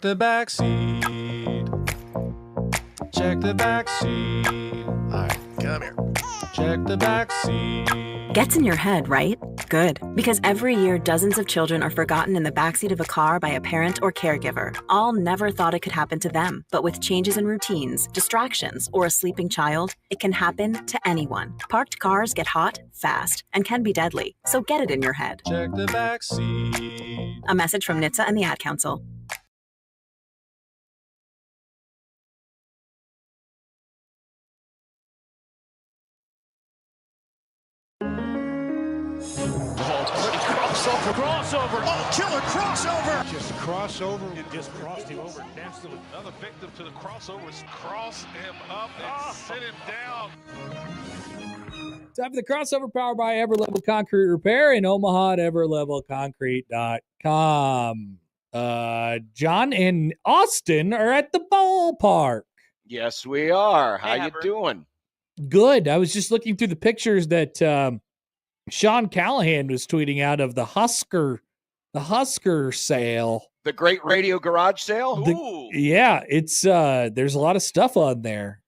The back seat. Check the back seat. All right, come here. Check the back seat. Gets in your head, right? Good. Because every year, dozens of children are forgotten in the backseat of a car by a parent or caregiver. All never thought it could happen to them. But with changes in routines, distractions, or a sleeping child, it can happen to anyone. Parked cars get hot, fast, and can be deadly. So get it in your head. Check the back seat. A message from NHTSA and the Ad Council. Crossover. Oh, killer crossover. Just crossover. It just crossed him over. Danced to another victim to the crossovers. Cross him up and sit him down. Time for the crossover powered by Everlevel Concrete Repair in Omaha at everlevelconcrete.com. John and Austin are at the ballpark. Yes, we are. How you doing? Good. I was just looking through the pictures that Sean Callahan was tweeting out of the Husker sale. The Great Radio Garage Sale? Yeah, it's there's a lot of stuff on there.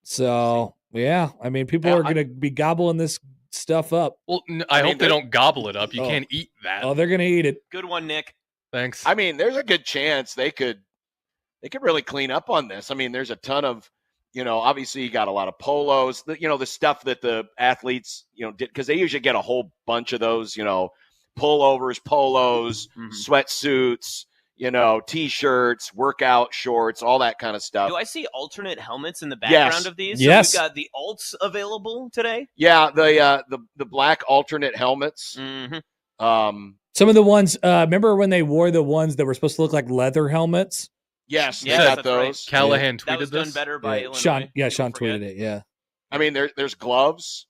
So, yeah, I mean, people are going to be gobbling this stuff up. Well, I hope they don't gobble it up. You can't eat that. Oh, they're going to eat it. Good one, Nick. Thanks. I mean, there's a good chance they could really clean up on this. I mean, there's a ton of, obviously you got a lot of polos, the stuff that the athletes, did, because they usually get a whole bunch of those, pullovers, polos, sweatsuits, T-shirts, workout shorts, all that kind of stuff. Do I see alternate helmets in the background of these? Yes. So we've got the alts available today? Yeah, the black alternate helmets. Mm-hmm. Some of the ones, remember when they wore the ones that were supposed to look like leather helmets? Yes, they Yes, got that's those. right. Callahan That tweeted was this. done better by Illinois. Sean Don't forget. tweeted it, yeah. I mean, there's gloves.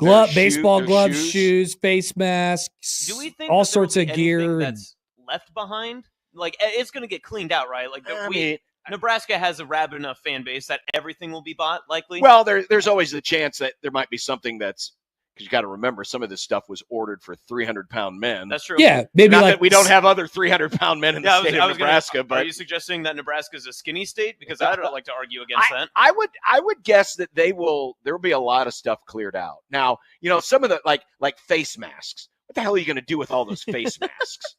Baseball there's gloves, shoes. shoes, face masks, Do we think all that there will sorts be of anything gear. that's left behind? Like, it's going to get cleaned out, right? Like, I mean, Nebraska has a rabid enough fan base that everything will be bought, likely. well, there's always the chance that there might be something that's, because you got to remember, some of this stuff was ordered for 300-pound men. That's true. Yeah, maybe Not like that we don't have other 300-pound men in the state of Nebraska, Are but you suggesting that Nebraska is a skinny state? Because I don't like to argue against that. I would guess that there will be a lot of stuff cleared out. Now, some of the like face masks. What the hell are you going to do with all those face masks?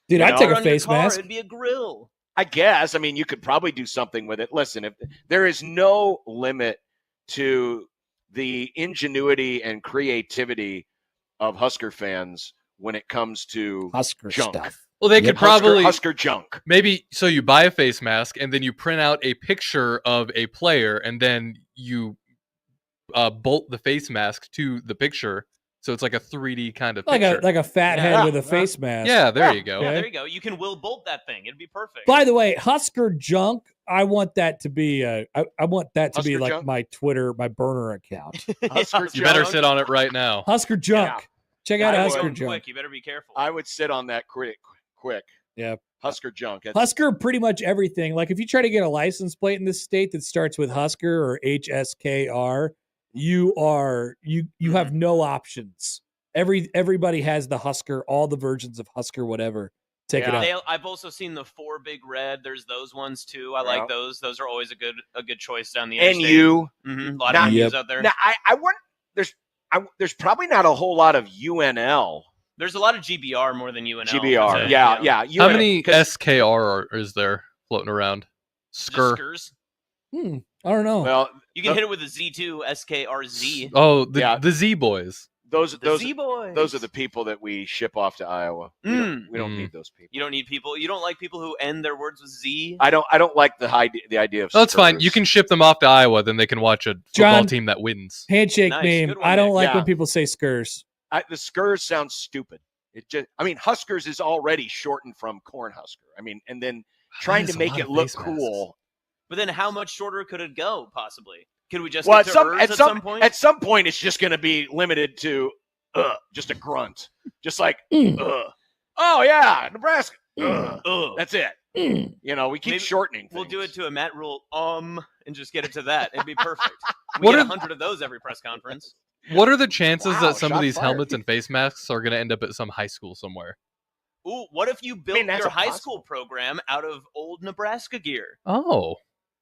Dude, I'd know? take Or a on your face car, mask. It'd be a grill. I guess. I mean, you could probably do something with it. Listen, if there is no limit to the ingenuity and creativity of Husker fans when it comes to Husker junk. stuff. Well, they could probably Husker junk. maybe so you buy a face mask and then you print out a picture of a player and then you bolt the face mask to the picture, so it's like a 3D kind of picture. Like a fat head Yeah. with a face mask. Yeah, there you go. Yeah, Okay. there you go. You can Will Bolt that thing. It'd be perfect. By the way, Husker junk. I want that to be I want that to be Husker like junk? my Twitter, my burner account. Husker You better junk. sit on it right now. Husker junk. Yeah. Check out I Husker would. junk. Quick, you better be careful. I would sit on that quick. Yeah. Husker junk. It's- Husker pretty much everything. Like if you try to get a license plate in this state that starts with Husker or HSKR, you have no options. Everybody has the Husker, all the versions of Husker, whatever. Take it out. I've also seen the 4 Big Red. There's those ones too. I like those. Those are always a good choice down the interstate. NU. A lot Now- of NUs out there. Now, I want there's probably not a whole lot of UNL. There's a lot of GBR more than UNL. GBR. I'd say, Yeah. How UNL, many 'cause- SKR is there floating around? Just Skr. Skrs. I don't know. Well, You can hit it with a Z2, SKRZ. Oh, Yeah. the Z boys. those The Z-Boys. those are the people that we ship off to Iowa. We don't Mm. need those people. You don't need people. You don't like people who end their words with Z. I don't like the idea of. Oh, that's fine. Spurs. You can ship them off to Iowa, then they can watch a football John- team that wins. Handshake Nice. name. Good one, I don't Nick. like Yeah. when people say Skurs. The Skurs sounds stupid. Huskers is already shortened from Cornhusker. I mean, and then trying That is to a make lot it of look face masks. cool. But then how much shorter could it go, possibly? Could we just Well, get to Ers at some point? at some point, it's just going to be limited to just a grunt, just like oh yeah, Nebraska. Ugh. That's it. Mm. We keep Maybe shortening. We'll do it things. to a Matt Rule, and just get it to that. It'd be perfect. We What get are- 100 of those every press conference. What are the chances Wow, that some of shots these fired. helmets and face masks are going to end up at some high school somewhere? Ooh, what if you built that's your a high possible- school program out of old Nebraska gear? Oh,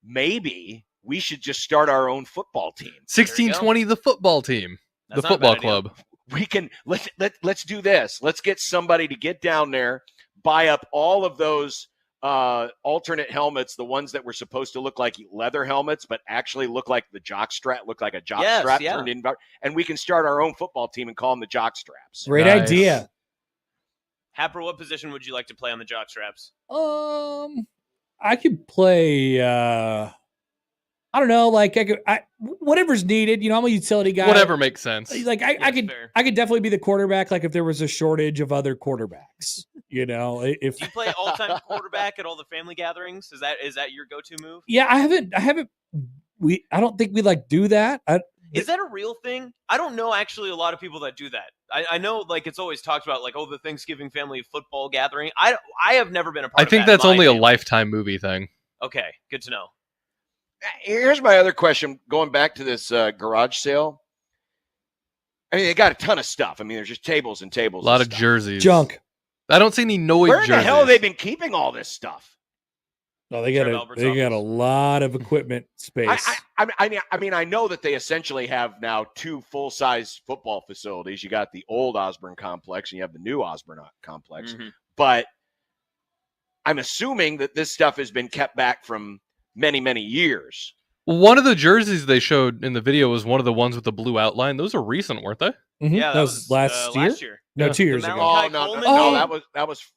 Maybe we should just start our own football team. 1620, the football team, That's the not a bad football idea. club. We can let's do this. Let's get somebody to get down there, buy up all of those alternate helmets, the ones that were supposed to look like leather helmets, but actually look like the jock strap, look like a jock strap turned in, and we can start our own football team and call them the jock straps. Great Nice. idea. Happer, what position would you like to play on the jock straps? I could play. I don't know, like whatever's needed. You know, I'm a utility guy. Whatever makes sense. Like I could definitely be the quarterback. Like if there was a shortage of other quarterbacks, you know, if Do you play all-time quarterback at all the family gatherings? Is that your go-to move? yeah, I haven't. I don't think we like do that. Is that a real thing? I don't know actually a lot of people that do that. I know like it's always talked about like, oh, the Thanksgiving family football gathering. I have never been a part I of think that in that's my only a family. Lifetime movie thing. Okay, good to know. Here's my other question. Going back to this garage sale. I mean, they got a ton of stuff. I mean, there's just tables and tables. A lot and of stuff. jerseys. junk. I don't see any noise Where in jerseys. the hell have they been keeping all this stuff? No, they Trev got Albert's a office. lot of equipment space. I mean, I know that they essentially have now two full-size football facilities. You got the old Osborne complex, and you have the new Osborne complex. Mhm. But I'm assuming that this stuff has been kept back from many, many years. One of the jerseys they showed in the video was one of the ones with the blue outline. Those are recent, weren't they? Mhm. Yeah, that was last year. No, Yeah. 2 years The ago. Malachi Oh no, Coleman no, game?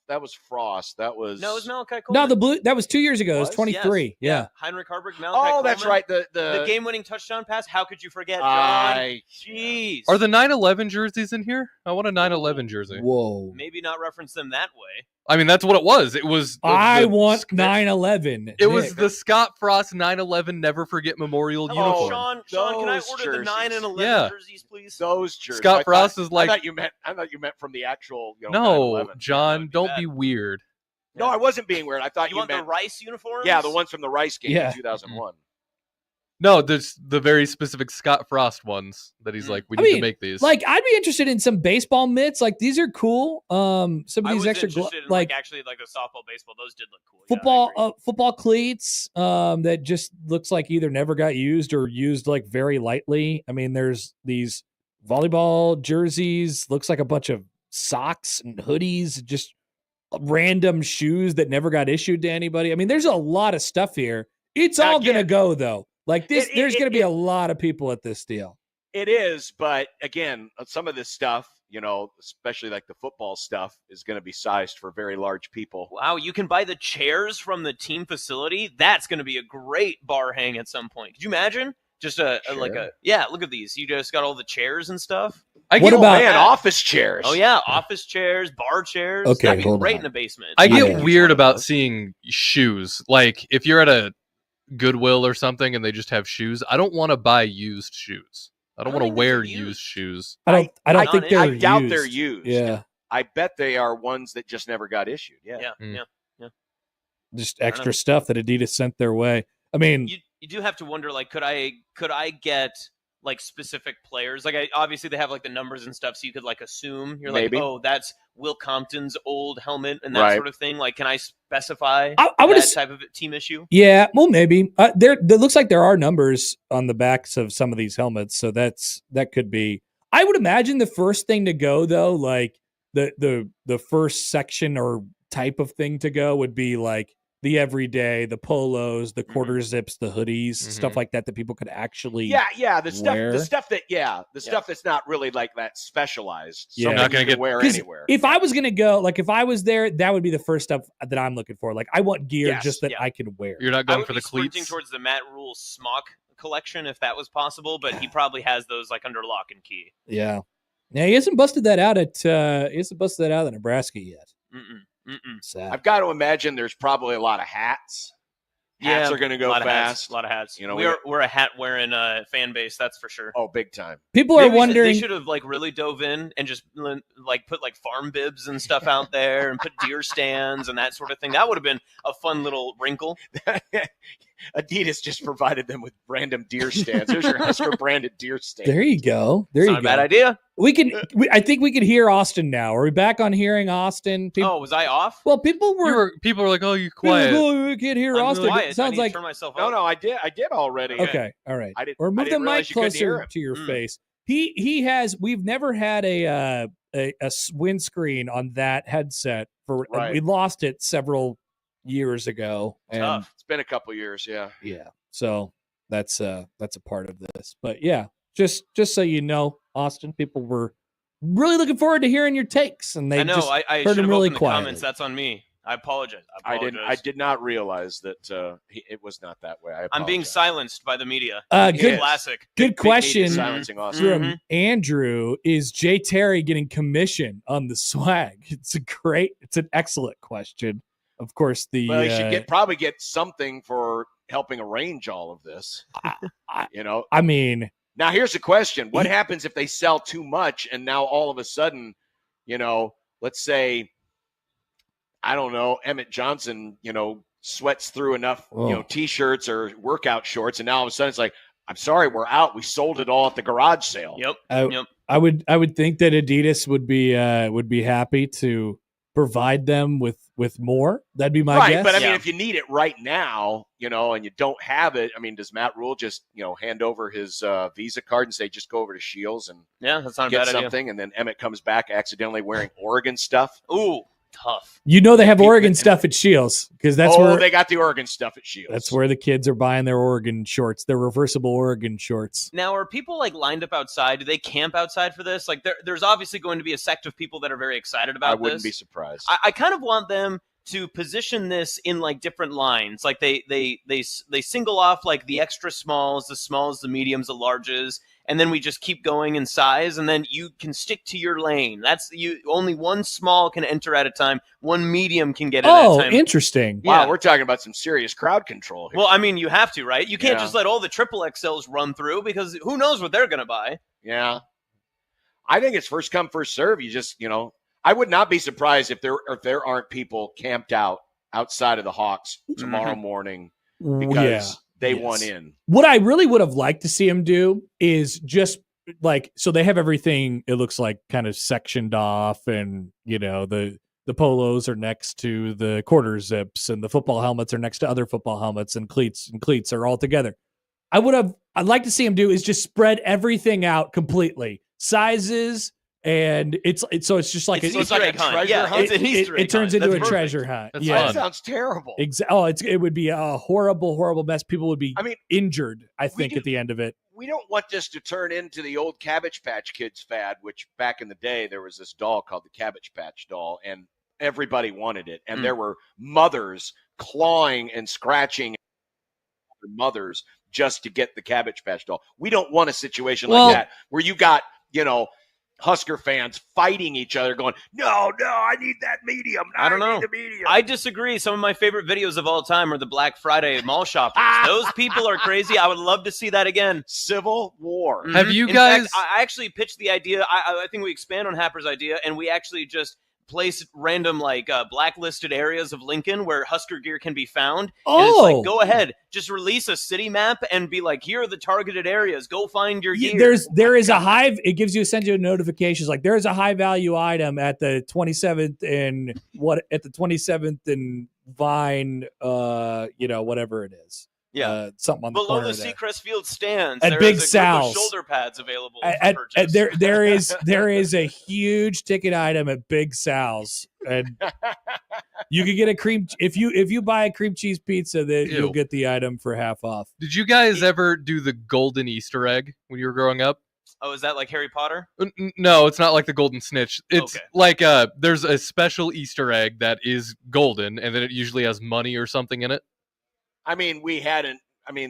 that was Frost. That was No, it was Malachi No, Coleman. the blue. That was 2 years ago. It was Was? 23. Yes. Yeah. Heinrich Harburg, Malachi Oh, that's Coleman. right. The game-winning touchdown pass. How could you forget, John? Jeez. Are the 9/11 jerseys in here? I want a 9/11 jersey. Whoa. Maybe not reference them that way. I mean, that's what it was. It was. I want 9/11. It was Nick. the Scott Frost 9/11 Never Forget Memorial Hello, uniform. Sean, can I Those order the 9 and jerseys. 11 Yeah. jerseys, please? those jerseys. Scott Frost is like, I thought you meant from the actual. You know, no, 9/11. John, be don't bad. be weird. No, I wasn't being weird. I thought You you want meant the Rice uniforms? Yeah, the ones from the Rice game Yeah. in 2001. No, there's the very specific Scott Frost ones that he's like, we I need mean, to make these. Like, I'd be interested in some baseball mitts. Like, these are cool. Some of I these was extra interested in like actually like the softball, baseball. Those did look cool. Yeah, I football agree. football cleats that just looks like either never got used or used like very lightly. I mean, there's these volleyball jerseys, looks like a bunch of socks and hoodies, just random shoes that never got issued to anybody. I mean, there's a lot of stuff here. It's all Again, gonna go though. Like this, it- there's it- gonna be it- a lot of people at this deal. It is, but again, some of this stuff, you know, especially like the football stuff, is going to be sized for very large people. Wow, you can buy the chairs from the team facility. That's going to be a great bar hang at some point. Could you imagine? Just like Sure. a yeah. Look at these. You just got all the chairs and stuff. I What get, about- Man, office chairs. Oh yeah, office chairs, bar chairs. Okay, That'd be hold great on. in the basement. I get Yeah. weird about seeing shoes. Like if you're at a Goodwill or something and they just have shoes, I don't want to buy used shoes. I don't I don't want to think they're wear used. used shoes. I don't I think they're I doubt used. they're used. Yeah. I bet they are ones that just never got issued. Yeah. Yeah, Mm. yeah. Just know. extra stuff that Adidas sent their way. I mean, You do have to wonder, like, could I get like specific players? Like, obviously they have like the numbers and stuff, so you could like assume you're Maybe. like, oh, that's Will Compton's old helmet and that Right. sort of thing. Like, can I specify I would that ass- type of team issue? yeah, well, maybe there looks like there are numbers on the backs of some of these helmets, so that could be. I would imagine the first thing to go though, like the first section or type of thing to go would be like the everyday, the polos, the quarter zips, the hoodies, stuff like that people could actually. Yeah. The Wear. stuff that's not really like that specialized. Yeah. Something Not gonna you can get- wear 'Cause anywhere. If I was gonna go, like if I was there, that would be the first stuff that I'm looking for. Like I want gear Yes, just that yeah. I can wear. You're not I going would for be the sprinting cleats. towards the Matt Rule smock collection if that was possible, but he probably has those like under lock and key. Yeah. Yeah, he hasn't busted that out at Nebraska yet. Sad. I've got to imagine there's probably a lot of hats. Hats are going to go fast. A lot of hats. You know, we're a hat wearing fan base, that's for sure. Oh, big time. People are Maybe wondering. they should have like really dove in and just like put like farm bibs and stuff out there and put deer stands and that sort of thing. That would have been a fun little wrinkle. Adidas just provided them with random deer stands. There's your Husker branded deer stand. There you go. There It's you not a go. bad idea. I think we could hear Austin now. Are we back on hearing Austin? Oh, was I off? Well, people were like, "Oh, you're people were quiet." like, oh, we can't hear I'm Austin. quiet. It I sounds need to like turn myself No, up. no, I did already. okay. All right. I didn't- Or I move the didn't mic realize you couldn't hear closer him. to your face. He has. We've never had a windscreen on that headset for. Right. We lost it several years ago. And Tough. It's been a couple years, yeah. yeah. So that's a part of this. But yeah, just so you know, Austin, people were really looking forward to hearing your takes, and they I know. just I heard should them have really opened the quietly. comments. That's on me. I apologize. I did not realize that it was not that way. I'm being apologize. silenced by the media. Good Classic. Good Big question media silencing Austin. from Mhm. Andrew. Is Jay Terry getting commission on the swag? It's an excellent question. Of course, Well, you should probably get something for helping arrange all of this. You know. I mean, Now here's the question: what happens if they sell too much, and now all of a sudden, let's say, I don't know, Emmett Johnson, sweats through enough, T-shirts or workout shorts, and now all of a sudden it's like, I'm sorry, we're out. We sold it all at the garage sale. Yep. I would think that Adidas would be happy to provide them with more. That'd be my guess. But I mean, if you need it right now, and you don't have it, I mean, does Matt Rule just, hand over his Visa card and say, just go over to Shields and Yeah, that's not a get bad something, and then Emmett comes back accidentally wearing Oregon stuff? idea. Ooh, tough. they have Keep Oregon it- stuff at Shields because that's oh, where they got the Oregon stuff at Shields. that's where the kids are buying their Oregon shorts, their reversible Oregon shorts. Now, are people lined up outside? Do they camp outside for this? There's obviously going to be a sect of people that are very excited about I this. wouldn't be surprised. I kind of want them to position this in different lines. Like they single off the extra smalls, the mediums, the larges, and then we just keep going in size, and then you can stick to your lane. Only one small can enter at a time, one medium can get in at a time. Interesting. Wow, Yeah. we're talking about some serious crowd control here. Well, I mean, you have to, right? You can't Yeah. just let all the triple XLs run through because who knows what they're going to buy. Yeah. I think it's first come, first serve. You just, I would not be surprised if there aren't people camped outside of the Hawks tomorrow morning because they want in. What I really would have liked to see him do is just so they have everything, it looks like, kind of sectioned off, and the polos are next to the quarter zips, and the football helmets are next to other football helmets, and cleats are all together. I'd like to see him do is just spread everything out completely, sizes, and it's just like It's an Easter egg hunt. treasure Yeah, hunt? it's an Easter egg it turns hunt. into That's a perfect. treasure hunt. That's yeah. That sounds terrible. It would be a horrible mess. People would be I mean, injured, I think, do- at the end of it. We don't want this to turn into the old Cabbage Patch Kids fad, which back in the day there was this doll called the Cabbage Patch doll, and everybody wanted it. And there were mothers clawing and scratching their mothers just to get the Cabbage Patch doll. We don't want a situation like that where you got, Husker fans fighting each other going, no, I need that medium. I don't know. Need the medium. I disagree. Some of my favorite videos of all time are the Black Friday mall shoppers. Those people are crazy. I would love to see that again. Civil War. Mhm. Have you In guys- fact, I actually pitched the idea. I think we expand on Happer's idea, and we actually just place random blacklisted areas of Lincoln where Husker gear can be found. And it's go ahead, just release a city map and be like, here are the targeted areas. Go find your gear. There is a high. It gives you essentially notifications like there is a high value item at the 27th and Vine, whatever it is. Yeah. Something on the Below corner the there. Seacrest Field stands, At there Big is a group of Sal's. shoulder pads available for purchase. There is a huge ticket item at Big Sal's, and you can get a cream if you buy a cream cheese pizza, then Ew. you'll get the item for half off. Did you guys ever do the golden Easter egg when you were growing up? Oh, is that like Harry Potter? No, it's not like the golden snitch. It's Okay. like there's a special Easter egg that is golden, and then it usually has money or something in it. I mean,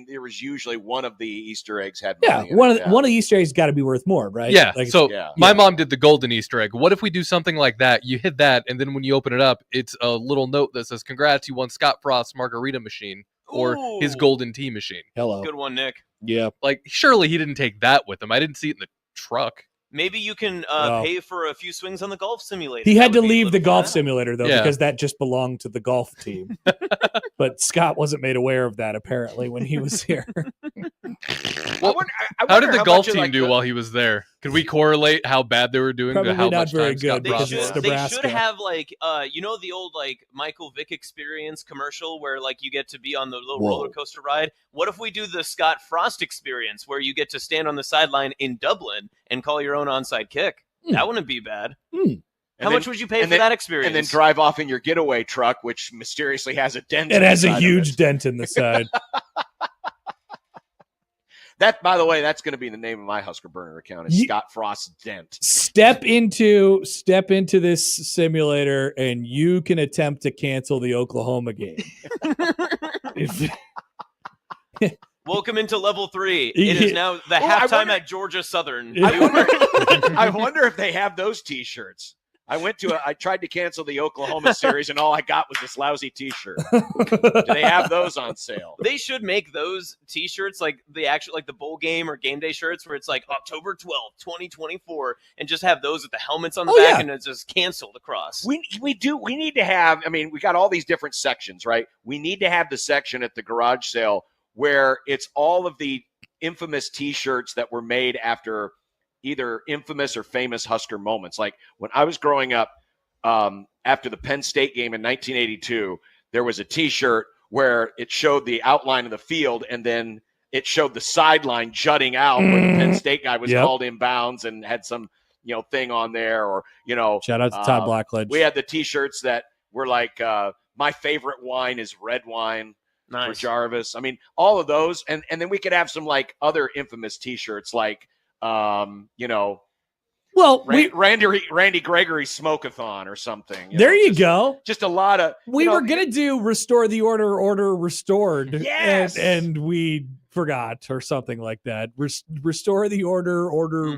there was usually one of the Easter eggs had Yeah, money in one it, of the Easter eggs got to be worth more, right? Yeah. Like, So yeah. my mom did the golden Easter egg. What if we do something like that? You hit that, and then when you open it up, it's a little note that says, "Congrats, you won Scott Frost's margarita machine or his Ooh. golden tea machine." hello. Good one, Nick. Yeah. Like, surely he didn't take that with him. I didn't see it in the truck. Maybe you can No. pay for a few swings on the golf simulator. He That had to would be a leave the little golf fun. simulator though Yeah. because that just belonged to the golf team. But Scott wasn't made aware of that apparently when he was here. Well, How did the golf team do while he was there? Could we correlate how bad they were doing Probably to how not much very time Scott good because Frost it's was? the- They Nebraska. should have like the old like Michael Vick experience commercial where like you get to be on the little roller coaster ride. What if we do the Scott Frost experience where you get to stand on the sideline in Dublin and call your own onside kick? That wouldn't be bad. How much would you pay for that experience? And then drive off in your getaway truck, which mysteriously has a dent. It has a huge dent in the side. That, by the way, that's going to be the name of my Husker Burner account. Is Scott Frost Dent. Step into this simulator, and you can attempt to cancel the Oklahoma game. Welcome into level 3. It is now the halftime at Georgia Southern. I wonder if they have those T-shirts. I tried to cancel the Oklahoma series, and all I got was this lousy T-shirt. Do they have those on sale? They should make those T-shirts like the actual, like the bowl game or game day shirts, where it's like October 12th, 2024, and just have those with the helmets on the back, and it's just canceled across. We need to have. I mean, we got all these different sections, right? We need to have the section at the garage sale where it's all of the infamous T-shirts that were made after either infamous or famous Husker moments. Like when I was growing up, after the Penn State game in 1982, there was a T-shirt where it showed the outline of the field, and then it showed the sideline jutting out where the Penn State guy was called inbounds and had some thing on there, or shout out to Todd Blackledge. We had the T-shirts that were like my favorite wine is red wine. For Jarvis. I mean, all of those, and then we could have some like other infamous T-shirts, like Randy Gregory Smoke-a-thon or something. There you go. Just a lot of. We were gonna do restore the order restored. Yes, and we forgot or something like that. Restore the order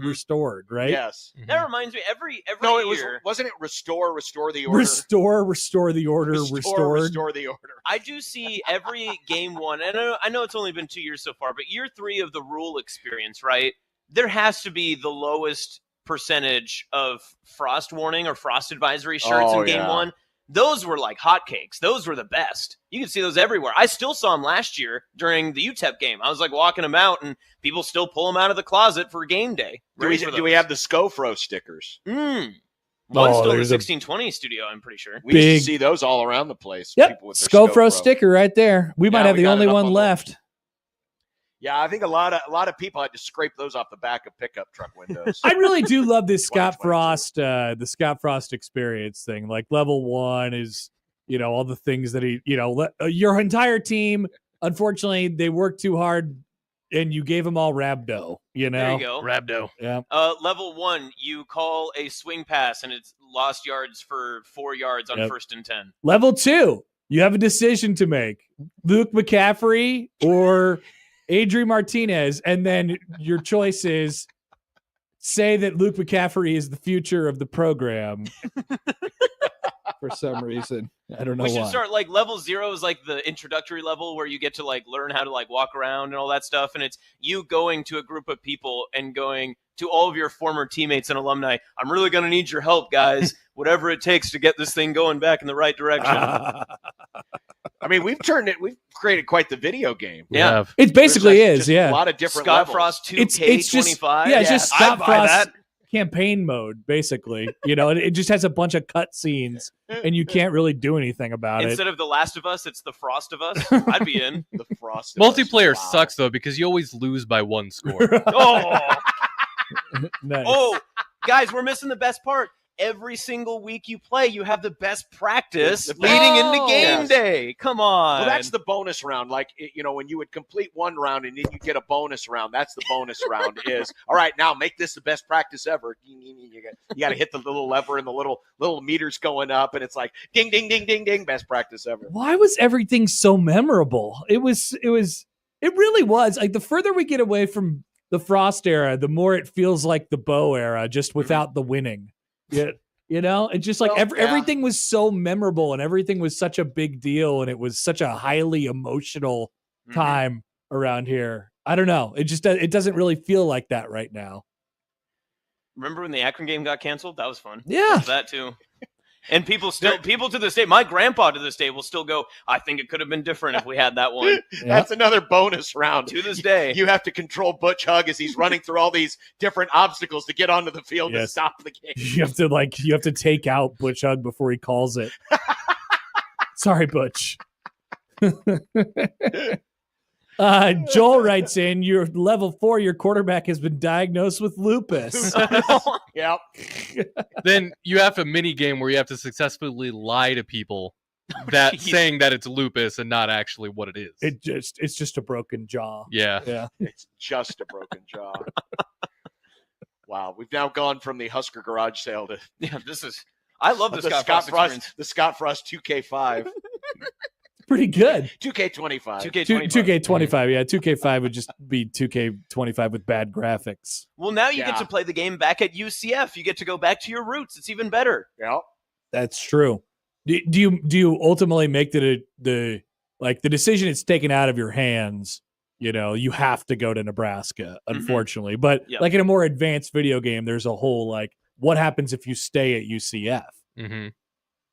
restored. Right. Yes. That reminds me. Every no, year, wasn't it restore the order? Restore the order restored. Restore the order. I do see every game one, and I know it's only been 2 years so far, but year 3 of the rule experience, right? There has to be the lowest percentage of frost warning or frost advisory shirts in game 1. Those were like hotcakes. Those were the best. You can see those everywhere. I still saw them last year during the UTEP game. I was like walking them out, and people still pull them out of the closet for game day. Do we have the Scofro stickers? One's still in the 1620 studio, I'm pretty sure. We used to see those all around the place. Yep, People with their Scofro sticker right there. We might have the only one left. Yeah, I think a lot of people had to scrape those off the back of pickup truck windows. I really do love this Scott Frost, the Scott Frost experience thing. Like level 1 is, all the things that he, your entire team. Unfortunately, they worked too hard, and you gave them all Rabdo. There you go, Rabdo. Yeah. Level 1, you call a swing pass, and it's lost yards for 4 yards on 1st and 10. Level 2, you have a decision to make: Luke McCaffrey or Adri Martinez, and then your choice is say that Luke McCaffrey is the future of the program. For some reason, I don't know. We should start like level 0 is like the introductory level where you get to like learn how to like walk around and all that stuff, and it's you going to a group of people and going to all of your former teammates and alumni. I'm really going to need your help, guys. Whatever it takes to get this thing going back in the right direction. I mean, we've created quite the video game. Yeah. It basically is. A lot of different Scott levels. Frost 2K25. It's just Scott Frost campaign mode, basically. It just has a bunch of cut scenes, and you can't really do anything about it. Instead of The Last of Us, it's The Frost of Us. I'd be in. The Frost. Multiplayer sucks though because you always lose by 1 score. Nice. Oh, guys, we're missing the best part. Every single week you play, you have the best practice leading into game day. Come on. Well, that's the bonus round. Like, when you would complete one round and then you get a bonus round, that's the bonus round is, all right, now make this the best practice ever. You got to hit the little lever and the little meters going up, and it's like, ding, ding, ding, ding, ding, best practice ever. Why was everything so memorable? It really was. Like, the further we get away from the Frost era, the more it feels like the Bo era, just without the winning. Yeah, it's just like everything was so memorable, and everything was such a big deal, and it was such a highly emotional time around here. I don't know. It doesn't really feel like that right now. Remember when the Akron game got canceled? That was fun. Yeah, that too. And people to this day, my grandpa to this day will still go, I think it could have been different if we had that one. That's another bonus round. To this day. You have to control Butch Hug as he's running through all these different obstacles to get onto the field to stop the game. You have to take out Butch Hug before he calls it. Sorry, Butch. Joel writes in, you're level 4, your quarterback has been diagnosed with lupus. Yep. Then you have a mini game where you have to successfully lie to people that saying that it's lupus and not actually what it is. It's just a broken jaw. Yeah. It's just a broken jaw. Wow. We've now gone from the Husker garage sale to I love the Scott Frost experience. The Scott Frost 2K5. Pretty good. 2K25. 2K25. Yeah, 2K5 would just be 2K25 with bad graphics. Well, now you get to play the game back at UCF. You get to go back to your roots. It's even better. Yeah. That's true. Do you ultimately make the decision is taken out of your hands? You have to go to Nebraska, unfortunately. But like in a more advanced video game, there's a whole what happens if you stay at UCF? Mm-hmm.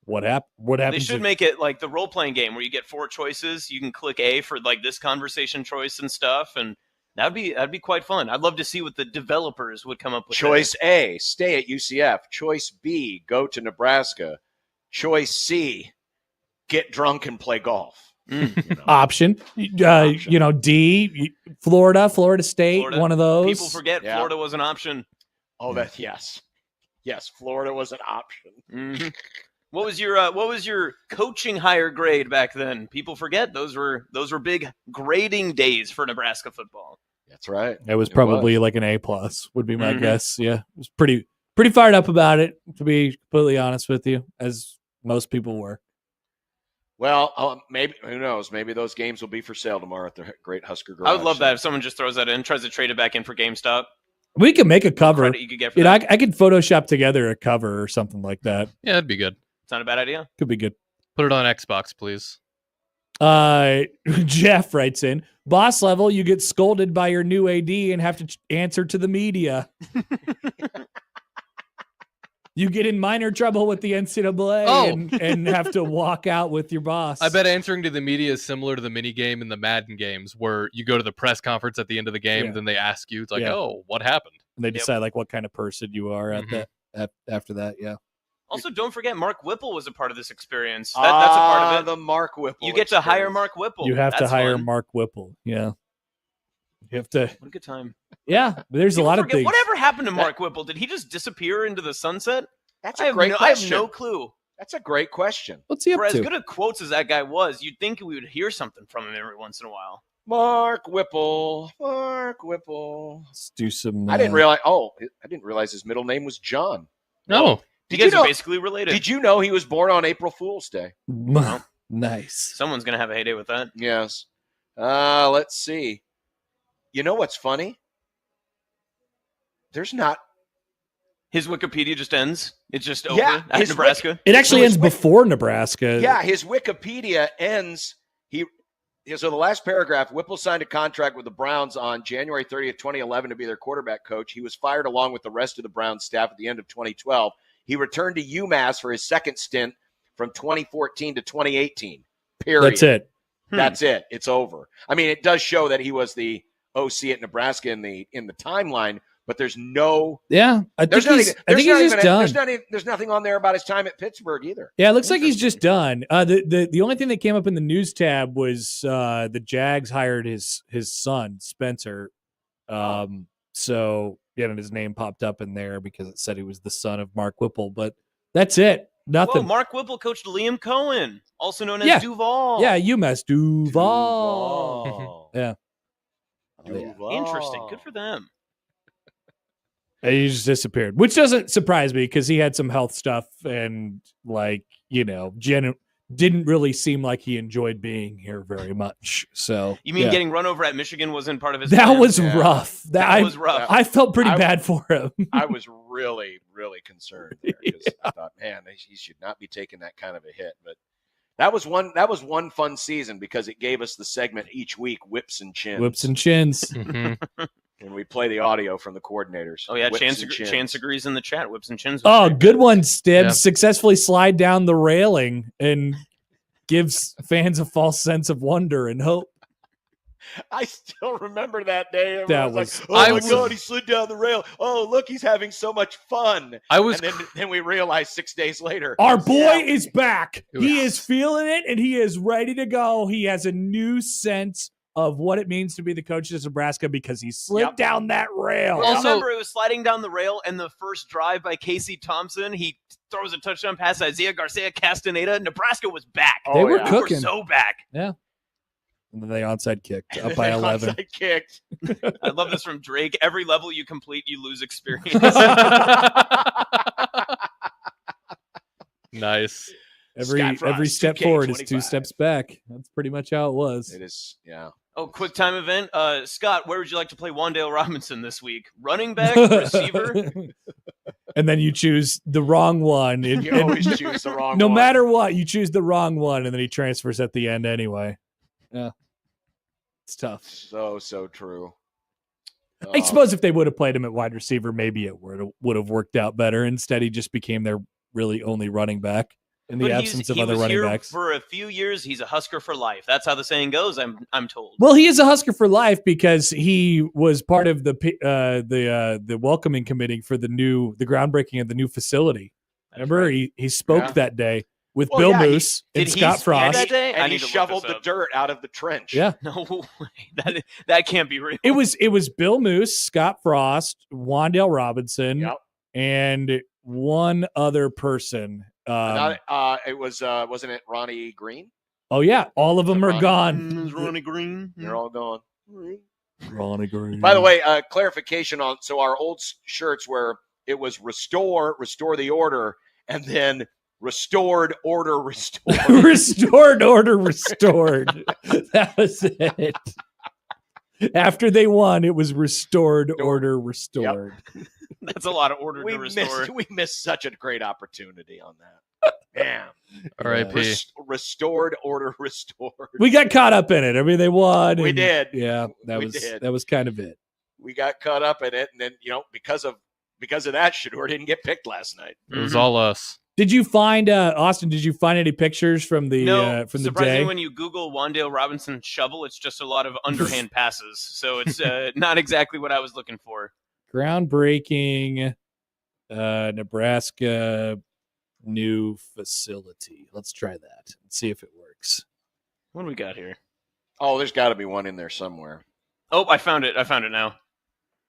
What happens? They should make it like the role-playing game where you get 4 choices. You can click A for this conversation choice and stuff, and that'd be quite fun. I'd love to see what the developers would come up with. Choice A, stay at UCF. Choice B, go to Nebraska. Choice C, get drunk and play golf. Option. D, Florida State, one of those. People forget Florida was an option. Oh, yes, Florida was an option. Mm-hmm. What was your coaching higher grade back then? People forget those were big grading days for Nebraska football. That's right. It was probably like an A+ would be my guess. Yeah, it was pretty fired up about it, to be completely honest with you, as most people were. Well, maybe, who knows? Maybe those games will be for sale tomorrow at the Great Husker Garage. I would love that if someone just throws that in, tries to trade it back in for GameStop. We can make a cover. You could get for that. I could Photoshop together a cover or something like that. Yeah, that'd be good. It's not a bad idea. Could be good. Put it on Xbox, please. Jeff writes in, boss level, you get scolded by your new AD and have to answer to the media. You get in minor trouble with the NCAA and have to walk out with your boss. I bet answering to the media is similar to the mini game in the Madden games, where you go to the press conference at the end of the game, then they ask you, it's like, oh, what happened? And they decide what kind of person you are after that. Yeah. Also, don't forget Mark Whipple was a part of this experience. That's a part of it. The Mark Whipple. You get to hire Mark Whipple. You have to hire fun. Mark Whipple. Yeah. You have to. What a good time. Yeah, but there's a lot of things. Whatever happened to Mark Whipple? Did he just disappear into the sunset? That's a great question. I have no clue. That's a great question. What's he up For to? as good at quotes as that guy was, you'd think we would hear something from him every once in a while. Mark Whipple. Let's do some. I didn't realize his middle name was John. No. You guys are basically related. Did you know he was born on April Fool's Day? No. Nice. Someone's going to have a heyday with that. Yes. Let's see. You know what's funny? There's not. His Wikipedia just ends. It's just over at Nebraska. It actually ends before Nebraska. Yeah, his Wikipedia ends. So the last paragraph, Whipple signed a contract with the Browns on January 30th, 2011 to be their quarterback coach. He was fired along with the rest of the Browns staff at the end of 2012. He returned to UMass for his second stint from 2014 to 2018. Period. That's it. That's it. It's over. I mean, it does show that he was the OC at Nebraska in the timeline, but there's no. Yeah, I think he's just done. There's nothing on there about his time at Pittsburgh either. Yeah, it looks like he's just done. The only thing that came up in the news tab was the Jags hired his son Spencer. So and his name popped up in there because it said he was the son of Mark Whipple, but that's it. Nothing. Whoa, Mark Whipple coached Liam Cohen, also known as Duval. Yeah, UMass Duval. Yeah. Duval. Interesting. Good for them. And he just disappeared, which doesn't surprise me because he had some health stuff and didn't really seem like he enjoyed being here very much. So you mean getting run over at Michigan wasn't part of his That plan? was rough. That was rough. I felt pretty bad for him. I was really, really concerned there because I thought, man, he should not be taking that kind of a hit. But that was one fun season because it gave us the segment each week, Whips and Chins. Whips and Chins. And we play the audio from the coordinators. Oh, yeah. Whips Chance, and chins. Chance agrees in the chat. Whips and chins. was Oh, great. good one, Stibbs. Yeah. Successfully slide down the railing and gives fans a false sense of wonder and hope. I still remember that day. That Everyone's was- like, I oh, my was- God, he slid down the rail. Oh, look, he's having so much fun. I was And then we realized 6 days later. Our boy yeah, is back. It He was- is feeling it, and he is ready to go. He has a new sense of what it means to be the coach of Nebraska because he slid Yep. down that rail. Well, Also- remember, it was sliding down the rail, and the first drive by Casey Thompson, he throws a touchdown pass to Isaiah Garcia Castaneda. Nebraska was back. They were yeah. We were cooking. so back. And then they onside kicked up by They 11. onside kicked. I love this from Drake. Every level you complete, you lose experience. nice. Scott Frost, Every step 2K25. forward is 2 steps back. That's pretty much how it was. It is, yeah. Oh, quick time event. Scott, where would you like to play Wandale Robinson this week? Running back, receiver? And then you choose the wrong one. And- You and always choose the wrong no one. matter what, you choose the wrong one, and then he transfers at the end anyway. Yeah. It's tough. So true. I suppose if they would have played him at wide receiver, maybe it would have worked out better. Instead, he just became their really only running back in the But absence of he other was running here backs. for a few years. He's a Husker for life. That's how the saying goes. I'm told. Well, he is a Husker for life because he was part of the welcoming committee for the groundbreaking of the new facility. Remember, he spoke Yeah. that day with Well, Bill yeah, he- Moose and did he Scott speak Frost. that day? I And he need to look shoveled this the up. dirt out of the trench. Yeah, No way. That can't be real. it was Bill Moose, Scott Frost, Wandale Robinson, Yep. and one other person. It was, wasn't it Ronnie Green? Oh yeah, all of them are Ronnie- gone. Ronnie Green. They're all gone. Ronnie Green. By the way, clarification on our old shirts where it was restore the order, and then restored order restored. restored order restored. That was it. After they won, it was restored order restored. That's a lot of order to restore. we missed such a great opportunity on that. Damn. R.I.P. Restored order restored. We got caught up in it. I mean, they won. We and- did. Yeah, We did. that was kind of it. We got caught up in it, and then because of that, Shedeur didn't get picked last night. It was all us. Did you find Austin? Did you find any pictures from the No, from the surprisingly, day? when you Google Wandale Robinson shovel, it's just a lot of underhand passes. So it's not exactly what I was looking for. Groundbreaking Nebraska new facility. Let's try that and see if it works. What do we got here? Oh, there's got to be one in there somewhere. Oh, I found it. I found it now.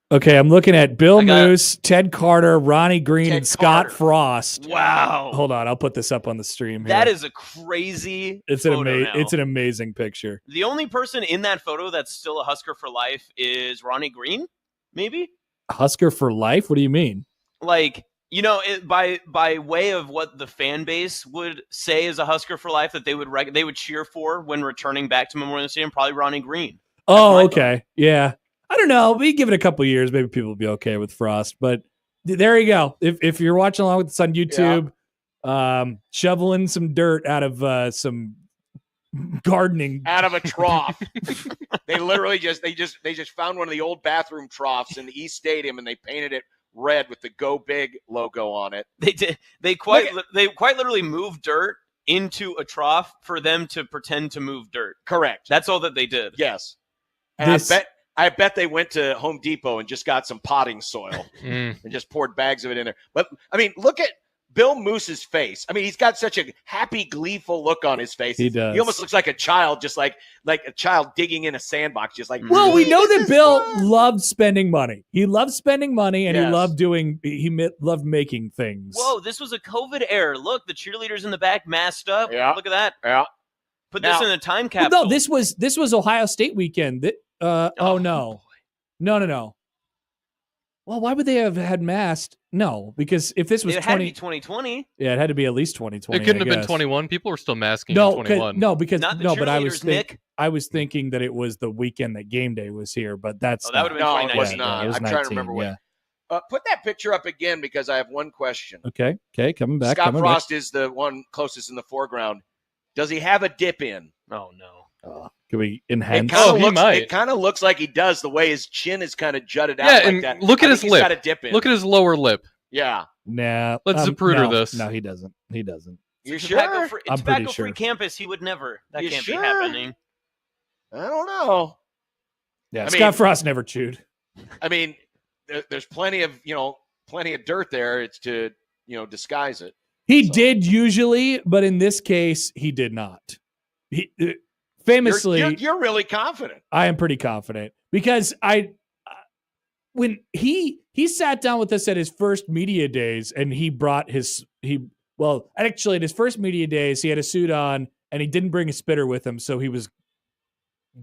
Okay, I'm looking at Bill I got- Moose, Ted Carter, Ronnie Green, Ted and Scott Carter. Frost. Wow. Hold on, I'll put this up on the stream. That here. is a crazy it's an photo now. it's an amazing picture. The only person in that photo that's still a Husker for life is Ronnie Green, maybe? Husker for life? What do you mean? Like, by way of what the fan base would say is a Husker for life that they would cheer for when returning back to Memorial Stadium, probably Ronnie Green. Oh, my okay. Yeah. I don't know. We give it a couple years. Maybe people will be okay with Frost. But there you go. If you're watching along with this on YouTube, shoveling some dirt out of some gardening. Out of a trough. They literally just found one of the old bathroom troughs in the East Stadium, and they painted it red with the Go Big logo on it. They did. They quite literally moved dirt into a trough for them to pretend to move dirt. Correct. That's all that they did. Yes. And This- I bet they went to Home Depot and just got some potting soil and just poured bags of it in there. But I mean, look at Bill Moose's face. I mean, he's got such a happy, gleeful look on his face. He does. He almost looks like a child, just like a child digging in a sandbox, just like. Well, we know that "This is Bill fun." loved spending money. He loved spending money, and Yes. loved making things. Whoa, this was a COVID era. Look, the cheerleaders in the back masked up. Yeah. Look at that. Yeah. Put this Now- in a time Well, capsule. no, this was Ohio State weekend. Oh no. No. Well, why would they have had masked? No, because if this was it had to 20, be 2020. yeah, it had to be at least 2020. It couldn't I have been guess. 21. People were still masking No, in 21. because Not the no, but cheerleaders, Nick. I was thinking that it was the weekend that game day was here, but that's Oh, that would've been No, it 2019. was not. it was I'm trying to 19, remember what. yeah. Put that picture up again because I have one question. Okay, coming back. Scott coming Frost is the one closest in the foreground. Does he have a dip in? Oh no. Can we It enhance? kind Oh, of he looks. might. It kind of looks like he does. The way his chin is kind of jutted out Yeah, like and that. look at I his think he's lip. got a dip in. Look at his lower lip. Yeah. Nah. Let's Zapruder no, this. No, he doesn't. He doesn't. You It's sure? Tobacco-free, I'm pretty tobacco-free sure. campus. He would never. That You can't sure? be happening. I don't know. Yeah, I Scott mean- Frost never chewed. I mean, there's plenty of dirt there. It's to disguise it. He So- did usually, but in this case, he did not. He famously, You're really confident. I am pretty confident because when he sat down with us at his first media days and he brought actually at his first media days he had a suit on and he didn't bring a spitter with him, so he was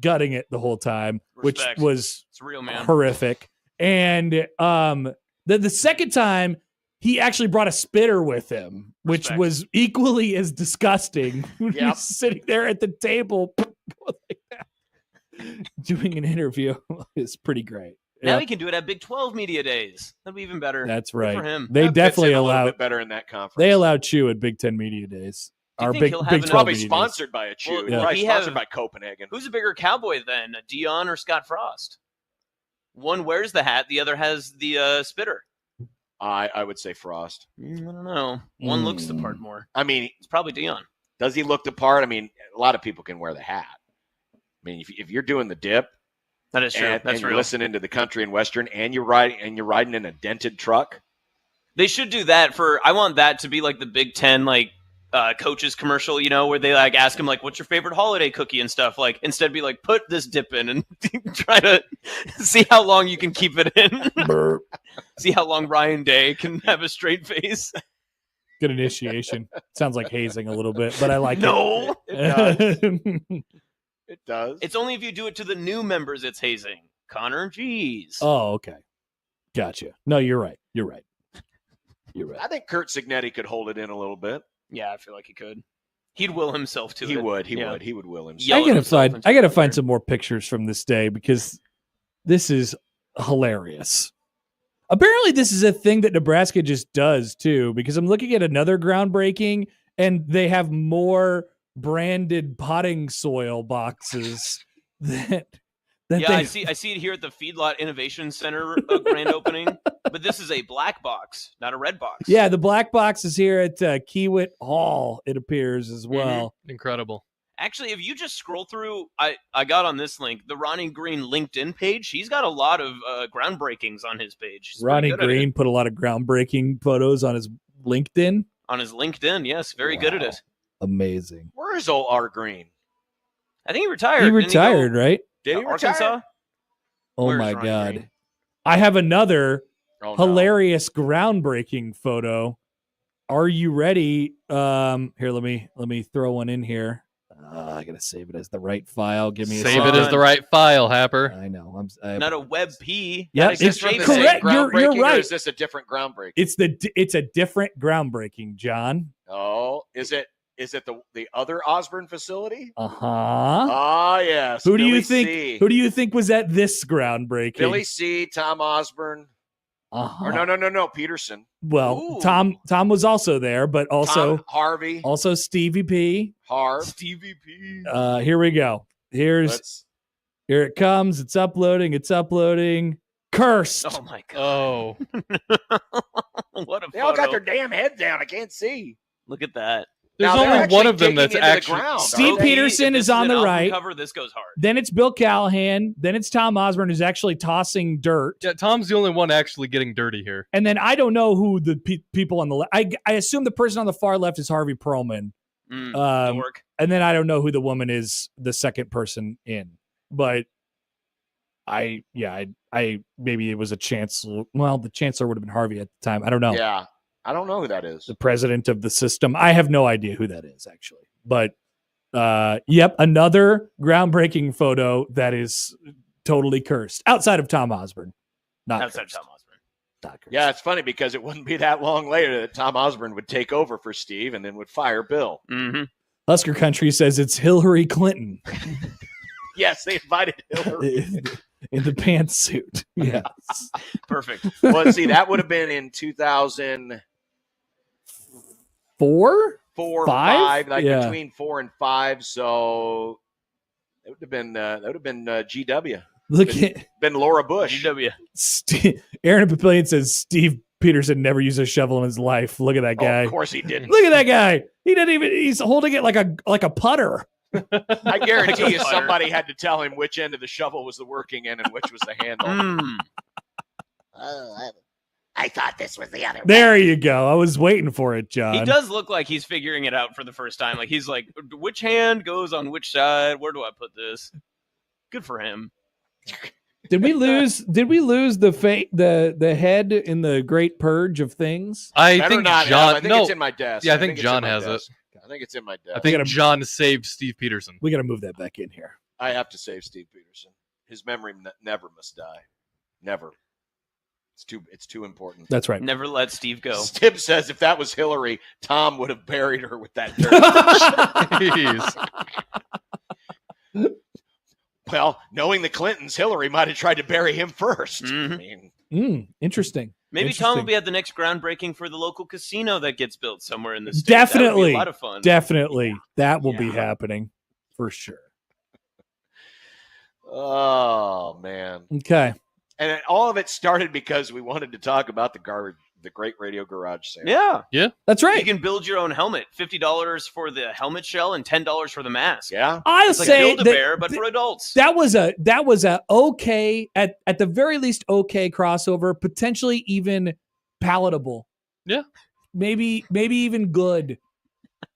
gutting it the whole time, Respect. which was It's real, man. horrific. And the second time he actually brought a spitter with him, which Respect. was equally as disgusting. When Yep. he's sitting there at the table like that, doing an interview. It's pretty great. Now Yeah, he can do it at Big 12 media days. That'd be even better. that's Good right. for him. They That fits definitely in a little allow bit better in that conference. they allow Chew at Big 10 media days. Do you Or think Big he'll have Big enough- 12 probably media days. sponsored by a Chew. Well, Probably he sponsored have- by Copenhagen. Who's a bigger cowboy then, Dion or Scott Frost? One wears the hat, the other has the spitter. I would say Frost. I don't know. One looks the part more. I mean, It's probably Dion. does he look the part? I mean, a lot of people can wear the hat. I mean, if you're doing the dip That is true. and, That's and you're real. listening to the country and western, and you're riding in a dented truck. They should do that for. I want that to be like the Big Ten coaches commercial, where they ask him what's your favorite holiday cookie and stuff. Instead be put this dip in and try to see how long you can keep it in. Burp. See how long Ryan Day can have a straight face. Good initiation. Sounds like hazing a little bit, but I like No, it. It does. it's only if you do it to the new members it's hazing. Connor, jeez. Oh, okay. Gotcha. No, you're right. You're right. You're right. I think Kurt Signetti could hold it in a little bit. Yeah, I feel like he could. He'd will himself to He it. would. He Yeah. would. He would will himself. Yell at himself into I gotta the find fire. some more pictures from this day because this is hilarious. Apparently, this is a thing that Nebraska just does too. Because I'm looking at another groundbreaking, and they have more branded potting soil boxes that Yeah, they I see it here at the Feedlot Innovation Center grand opening. But this is a black box, not a red box. Yeah, the black box is here at Kiewit Hall. It appears as well. Incredible. Actually, if you just scroll through, I got on this link, the Ronnie Green LinkedIn page. He's got a lot of groundbreakings on his page. He's pretty Ronnie good at it. Green put a lot of groundbreaking photos on his LinkedIn. On his LinkedIn, yes, very good at Wow. it. Amazing. Where is old R. Green? I think he retired. He Didn't retired, go right? Did to he Arkansas? retire? Oh Where's my Ronnie God. Green? I have another Oh, no. hilarious groundbreaking photo. Are you ready? Here, let me throw one in here. I gotta save it as the right file. Give me a Save it second. as the right file, Happer. I know. Not a web P. Yeah, Is this it's from the correct. same You're groundbreaking, or right. is this a different groundbreaking? It's a different groundbreaking, John. Oh, is it the other Osborne facility? Uh huh. Ah, yes. Who do you Billy think? C. Who do you think was at this groundbreaking? Billy C. Tom Osborne. Uh-huh. Or no, Peterson. Well, Ooh. Tom was also there, but also Tom Harvey. also Stevie P. Harv. Stevie P. Here we go. Here it comes. It's uploading. Cursed. Oh my god. Oh, What a They all got photo. their damn heads down. I can't see. Look at that. there's Now, they're only one actually of them that's digging into the actually. ground, Steve aren't they? Peterson If is this on an the album right. cover, this goes hard. Then it's Bill Callahan. Then it's Tom Osborne, who's actually tossing dirt. Yeah, Tom's the only one actually getting dirty here. And then I don't know who the people on the left. I assume the person on the far left is Harvey Perlman. Dork. And then I don't know who the woman is, the second person in. But I maybe it was a chancellor. Well, the chancellor would have been Harvey at the time. I don't know. Yeah. I don't know who that is. The president of the system. I have no idea who that is actually. But yep, another groundbreaking photo that is totally cursed outside of Tom Osborne. Not Outside cursed. Tom Osborne. Not cursed. Yeah, it's funny because it wouldn't be that long later that Tom Osborne would take over for Steve and then would fire Bill. Mm-hmm. Husker Country says it's Hillary Clinton Yes, they invited Hillary. in the pantsuit. Yes. Perfect. Well, see, that would have been in 2004. 4 5? 5, like Yeah. between 4 and 5. So it would have been GW. Look at Been Laura Bush. GW. Aaron Papillion says Steve Peterson never used a shovel in his life. Look at that Oh, guy. of course he didn't. Look at that guy. He didn't even. He's holding it like a putter. I guarantee you somebody had to tell him which end of the shovel was the working end and which was the handle. I thought this was the other There you go. I was waiting for it, John. He does look like he's figuring it out for the first time. Like he's like, which hand goes on which side? Where do I put this? Good for him. Did we lose? Did we lose the head in the Great Purge of things? I Better think not have. John. I think no, it's in my desk. yeah, I think it's John in my has it. desk. I think it's in my desk. I think gotta- John saved Steve Peterson. We got to move that back in here. I have to save Steve Peterson. His memory never must die. Never. It's too important. That's right. Never let Steve go. Stib says if that was Hillary, Tom would have buried her with that dirt. Jeez. Well, knowing the Clintons, Hillary might have tried to bury him first. Mhm. I mean, Interesting. Maybe Interesting. Tom will be at the next groundbreaking for the local casino that gets built somewhere in the state. That would Definitely. be a lot of fun. Definitely. That will be Yeah. happening for sure. oh man. Okay. And all of it started because we wanted to talk about the Great Radio Garage Sale. Yeah. That's You right. can build your own helmet. $50 for the helmet shell and $10 for the mask. Yeah. I'll It's like say Build-A-Bear, but for adults. that was a okay at the very least okay crossover, potentially even palatable. Yeah. Maybe even good.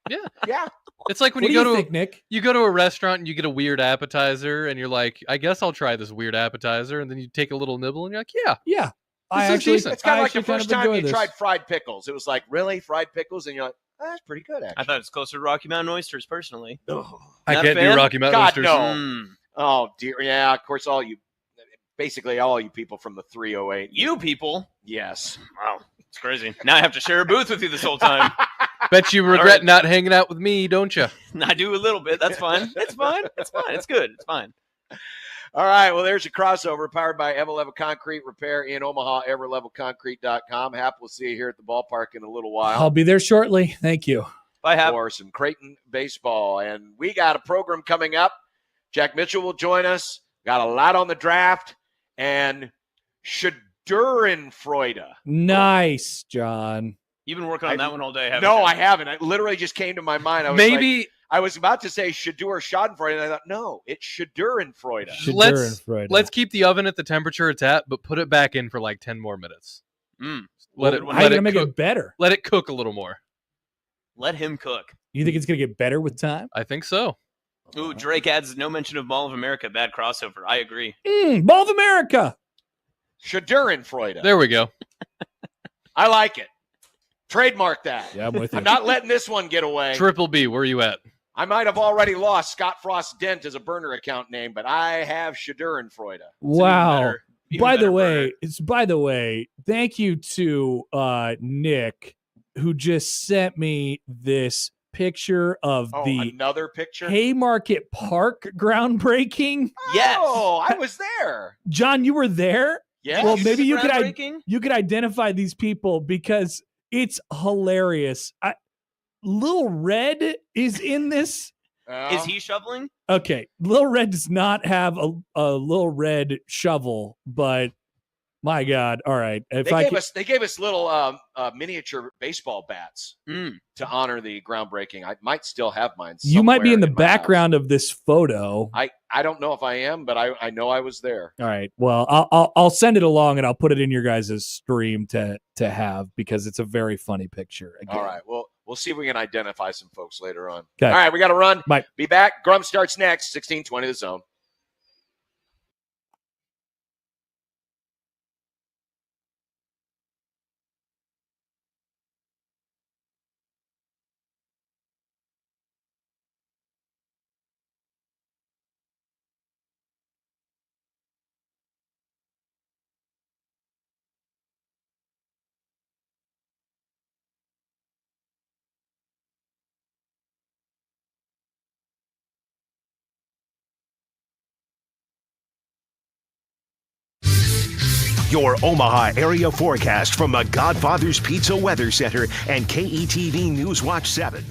Yeah. It's like when What you do go you to think, Nick? you go to a restaurant and you get a weird appetizer and you're like, I guess I'll try this weird appetizer, and then you take a little nibble and you're like, yeah, Yeah. This is decent. It's kind I of like the actually first kind of time enjoy you this. tried fried pickles. It was like, really? Fried pickles? And you're like, oh, that's pretty good, actually. I thought it's closer to Rocky Mountain oysters, personally. I Not can't a do fan? Rocky Mountain God, oysters. no. Mm. Oh, dear. Yeah, of course, basically all you people from the 308. You people. Yes. Wow. It's crazy. Now I have to share a booth with you this whole time. Bet you regret right. not hanging out with me, don't you? I do a little bit. That's fine. It's fine. It's fine. It's good. It's fine. All right. Well, there's a crossover powered by Everlevel Concrete Repair in Omaha, everlevelconcrete.com. Hap, we'll see you here at the ballpark in a little while. I'll be there shortly. Thank you. Bye, Hap. For some Creighton baseball. And we got a program coming up. Jack Mitchell will join us. Got a lot on the draft. And Schadenfreude. Nice, John. You've been working on that one all day, haven't No, you? I haven't. It literally just came to my mind. I was Maybe I was about to say Shedeur Schadenfreude, and I thought, no, it's Schadenfreude. let's keep the oven at the temperature it's at, but put it back in for like 10 more minutes. Mm. Let Well, it how How are you let gonna it make cook. it better? Let it cook a little more. Let him cook. You think it's gonna get better with time? I think so. Ooh, Drake adds no mention of Mall of America. Bad crossover. I agree. Ball of America. Schadenfreude. There we go. I like it. Trademark that. Yeah, I'm with you. I'm not letting this one get away. Triple B, where are you at? I might have already lost Scott Frost Dent as a burner account name, but I have Schadenfreude. Wow. Even By the better way, burner. thank you to Nick who just sent me this picture of Oh, the another picture? Haymarket Park groundbreaking. Yes. Oh, I was there. John, you were there? Yes. Well, maybe you could Groundbreaking? you could identify these people because it's hilarious. Lil Red is in this. Is he shoveling? Okay, Lil Red does not have a Lil Red shovel, but my God, all right. If They gave us little miniature baseball bats Mm. to honor the groundbreaking. I might still have mine. you might be in the somewhere my house. background of this photo. I don't know if I am, but I know I was there. All right. Well, I'll send it along and I'll put it in your guys' stream to have because it's a very funny picture. Again. All right. Well, we'll see if we can identify some folks later on. Okay. All right, we got to run. Bye. Be back. Grum starts next. 16:20 The Zone. Your Omaha area forecast from the Godfather's Pizza Weather Center and KETV News Watch 7.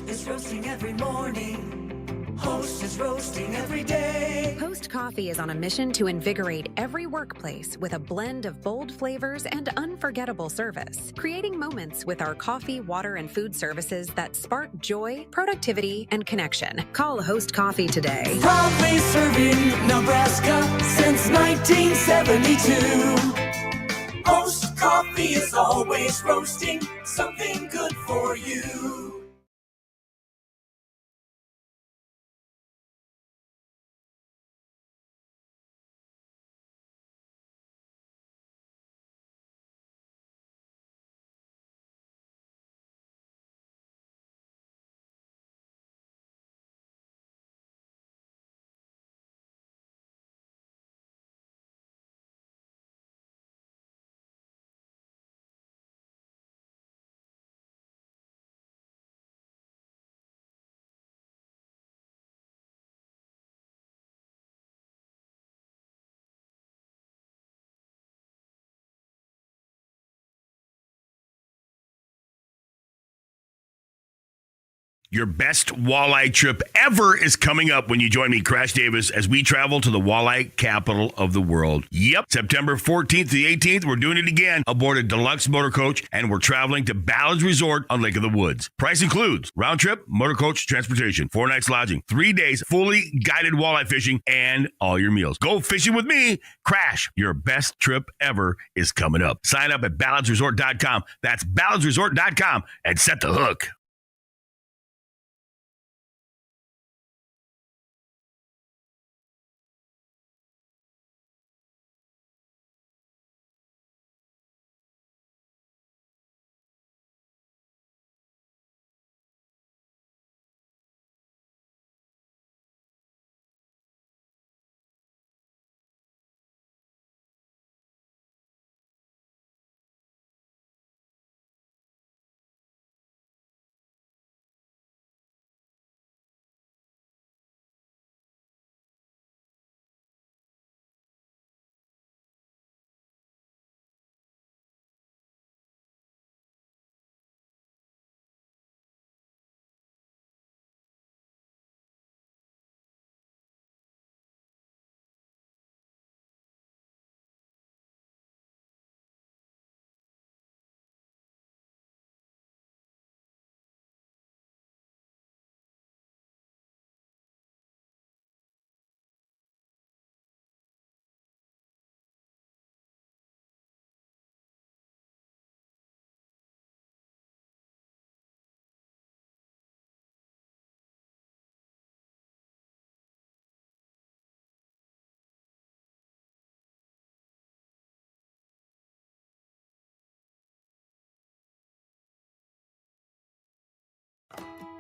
is roasting every morning. Host is roasting every day. Host Coffee is on a mission to invigorate every workplace with a blend of bold flavors and unforgettable service, creating moments with our coffee, water, and food services that spark joy, productivity, and connection. Call Host Coffee today. Proudly serving Nebraska since 1972. Host Coffee is always roasting something good for you. Your best walleye trip ever is coming up when you join me, Crash Davis, as we travel to the walleye capital of the world. Yep, September 14th to the 18th, we're doing it again aboard a deluxe motor coach, and we're traveling to Ballard's Resort on Lake of the Woods. Price includes round trip, motor coach, transportation, 4 nights lodging, 3 days, fully guided walleye fishing, and all your meals. Go fishing with me, Crash. Your best trip ever is coming up. Sign up at ballardsresort.com. That's ballardsresort.com and set the hook.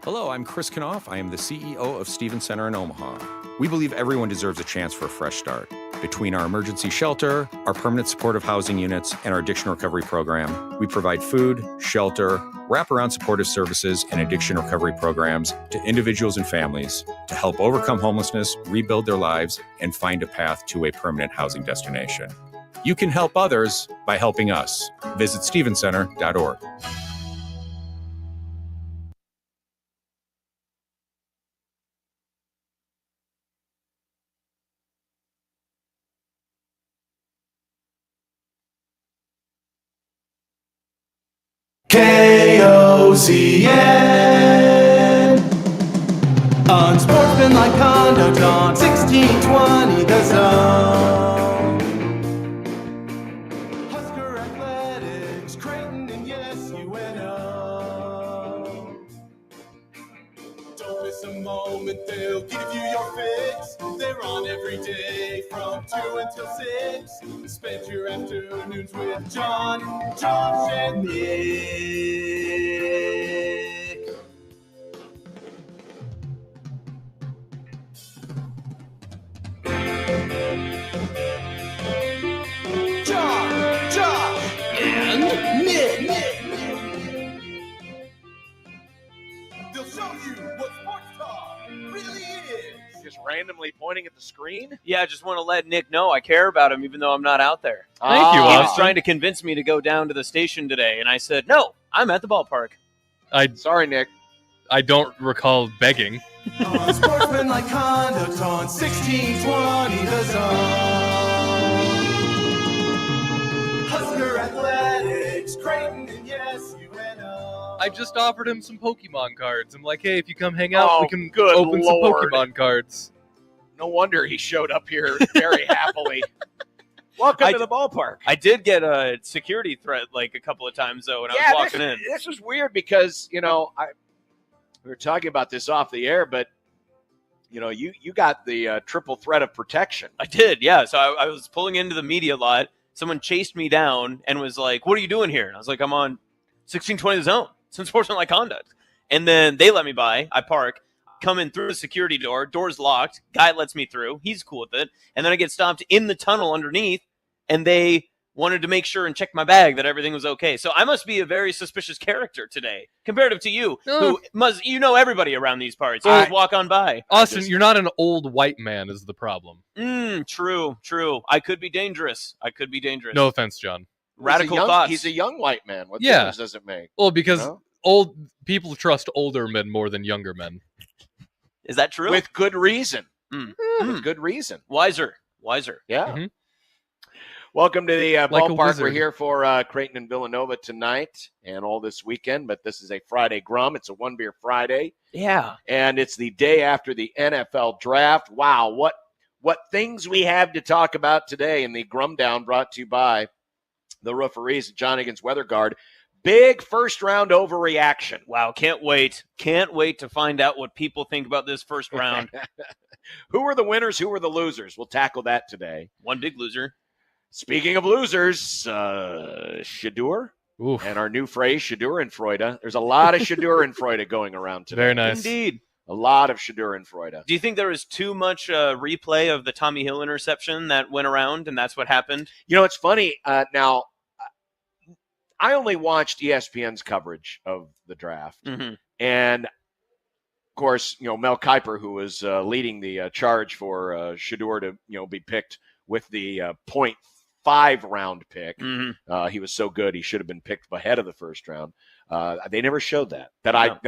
Hello, I'm Chris Knopf. I am the CEO of Stevens Center in Omaha. We believe everyone deserves a chance for a fresh start. Between our emergency shelter, our permanent supportive housing units, and our addiction recovery program, we provide food, shelter, wraparound supportive services, and addiction recovery programs to individuals and families to help overcome homelessness, rebuild their lives, and find a path to a permanent housing destination. You can help others by helping us. Visit stevenscenter.org. KOZN. Unsportsmanlike conduct on 1620 The Zone. Husker Athletics, Creighton, and yes, UNO. Don't miss a moment, they'll give you your fix. They're on every day from 2 until 6. Spend your afternoons with John, Josh, and Nick. John, Josh, and Nick. They'll show you what sports talk really is. Just randomly pointing at the screen? Yeah, I just want to let Nick know I care about him, even though I'm not out there. Thank you, He was Austin. trying to convince me to go down to the station today, and I said, no, I'm at the ballpark. Sorry, Nick. I don't recall begging. Unsportsmanlike conduct on 1620 The Zone. Husker Athletics, Creighton, and yes, UNO. I just offered him some Pokemon cards. I'm like, hey, if you come hang out, Oh, we can good open Lord. some Pokemon cards. No wonder he showed up here very happily. Welcome to the ballpark. I did get a security threat like a couple of times though when I was walking in. This was weird because we were talking about this off the air, but you got the triple threat of protection. I did, yeah. So I was pulling into the media lot. Someone chased me down and was like, "What are you doing here?" And I was like, "I'm on 1620 The Zone. It's unsportsmanlike conduct." And then they let me by. I park, come in through the security door. Door's locked. Guy lets me through. He's cool with it. And then I get stopped in the tunnel underneath, and they wanted to make sure and check my bag that everything was okay. So I must be a very suspicious character today, comparative to you, who must everybody around these parts. You would walk on by. Austin, you're not an old white man is the problem. True. I could be dangerous. No offense, John. Radical thoughts. He's a young white man. What difference does it make? Well, because old people trust older men more than younger men. Is that true? With good reason. With good reason. Wiser. Yeah. Mm-hmm. Welcome to the Like a ballpark. We're wizard. here for Creighton and Villanova tonight and all this weekend, but this is a Friday Grum. It's a One Beer Friday. Yeah. And it's the day after the NFL draft. Wow, what things we have to talk about today in the Grum Down, brought to you by the referees at John Higgins Weather Guard. Big first round overreaction. Wow, can't wait. Can't wait to find out what people think about this first round. Who were the winners? Who were the losers? We'll tackle that today. One big loser. Speaking of losers, Shedeur. And our new phrase, Shedeur and Freude. There's a lot of Shedeur and Freude going around today. Very nice. Indeed. A lot of Shedeur and Freude. Do you think there was too much replay of the Tommy Hill interception that went around, and that's what happened? It's funny. Now, I only watched ESPN's coverage of the draft. Mm-hmm. And, of course, Mel Kiper, who was leading the charge for Shedeur to, be picked with the 0.5 round pick. Mm-hmm. He was so good, he should have been picked ahead of the first round. They never showed that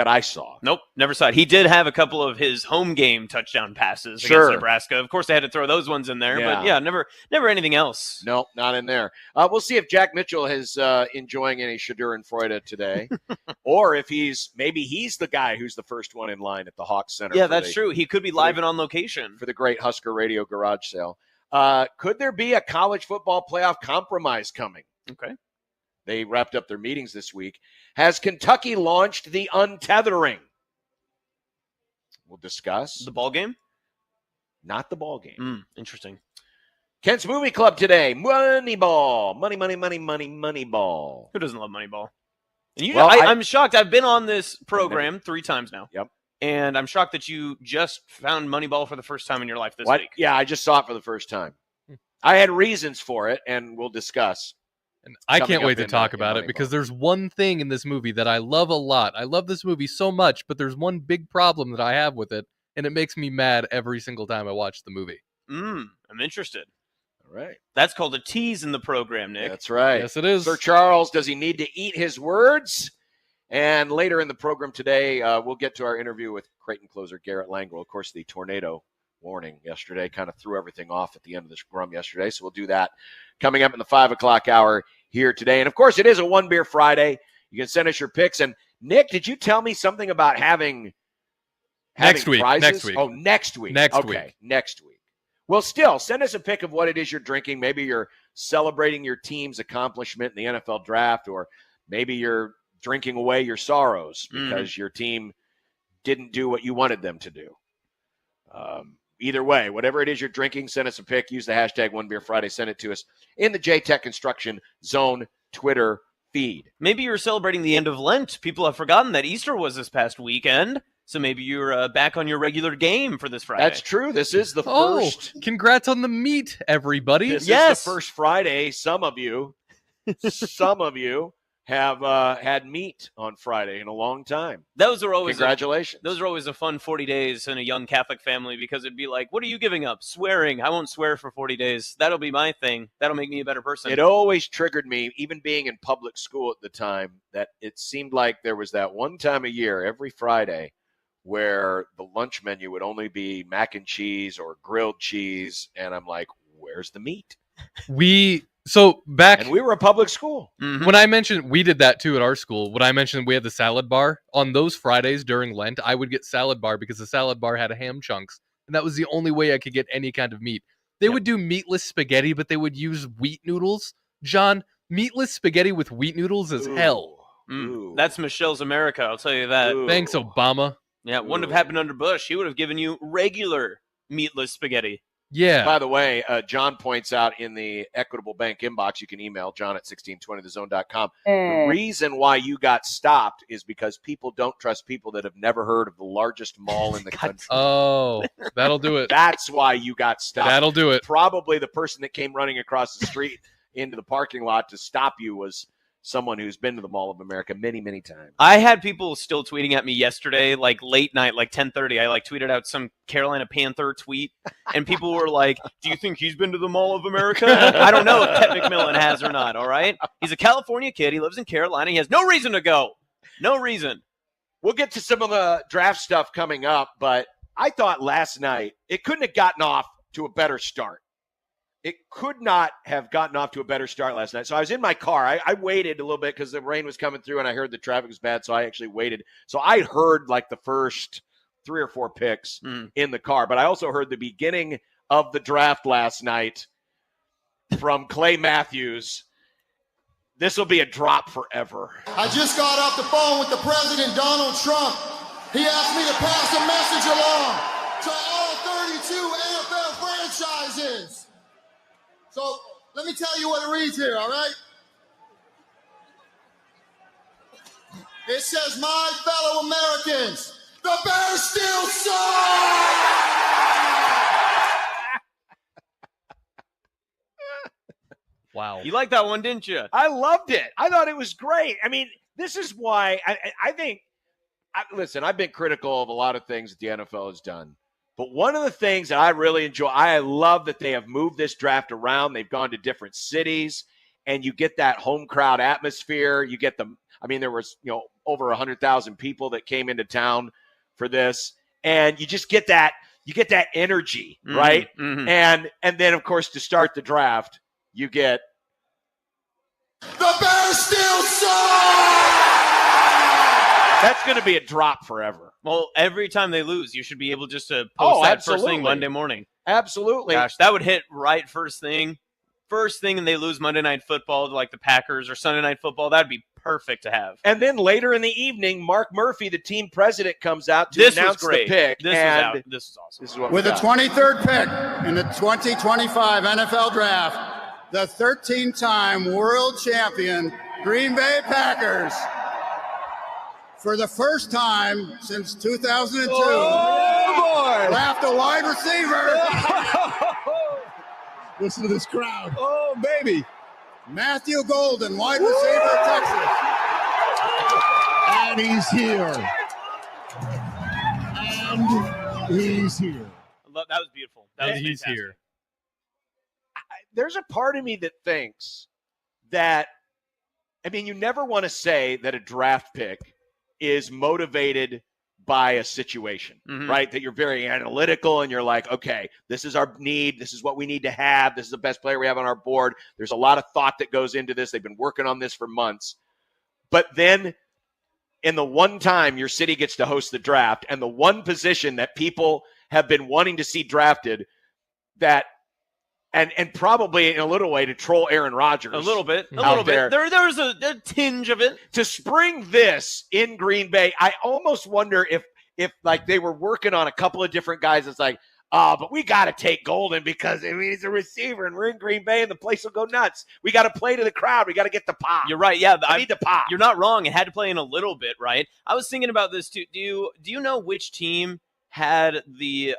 I saw. Nope, never saw it. He did have a couple of his home game touchdown passes Sure. against Nebraska. Of course, they had to throw those ones in there, but never anything else. Nope, not in there. We'll see if Jack Mitchell is enjoying any Shedeur and Freude today, or if he's the guy who's the first one in line at the Hawks Center. Yeah, that's true. He could be live and on location for the great Husker Radio garage sale. Could there be a college football playoff compromise coming? Okay. They wrapped up their meetings this week. Has Kentucky launched the untethering? We'll discuss. The ball game? Not the ball game. Interesting. Kent's Movie Club today. Moneyball. Moneyball. Who doesn't love Moneyball? And I'm shocked. I've been on this program 3 times now. Yep. And I'm shocked that you just found Moneyball for the first time in your life this week. Yeah, I just saw it for the first time. I had reasons for it, and we'll discuss. And I can't wait to talk about it because there's one thing in this movie that I love a lot. I love this movie so much, but there's one big problem that I have with it, and it makes me mad every single time I watch the movie. I'm interested. All right. That's called a tease in the program, Nick. That's right. Yes, it is. Sir Charles, does he need to eat his words? And later in the program today, we'll get to our interview with Creighton closer Garrett Langwell. Of course, the tornado warning yesterday kind of threw everything off at the end of this Grum yesterday. So we'll do that coming up in the 5 o'clock hour here today. And, of course, it is a One Beer Friday. You can send us your picks. And, Nick, did you tell me something about having next week? Prizes? Next week. Oh, next week. Next week. Next week. Well, still, send us a pic of what it is you're drinking. Maybe you're celebrating your team's accomplishment in the NFL draft, or maybe you're drinking away your sorrows because your team didn't do what you wanted them to do. Either way, whatever it is you're drinking, send us a pic. Use the hashtag OneBeerFriday. Send it to us in the J-Tech Construction Zone Twitter feed. Maybe you're celebrating the end of Lent. People have forgotten that Easter was this past weekend, so maybe you're back on your regular game for this Friday. That's true. This is the first. Congrats on the meat, everybody. This is the first Friday. Some of you have had meat on Friday in a long time. Those are always Congratulations. Those are always a fun 40 days in a young Catholic family because it'd be like, what are you giving up? Swearing. I won't swear for 40 days. That'll be my thing. That'll make me a better person. It always triggered me, even being in public school at the time, that it seemed like there was that one time a year, every Friday, where the lunch menu would only be mac and cheese or grilled cheese. And I'm like, where's the meat? So back, and we were a public school. Mm-hmm. When I mentioned we did that too at our school, when I mentioned we had the salad bar on those Fridays during Lent, I would get salad bar because the salad bar had ham chunks, and that was the only way I could get any kind of meat. They would do meatless spaghetti, but they would use wheat noodles. John, meatless spaghetti with wheat noodles is hell. That's Michelle's America, I'll tell you that. Thanks, Obama. Yeah, it wouldn't have happened under Bush. He would have given you regular meatless spaghetti. Yeah. By the way, John points out in the Equitable Bank inbox, you can email John at 1620thezone.com. The reason why you got stopped is because people don't trust people that have never heard of the largest mall in the country. Oh, that'll do it. That's why you got stopped. That'll do it. Probably the person that came running across the street into the parking lot to stop you was someone who's been to the Mall of America many, many times. I had people still tweeting at me yesterday, like late night, like 10:30. I tweeted out some Carolina Panther tweet, and people were like, "Do you think he's been to the Mall of America?" I don't know if Ted McMillan has or not. All right, he's a California kid. He lives in Carolina. He has no reason to go. No reason. We'll get to some of the draft stuff coming up, but I thought last night it couldn't have gotten off to a better start. It could not have gotten off to a better start last night. So I was in my car. I waited a little bit because the rain was coming through and I heard the traffic was bad. So I actually waited. So I heard like the first 3 or 4 picks in the car. But I also heard the beginning of the draft last night from Clay Matthews. This will be a drop forever. I just got off the phone with the president, Donald Trump. He asked me to pass a message along to all 32 NFL franchises. So let me tell you what it reads here, all right? It says, my fellow Americans, the Bears still suck! Wow. You liked that one, didn't you? I loved it. I thought it was great. I mean, this is why I think, listen, I've been critical of a lot of things that the NFL has done. But one of the things that I really enjoy, I love that they have moved this draft around. They've gone to different cities, and you get that home crowd atmosphere. You get them. I mean, there was, over 100,000 people that came into town for this, and you just get that. You get that energy, right? Mm-hmm. And then, of course, to start the draft, you get the Bears still suck! That's going to be a drop forever. Well, every time they lose, you should be able just to post that first thing Monday morning. Absolutely. Gosh, that would hit right first thing. First thing, and they lose Monday Night Football to like the Packers or Sunday Night Football. That'd be perfect to have. And then later in the evening, Mark Murphy, the team president, comes out to announce the pick. This is awesome. This is what with the 23rd pick in the 2025 NFL Draft, the 13-time world champion Green Bay Packers, for the first time since 2002, draft a wide receiver. Listen to this crowd. Oh, baby. Matthew Golden, wide receiver, Texas. And he's here. And he's here. That was beautiful. That was He's fantastic. here. There's a part of me that thinks that, I mean, you never want to say that a draft pick is motivated by a situation, right? That you're very analytical and you're like, okay, this is our need. This is what we need to have. This is the best player we have on our board. There's a lot of thought that goes into this. They've been working on this for months. But then in the one time your city gets to host the draft and the one position that people have been wanting to see drafted, that and probably in a little way to troll Aaron Rodgers. A little bit. There's a tinge of it. To spring this in Green Bay, I almost wonder if like they were working on a couple of different guys. It's like, but we got to take Golden because, I mean, he's a receiver and we're in Green Bay and the place will go nuts. We got to play to the crowd. We got to get the pop. You're right. Yeah. I need the pop. You're not wrong. It had to play in a little bit, right? I was thinking about this too. Do you know which team had the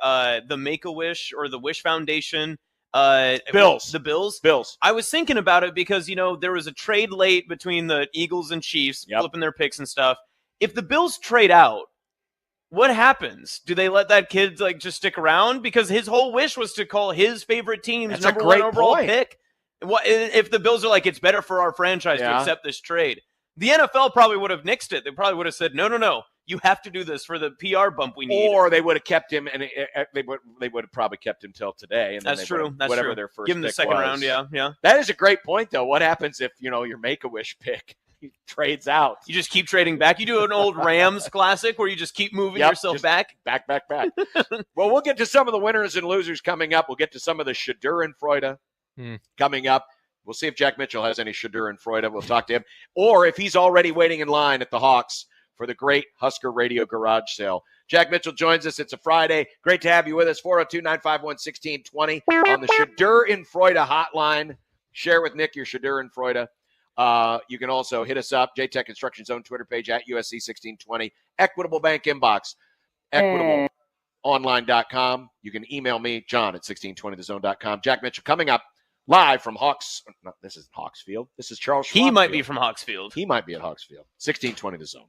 Make-A-Wish or the Wish Foundation Bills. The Bills. Bills. I was thinking about it because, there was a trade late between the Eagles and Chiefs, flipping their picks and stuff. If the Bills trade out, what happens? Do they let that kid just stick around? Because his whole wish was to call his favorite team's number one overall pick. What if the Bills are like, it's better for our franchise to accept this trade? The NFL probably would have nixed it. They probably would have said, no. You have to do this for the PR bump we need. Or they would have kept him, and they would have probably kept him till today. And then That's true. That's whatever true. their first Give him the pick second was. round. Yeah. That is a great point, though. What happens if your Make-A-Wish pick trades out? You just keep trading back. You do an old Rams classic where you just keep moving yourself back. Back. Well, we'll get to some of the winners and losers coming up. We'll get to some of the Shedeur and Freude coming up. We'll see if Jack Mitchell has any Shedeur and Freude. We'll talk to him. Or if he's already waiting in line at the Hawks for the great Husker Radio Garage Sale. Jack Mitchell joins us. It's a Friday. Great to have you with us. 402-951-1620 on the Shedeur and Freude hotline. Share with Nick your Shedeur and Freude. You can also hit us up, JTech Construction Zone Twitter page at USC 1620. Equitable Bank inbox, equitableonline.com. You can email me, John, at 1620thezone.com. Jack Mitchell coming up live from Hawks. No, this isn't Hawksfield. This is Charles Schwab He might be Field. from Hawksfield. He might be at Hawksfield. 1620 The Zone.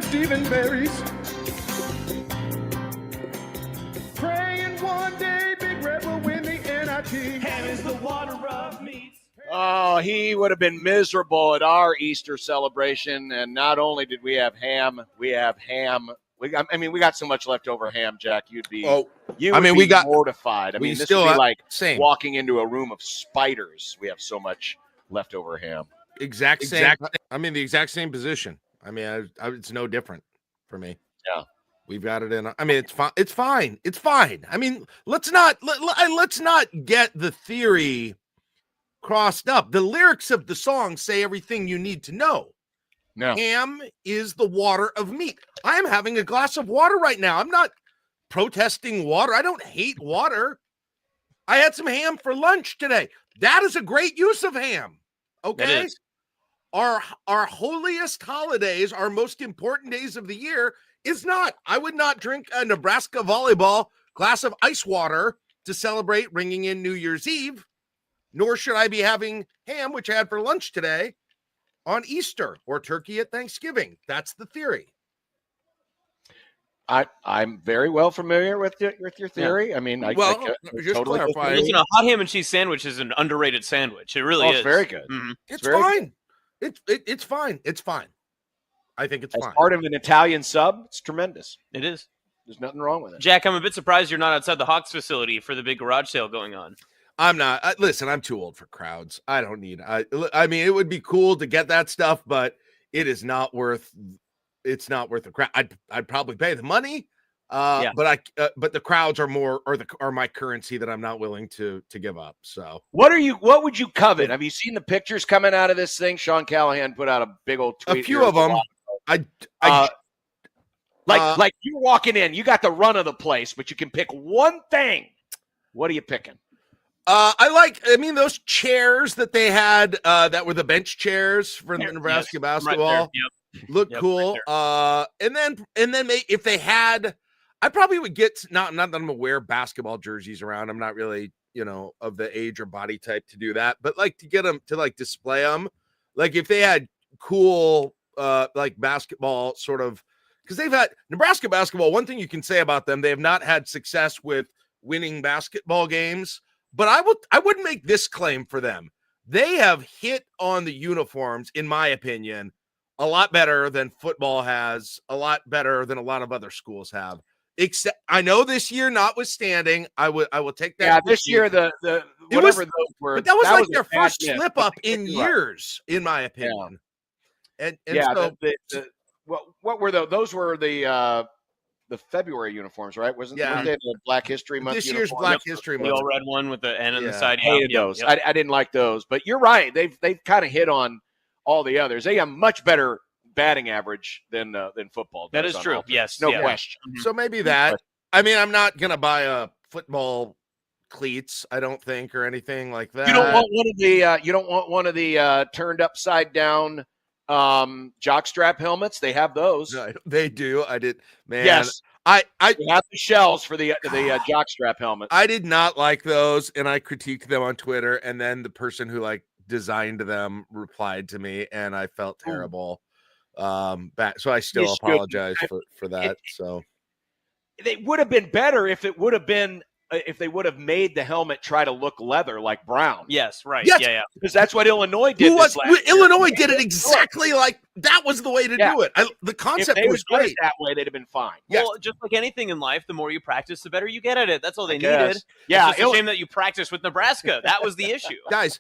Stephen berries. Praying one day Big Red will win the NIT. Ham is the water of meats. Oh, he would have been miserable at our Easter celebration. And not only did we have ham, we have ham. We got so much leftover ham, Jack. You'd be mortified. I mean, this would be like walking into a room of spiders. We have so much leftover ham. Exact same. I'm in the exact same position. I mean, it's no different for me. Yeah. We've got it in. I mean, it's fine. It's fine. It's fine. I mean, let's not get the theory crossed up. The lyrics of the song say everything you need to know. No. Ham is the water of meat. I am having a glass of water right now. I'm not protesting water. I don't hate water. I had some ham for lunch today. That is a great use of ham. Okay. Our holiest holidays, our most important days of the year is not. I would not drink a Nebraska volleyball glass of ice water to celebrate ringing in New Year's Eve, nor should I be having ham, which I had for lunch today, on Easter or turkey at Thanksgiving. That's the theory. I'm very well familiar with your theory. Yeah. I mean, just totally clarify. Listen, a hot ham and cheese sandwich is an underrated sandwich. It really is. It's very good. Mm-hmm. It's fine. It's fine. It's fine. I think it's fine. As part of an Italian sub, it's tremendous. It is. There's nothing wrong with it. Jack, I'm a bit surprised you're not outside the Hawks facility for the big garage sale going on. I'm not. Listen, I'm too old for crowds. I don't need. I mean, it would be cool to get that stuff, but it is not worth. It's not worth the crowd. I'd probably pay the money. But the crowds are my currency that I'm not willing to give up. So what would you covet? Have you seen the pictures coming out of this thing? Sean Callahan put out a big old tweet. A few of them. Like you're walking in, you got the run of the place, but you can pick one thing. What are you picking? Those chairs that they had that were the bench chairs for the Nebraska basketball. Right there. Look cool. Right and then if they had, I probably would get not that I'm aware basketball jerseys around. I'm not really, of the age or body type to do that, but like to get them to like display them. Like if they had cool like basketball sort of, because they've had Nebraska basketball. One thing you can say about them, they have not had success with winning basketball games. But I would make this claim for them. They have hit on the uniforms, in my opinion, a lot better than football has, a lot better than a lot of other schools have. Except I know this year, notwithstanding, I will take that. Yeah, this year the whatever those were. But that was like their first slip up in years, in my opinion. Yeah. So what were those? Those were the February uniforms, right? Weren't they the Black History Month? This year's Black History Month. The all red one with the N on the side. Hated those. Yep. I didn't like those. But you're right. They've kind of hit on all the others. They have much better batting average than football. That is true. Yes, no question. Mm-hmm. So maybe that. I mean, I'm not gonna buy a football cleats, I don't think, or anything like that. You don't want one of the turned upside down jockstrap helmets. They have those. No, they do. I did, man. Yes, I have the shells for the jockstrap helmets. I did not like those, and I critiqued them on Twitter. And then the person who designed them replied to me, and I felt terrible. So I still apologize for that. So they would have been better if it would have been. If they would have made the helmet try to look leather like Brown. Yes, right. Yes. Yeah. Because that's what Illinois did. Illinois did it exactly like that was the way to do it. The concept was great. That way, they'd have been fine. Yes. Well, just like anything in life, the more you practice, the better you get at it. That's all they needed. Yeah. It's a shame that you practiced with Nebraska. That was the issue. Guys,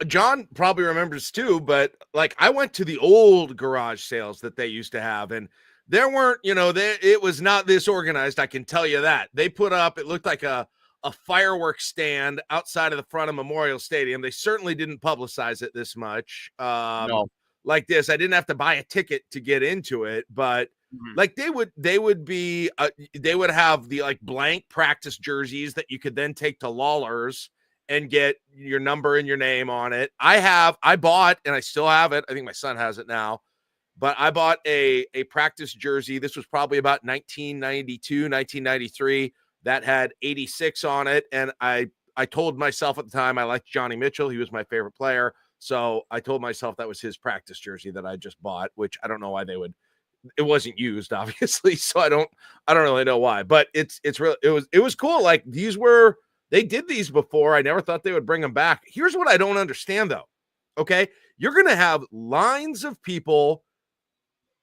John probably remembers too, but I went to the old garage sales that they used to have, and there weren't, it was not this organized. I can tell you that. They put up, it looked like a fireworks stand outside of the front of Memorial Stadium. They certainly didn't publicize it this much. No. Like this, I didn't have to buy a ticket to get into it, but they would have the blank practice jerseys that you could then take to Lawler's and get your number and your name on it. I bought, and I still have it. I think my son has it now. But I bought a practice jersey. This was probably about 1992, 1993. That had 86 on it. And I told myself at the time I liked Johnny Mitchell. He was my favorite player. So I told myself that was his practice jersey that I just bought, which I don't know why they would it wasn't used, obviously, so I don't really know why, but it's really it was cool. Like they did these before. I never thought they would bring them back. Here's what I don't understand though. Okay, you're gonna have lines of people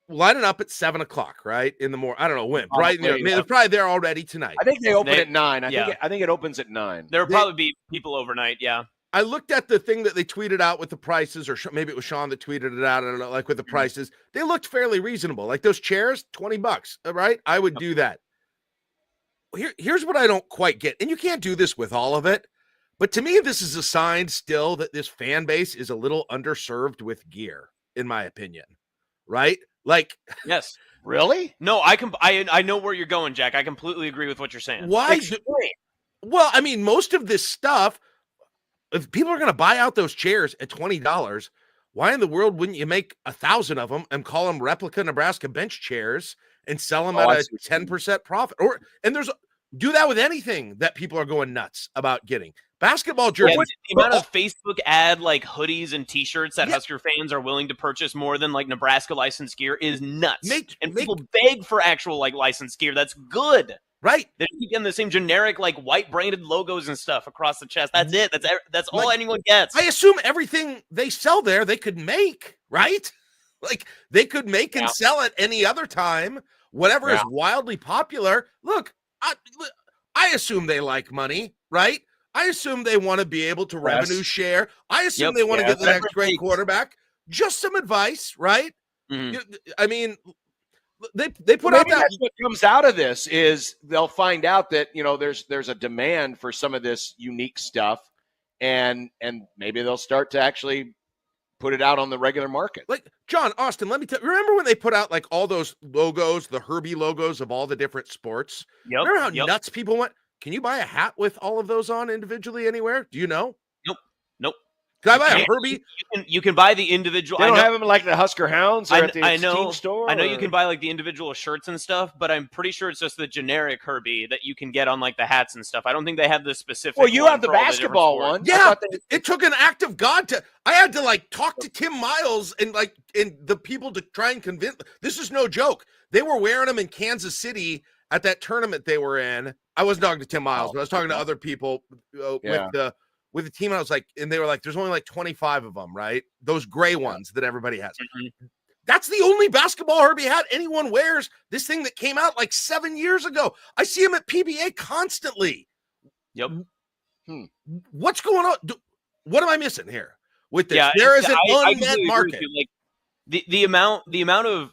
lining up at 7:00, right? In the morning. I don't know when. Right? They're probably there already tonight. I think they open at 9. I think it opens at 9. There'll probably be people overnight. Yeah. I looked at the thing that they tweeted out with the prices, or maybe it was Sean that tweeted it out. I don't know, like with the prices, they looked fairly reasonable. Like those chairs, $20, right? I would do that. Here's what I don't quite get, and you can't do this with all of it, but to me, this is a sign still that this fan base is a little underserved with gear, in my opinion. Right? Like, yes, really? No, I know where you're going, Jack. I completely agree with what you're saying. Why? Well, I mean, most of this stuff, if people are going to buy out those chairs at $20, why in the world wouldn't you make 1,000 of them and call them replica Nebraska bench chairs and sell them at a 10% profit? Do that with anything that people are going nuts about getting. Basketball jerseys. Yeah, the amount of Facebook ad like hoodies and T-shirts that Husker fans are willing to purchase more than like Nebraska licensed gear is nuts. People beg for actual like licensed gear. That's good. Right. They're getting the same generic, like white branded logos and stuff across the chest. That's it. That's all anyone gets. I assume everything they sell there, they could make, right? Like they could make and sell it any other time. Whatever is wildly popular. Look, I assume they like money, right? I assume they want to be able to revenue share. I assume they want to get the next great quarterback. Just some advice, right? Mm-hmm. I mean, they put out that. That's what comes out of this is they'll find out that there's a demand for some of this unique stuff, and maybe they'll start to actually put it out on the regular market. Like John Austin, let me tell you. Remember when they put out like all those logos, the Herbie logos of all the different sports? Yep. Remember how nuts people went? Can you buy a hat with all of those on individually anywhere? Do you know? Nope. Can I buy a Herbie? You can buy the individual. They don't have them like the Husker Hounds or at the team store? I know you can buy like the individual shirts and stuff, but I'm pretty sure it's just the generic Herbie that you can get on like the hats and stuff. I don't think they have the specific. Well, you have the basketball one. Yeah, it took an act of God I had to like talk to Tim Miles and the people to try and convince. This is no joke. They were wearing them in Kansas City at that tournament they were in. I wasn't talking to Tim Miles, but I was talking to other people with the team. I was like, and they were like, there's only like 25 of them, right? Those gray ones that everybody has. Mm-hmm. That's the only basketball Herbie hat anyone wears. This thing that came out like 7 years ago. I see him at PBA constantly. Yep. What's going on? What am I missing here with this? There is an unmet market. Like the amount of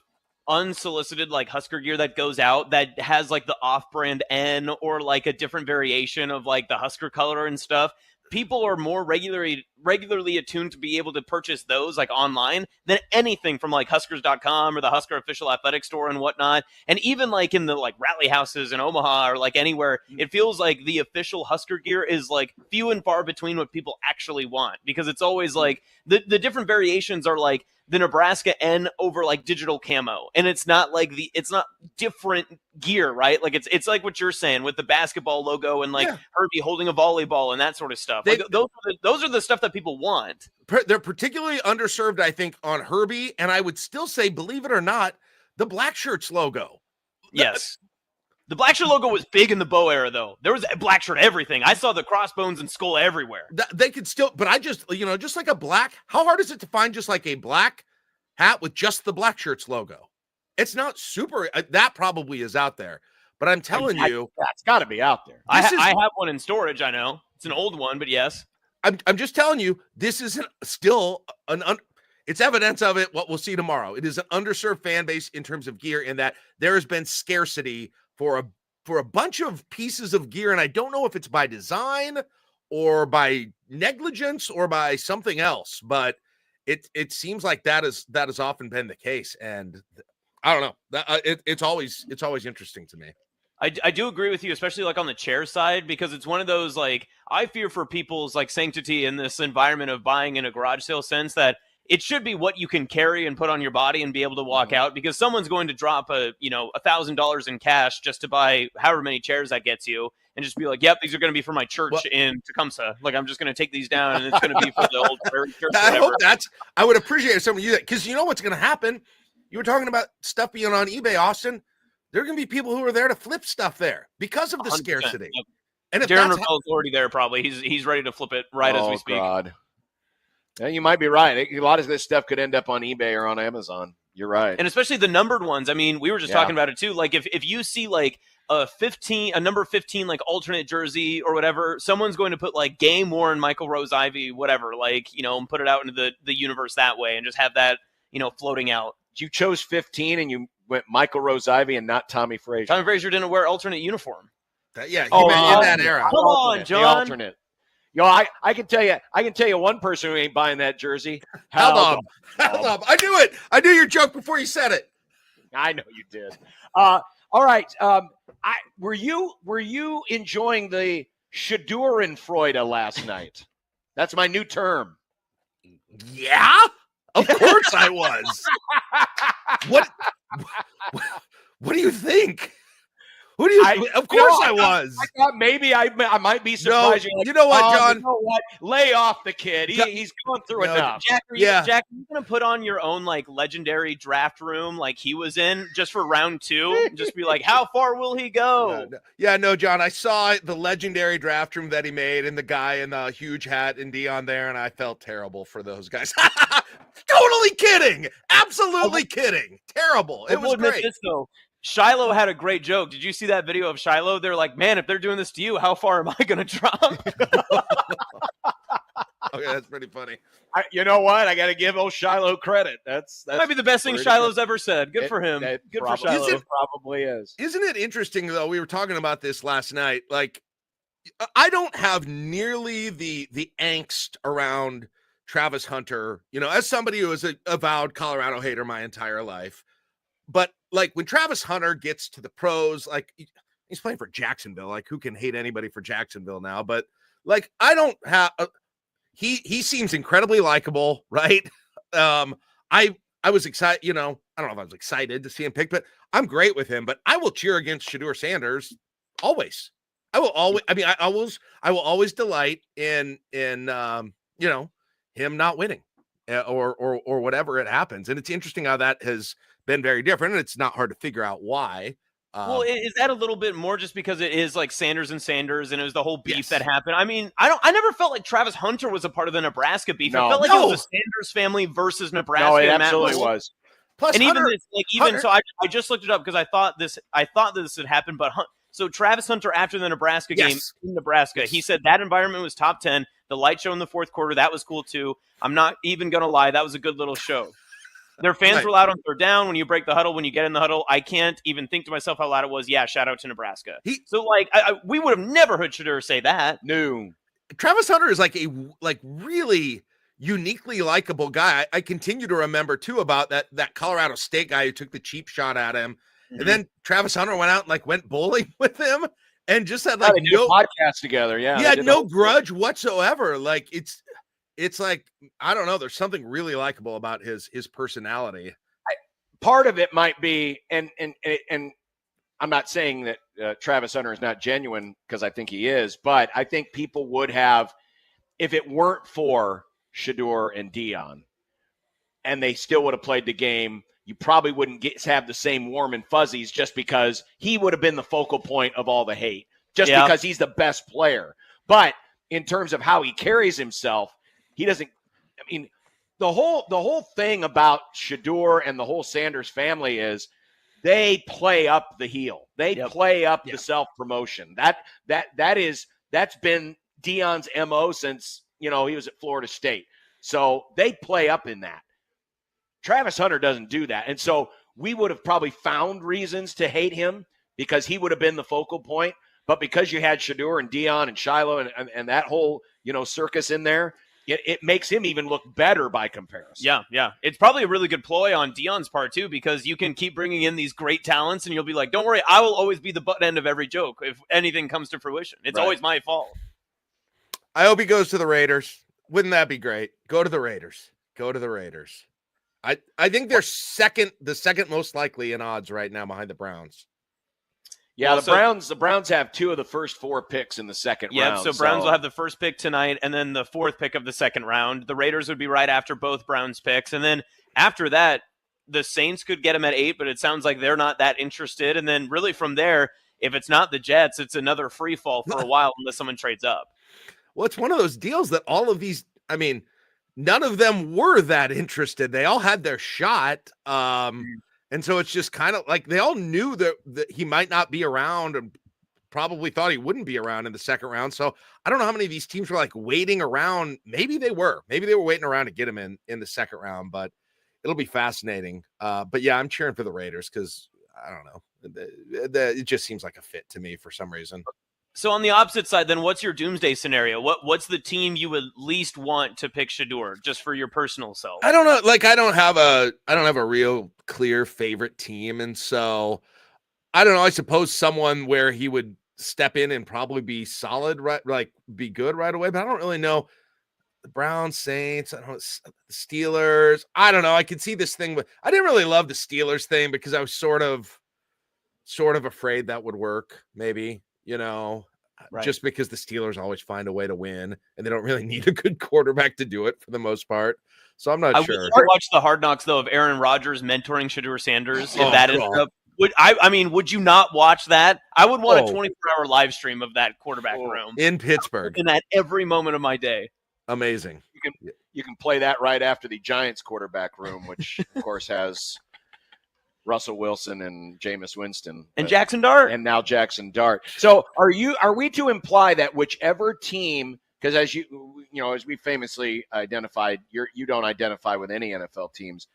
unsolicited like Husker gear that goes out that has like the off-brand N or like a different variation of like the Husker color and stuff. People are more regularly attuned to be able to purchase those like online than anything from like Huskers.com or the Husker official athletic store and whatnot. And even like in the like rally houses in Omaha or like anywhere, it feels like the official Husker gear is like few and far between what people actually want, because it's always like the different variations are like the Nebraska N over like digital camo. And it's not like it's not different gear, right? Like it's like what you're saying with the basketball logo and like Herbie holding a volleyball and that sort of stuff. Like those are the stuff that people want. They're particularly underserved, I think, on Herbie. And I would still say, believe it or not, the Black Shirts logo. Yes. The Black Shirt logo was big in the Bo era, though. There was a Black Shirt everything. I saw the crossbones and skull everywhere. They could still, but I just, just like a black, how hard is it to find just like a black hat with just the Black Shirts logo? It's not super, that probably is out there, but I'm telling you. That's got to be out there. I have one in storage, I know. It's an old one, but yes. I'm just telling you, this isn't still it's evidence of it, what we'll see tomorrow. It is an underserved fan base in terms of gear, in that there has been scarcity for a bunch of pieces of gear, and I don't know if it's by design or by negligence or by something else, but it seems like that has often been the case, and I don't know. It's always interesting to me. I do agree with you, especially like on the chair side, because it's one of those, like, I fear for people's like sanctity in this environment of buying in a garage sale sense, that it should be what you can carry and put on your body and be able to walk out, because someone's going to drop $1,000 in cash just to buy however many chairs that gets you, and just be like, yep, these are going to be for my church in Tecumseh. Like, I'm just going to take these down, and it's going to be for the old church. I hope I would appreciate if someone used that, because you know what's going to happen. You were talking about stuff being on eBay, Austin. There are going to be people who are there to flip stuff there because of the 100%. scarsity. Yep. And if Darren that's Ravel's already there, probably. He's ready to flip it right as we speak. God. Yeah, you might be right. A lot of this stuff could end up on eBay or on Amazon. You're right. And especially the numbered ones. I mean, we were just talking about it too. Like if you see like a number 15, like alternate jersey or whatever, someone's going to put like game worn Michael Rose Ivy, whatever, like, you know, and put it out into the universe that way and just have that, you know, floating out. You chose 15 and you went Michael Rose Ivy and not Tommy Frazier. Tommy Frazier didn't wear alternate uniform. He meant in that era. Come on, John. The alternate. Yo, I can tell you one person who ain't buying that jersey. Held up. I knew it. I knew your joke before you said it. I know you did. All right. Were you enjoying the Schadenfreude last night? That's my new term. Yeah, of course I was. What do you think? Who do you? Of course I was. I thought maybe I might be surprised. No, like, you know what, John? You know what? Lay off the kid. He's going through enough. Jack, are you going to put on your own like legendary draft room like he was in just for round 2? Just be like, how far will he go? No, John. I saw the legendary draft room that he made and the guy in the huge hat and Dion there, and I felt terrible for those guys. Totally kidding. Absolutely kidding. Terrible. It was great. This, though. Shiloh had a great joke. Did you see that video of Shiloh? They're like, man, if they're doing this to you, how far am I going to drop? Okay, that's pretty funny. You know what? I got to give old Shiloh credit. That might be the best thing Shiloh's ever said. Good for him. Good for Shiloh. It probably is. Isn't it interesting, though? We were talking about this last night. Like, I don't have nearly the angst around Travis Hunter, you know, as somebody who is a avowed Colorado hater my entire life. But like when Travis Hunter gets to the pros, like he's playing for Jacksonville, like who can hate anybody for Jacksonville now? But like, I don't have, he seems incredibly likable, right? I was excited, you know, I don't know if I was excited to see him pick, but I'm great with him, but I will cheer against Shedeur Sanders always. I will always delight in you know, him not winning or whatever it happens. And it's interesting how that has been very different, and it's not hard to figure out why. Well, is that a little bit more just because it is like Sanders and it was the whole beef that happened? I mean, I never felt like Travis Hunter was a part of the Nebraska beef. I felt like it was the Sanders family versus Nebraska. No, it absolutely was. Plus, and Hunter, so I just looked it up because I thought this had happened, but so Travis Hunter after the Nebraska game in Nebraska, he said that environment was top 10. The light show in the fourth quarter, that was cool too. I'm not even gonna lie, that was a good little show. Their fans were loud on third down. When you break the huddle, when you get in the huddle, I can't even think to myself how loud it was. Yeah, shout out to Nebraska. So like, we would have never heard Shedeur say that. No, Travis Hunter is like a really uniquely likable guy. I continue to remember too about that Colorado State guy who took the cheap shot at him, and then Travis Hunter went out and like went bowling with him and just had like no podcast together. Yeah, he had no grudge whatsoever. Like it's like, I don't know. There's something really likable about his personality. Part of it might be, and I'm not saying that Travis Hunter is not genuine because I think he is, but I think people would have, if it weren't for Shedeur and Dion, and they still would have played the game, you probably wouldn't have the same warm and fuzzies just because he would have been the focal point of all the hate, just because he's the best player. But in terms of how he carries himself, he doesn't. I mean, the whole thing about Shedeur and the whole Sanders family is they play up the heel. They play up the self-promotion. That's been Dion's MO since, you know, he was at Florida State. So they play up in that. Travis Hunter doesn't do that. And so we would have probably found reasons to hate him because he would have been the focal point. But because you had Shedeur and Dion and Shiloh and that whole, you know, circus in there, it makes him even look better by comparison. Yeah. It's probably a really good ploy on Dion's part, too, because you can keep bringing in these great talents, and you'll be like, don't worry, I will always be the butt end of every joke if anything comes to fruition. It's always my fault. I hope he goes to the Raiders. Wouldn't that be great? Go to the Raiders. I think they're the second most likely in odds right now behind the Browns. Yeah, the Browns have 2 of the first 4 picks in the second round. So Browns will have the first pick tonight and then the 4th pick of the second round. The Raiders would be right after both Browns picks. And then after that, the Saints could get him at 8, but it sounds like they're not that interested. And then really from there, if it's not the Jets, it's another free fall for a while unless someone trades up. Well, it's one of those deals that all of these, I mean, none of them were that interested. They all had their shot. And so it's just kind of like they all knew that he might not be around and probably thought he wouldn't be around in the second round. So I don't know how many of these teams were like waiting around. Maybe they were waiting around to get him in the second round, but it'll be fascinating. But yeah, I'm cheering for the Raiders because I don't know. It just seems like a fit to me for some reason. So on the opposite side, then what's your doomsday scenario? What's the team you would least want to pick Shedeur just for your personal self? I don't know. Like I don't have a real clear favorite team. And so I don't know. I suppose someone where he would step in and probably be solid, right? Like be good right away. But I don't really know the Browns, Saints, I don't know, the Steelers. I don't know. I could see this thing, but I didn't really love the Steelers thing because I was sort of afraid that would work. Maybe, right. Just because the Steelers always find a way to win and they don't really need a good quarterback to do it for the most part. So I'm not sure. I watched the Hard Knocks though of Aaron Rodgers mentoring Shedeur Sanders. If that ended up, would you not watch that? I would want a 24-hour live stream of that quarterback room in Pittsburgh. In that every moment of my day. Amazing. You can play that right after the Giants quarterback room, which of course has Russell Wilson and Jameis Winston and Jackson Dart, and now Jackson Dart. So are we to imply that whichever team, because as as we famously identified, you don't identify with any NFL teams,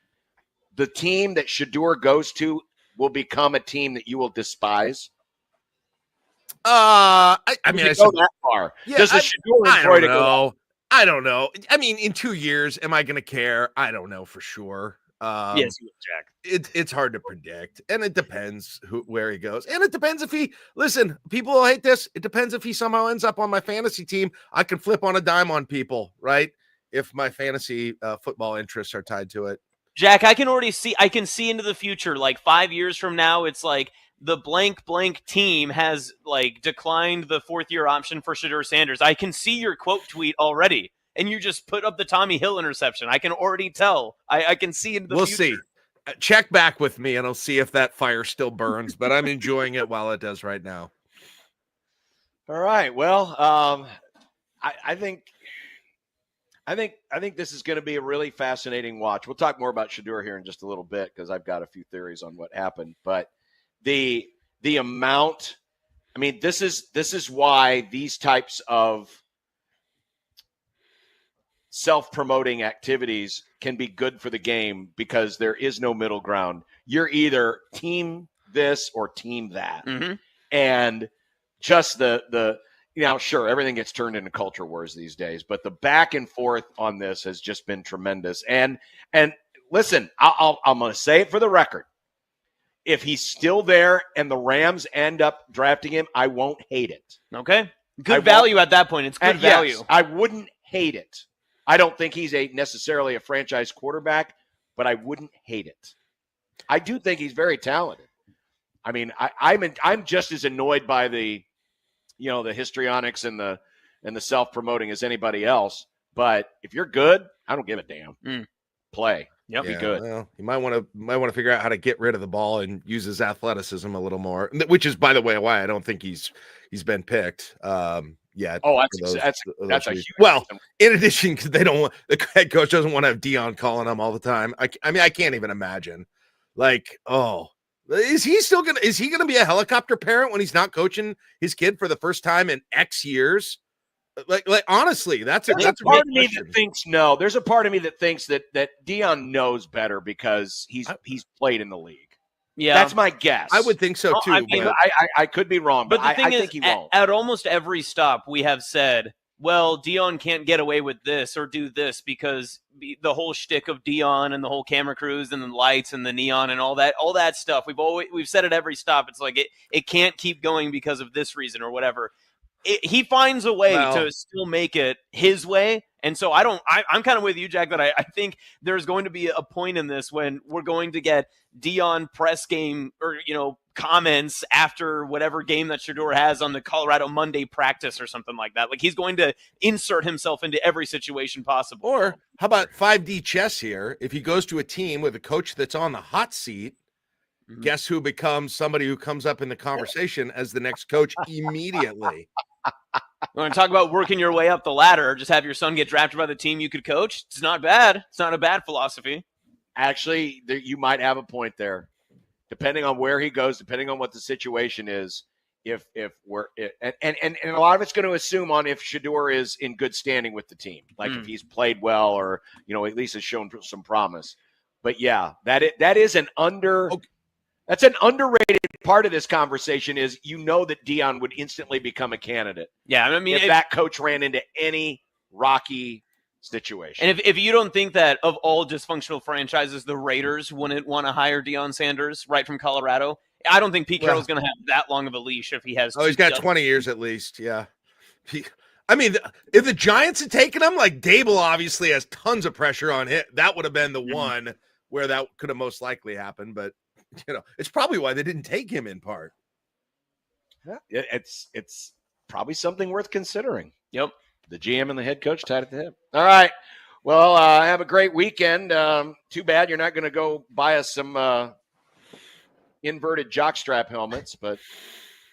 the team that Shedeur goes to will become a team that you will despise? I mean, I go that far. Yeah, Does the Shedeur I don't know. I don't know. I mean, in 2 years, am I going to care? I don't know for sure. Yes, you would, Jack. It's hard to predict, and it depends where he goes, and it depends if he. Listen, people will hate this. It depends if he somehow ends up on my fantasy team. I can flip on a dime on people, right? If my fantasy football interests are tied to it. Jack, I can see into the future. Like 5 years from now, it's like the blank team has like declined the 4th-year option for Shedeur Sanders. I can see your quote tweet already. And you just put up the Tommy Hill interception. I can already tell. I can see into the future. We'll see. Check back with me, and I'll see if that fire still burns. But I'm enjoying it while it does right now. All right. Well, I think this is going to be a really fascinating watch. We'll talk more about Shedeur here in just a little bit because I've got a few theories on what happened. But the amount. I mean, this is why these types of self-promoting activities can be good for the game because there is no middle ground. You're either team this or team that. Mm-hmm. And just sure, everything gets turned into culture wars these days, but the back and forth on this has just been tremendous. And listen, I'm going to say it for the record. If he's still there and the Rams end up drafting him, I won't hate it. Okay. Good value at that point. It's good value. Yes, I wouldn't hate it. I don't think he's necessarily a franchise quarterback, but I wouldn't hate it. I do think he's very talented. I mean, I'm just as annoyed by the histrionics and the self-promoting as anybody else. But if you're good, I don't give a damn. Play. Yep. Be good. Well, you might want to figure out how to get rid of the ball and use his athleticism a little more, which is, by the way, why I don't think he's been picked. Yeah. Oh, that's a huge. Well, in addition, because the head coach doesn't want to have Dion calling him all the time. I mean, I can't even imagine. Like, is he gonna be a helicopter parent when he's not coaching his kid for the first time in X years? Like honestly, that's a part of me that thinks no. There's a part of me that thinks that Dion knows better because he's played in the league. Yeah, that's my guess. I would think so too. I could be wrong, but the thing I is, think he won't. At almost every stop, we have said, "Well, Dion can't get away with this or do this because the whole shtick of Dion and the whole camera crews and the lights and the neon and all that stuff." We've said at every stop. It's like it can't keep going because of this reason or whatever. He finds a way to still make it his way, And so I'm kind of with you, Jack, that I think there's going to be a point in this when we're going to get Dion press game or, comments after whatever game that Shedeur has on the Colorado Monday practice or something like that. Like, he's going to insert himself into every situation possible. Or how about 5D chess here? If he goes to a team with a coach that's on the hot seat, guess who becomes somebody who comes up in the conversation as the next coach immediately? You want to talk about working your way up the ladder? Just have your son get drafted by the team you could coach. It's not bad. It's not a bad philosophy. Actually, you might have a point there. Depending on where he goes, depending on what the situation is, if we're and a lot of it's going to assume on if Shedeur is in good standing with the team, like if he's played well or at least has shown some promise. But yeah, that is an that's an underrated part of this conversation. Is that Dion would instantly become a candidate. Yeah, I mean, if that coach ran into any rocky situation. And if you don't think that of all dysfunctional franchises, the Raiders wouldn't want to hire Deion Sanders right from Colorado, I don't think Pete Carroll's going to have that long of a leash if he has. Oh, he's got 20 years at least. Yeah. If the Giants had taken him, like Dable obviously has tons of pressure on him. That would have been the one where that could have most likely happened. But, it's probably why they didn't take him in part. Yeah, it's probably something worth considering. Yep. The GM and the head coach tied at the hip. All right. Well, have a great weekend. Too bad you're not going to go buy us some inverted jockstrap helmets, but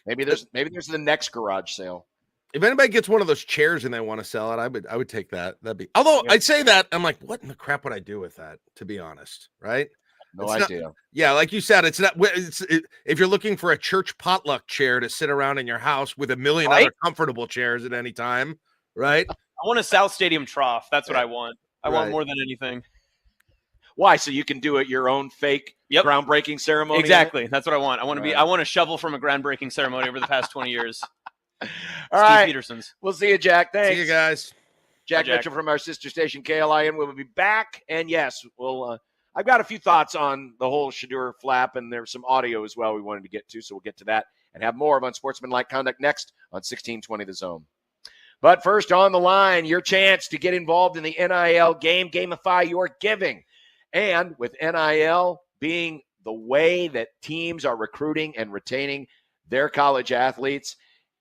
maybe there's the next garage sale. If anybody gets one of those chairs and they want to sell it, I would take that. Although I'd say that I'm like, what in the crap would I do with that? To be honest, right? No idea. Yeah, like you said, it's not. If you're looking for a church potluck chair to sit around in your house with a million other comfortable chairs at any time. Right. I want a South Stadium trough. That's what I want. I want more than anything. Why? So you can do it your own fake groundbreaking ceremony? Exactly. That's what I want. I want a shovel from a groundbreaking ceremony over the past 20 years. All right. Peterson's. We'll see you, Jack. Thanks. See you guys. Jack Mitchell from our sister station, KLIN. We'll be back. And yes, I've got a few thoughts on the whole Shedeur flap, and there's some audio as well we wanted to get to, so we'll get to that and have more of Unsportsmanlike Conduct next on 1620 The Zone. But first on the line, your chance to get involved in the NIL game, gamify your giving. And with NIL being the way that teams are recruiting and retaining their college athletes,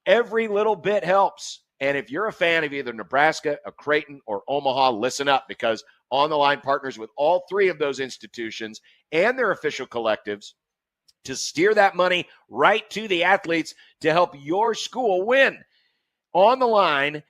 every little bit helps. And if you're a fan of either Nebraska, Creighton, or Omaha, listen up, because On the Line partners with all three of those institutions and their official collectives to steer that money right to the athletes to help your school win. On the Line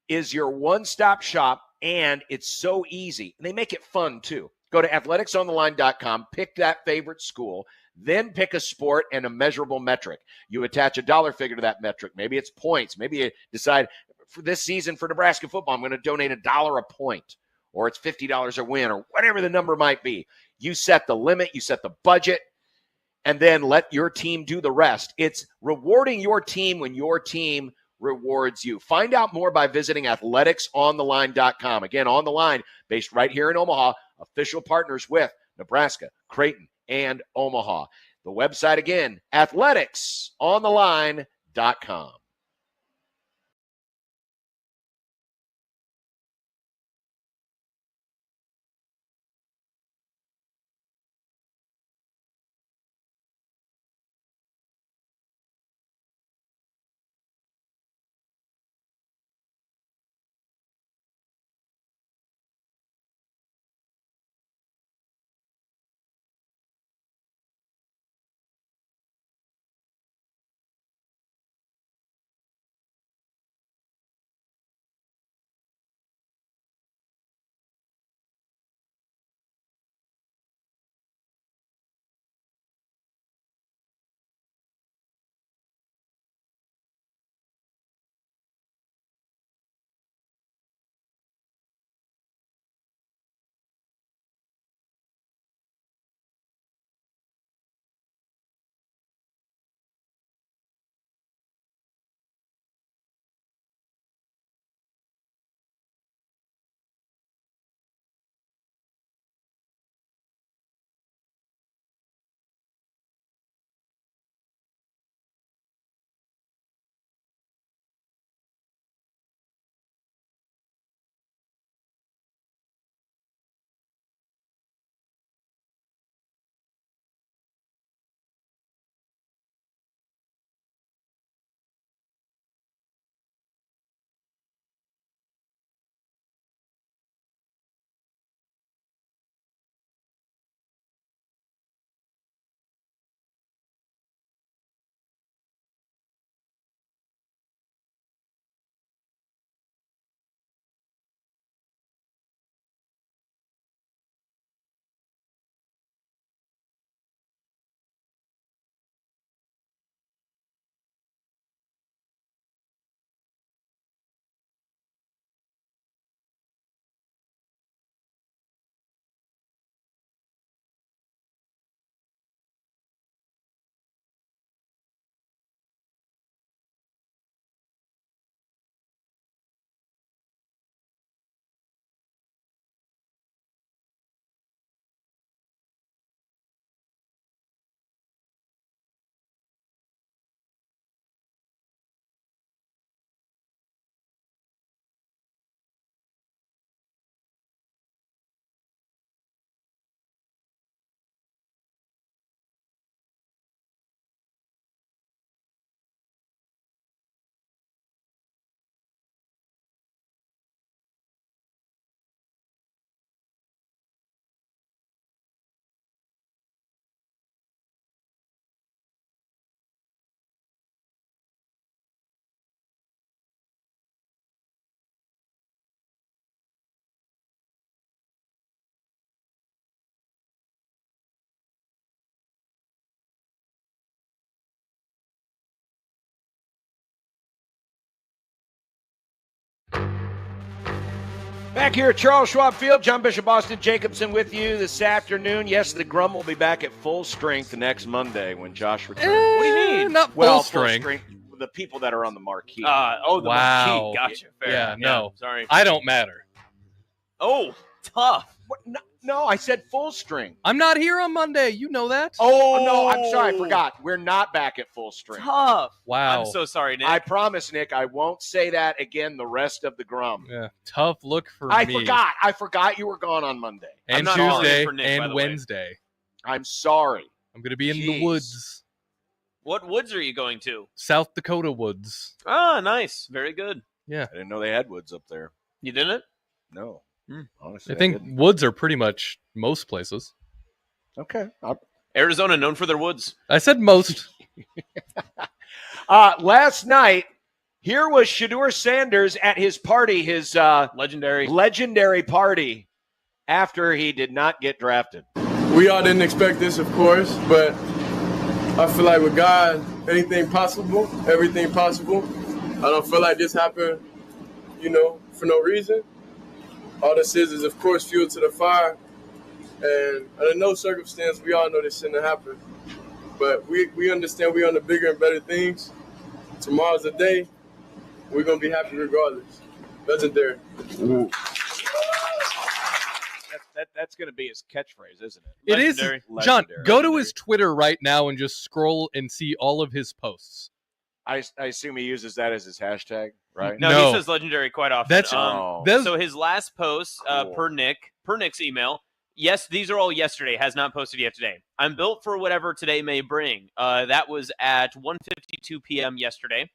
is your one-stop shop, and it's so easy. And they make it fun, too. Go to athleticsontheline.com, pick that favorite school, then pick a sport and a measurable metric. You attach a dollar figure to that metric. Maybe it's points. Maybe you decide for this season for Nebraska football, I'm going to donate $1 a point, or it's $50 a win, or whatever the number might be. You set the limit, you set the budget, and then let your team do the rest. It's rewarding your team when your team rewards you. Find out more by visiting athleticsontheline.com. Again, On the Line, based right here in Omaha, official partners with Nebraska, Creighton, and Omaha. The website again, athleticsontheline.com. Back here at Charles Schwab Field, John Bishop, Austin Jacobson with you this afternoon. Yes, the Grum will be back at full strength next Monday when Josh returns. What do you mean? Not full strength. The people that are on the marquee. The Wow. marquee. Gotcha. Fair. Yeah, no. Sorry. I don't matter. Oh, tough. What? No, I said full strength. I'm not here on Monday. You know that. Oh, no, I'm sorry. I forgot. We're not back at full strength. Tough. Wow. I'm so sorry, Nick. I promise, Nick, I won't say that again the rest of the Grum. Yeah, tough look for I me. forgot you were gone on Monday. And I'm not Tuesday for Nick, by and the way. Wednesday. I'm sorry. I'm going to be in Jeez. the woods. What woods are you going to? South Dakota woods. Ah, nice. Very good. Yeah. I didn't know they had woods up there. You didn't? No. Hmm. Honestly, I think didn't. woods are pretty much most places. Okay. Arizona, known for their woods. I said most. Last night, here was Shedeur Sanders at his party, his legendary party, after he did not get drafted. We all didn't expect this, of course, but I feel like with God, anything possible, everything possible. I don't feel like this happened, for no reason. All this is, of course, fuel to the fire. And under no circumstance, we all know this shouldn't have happened. But we understand we're on the bigger and better things. Tomorrow's the day. We're going to be happy regardless. Legendary. That's going to be his catchphrase, isn't it? It is. Legendary. John, go to Legendary. his Twitter right now and just scroll and see all of his posts. I assume he uses that as his hashtag, right? No, he says legendary quite often. That's so his last post per Nick's email. Yes, these are all yesterday. Has not posted yet today. I'm built for whatever today may bring. That was at 1:52 p.m. yesterday.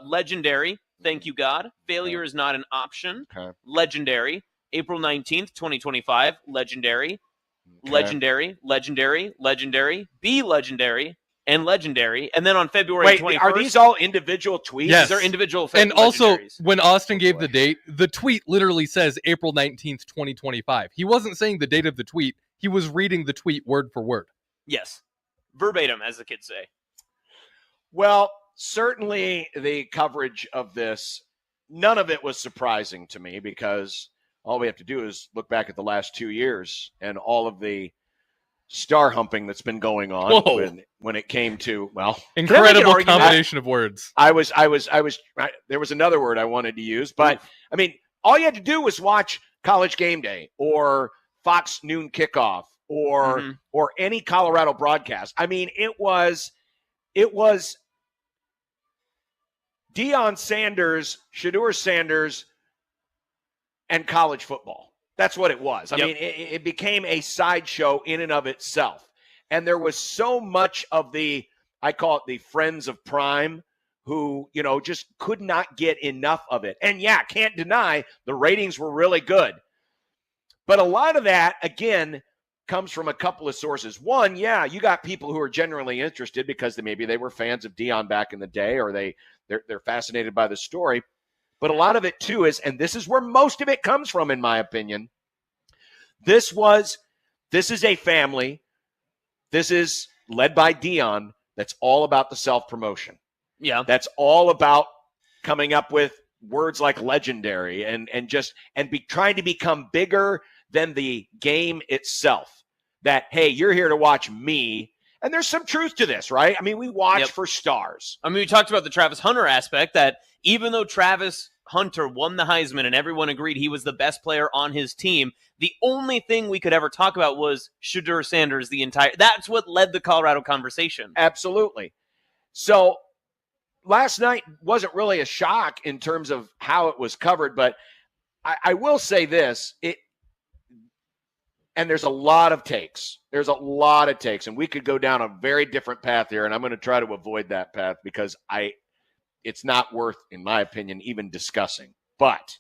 Legendary. Thank you, God. Failure is not an option. Okay. Legendary. April 19th, 2025. Legendary. Okay. Legendary. Be legendary. And legendary. And then on February Wait, 21st. are these all individual tweets? Yes. These are individual And also, legendaries. when Austin gave the date, the tweet literally says April 19th, 2025. He wasn't saying the date of the tweet. He was reading the tweet word for word. Yes. Verbatim, as the kids say. Well, certainly the coverage of this, none of it was surprising to me because all we have to do is look back at the last 2 years and all of the star humping that's been going on when it came to, well, incredible combination of words. I was there was another word I wanted to use, but I mean, all you had to do was watch College Game Day or Fox Noon Kickoff or any Colorado broadcast. I mean, it was Deion Sanders, Shedeur Sanders, and college football. That's what it was. I mean, it became a sideshow in and of itself. And there was so much of I call it the friends of prime, who, just could not get enough of it. And yeah, can't deny the ratings were really good. But a lot of that, again, comes from a couple of sources. One, yeah, you got people who are genuinely interested because maybe they were fans of Deion back in the day, or they're fascinated by the story. But a lot of it, too, is, and this is where most of it comes from, in my opinion, this is a family, this is led by Deion, that's all about the self-promotion. Yeah. That's all about coming up with words like legendary and trying to become bigger than the game itself. That, hey, you're here to watch me. And there's some truth to this, right? I mean, we watch for stars. I mean, we talked about the Travis Hunter aspect, that even though Travis Hunter won the Heisman and everyone agreed he was the best player on his team, the only thing we could ever talk about was Shedeur Sanders that's what led the Colorado conversation. Absolutely. So last night wasn't really a shock in terms of how it was covered, but I will say this, and there's a lot of takes. And we could go down a very different path here, and I'm going to try to avoid that path because it's not worth, in my opinion, even discussing. But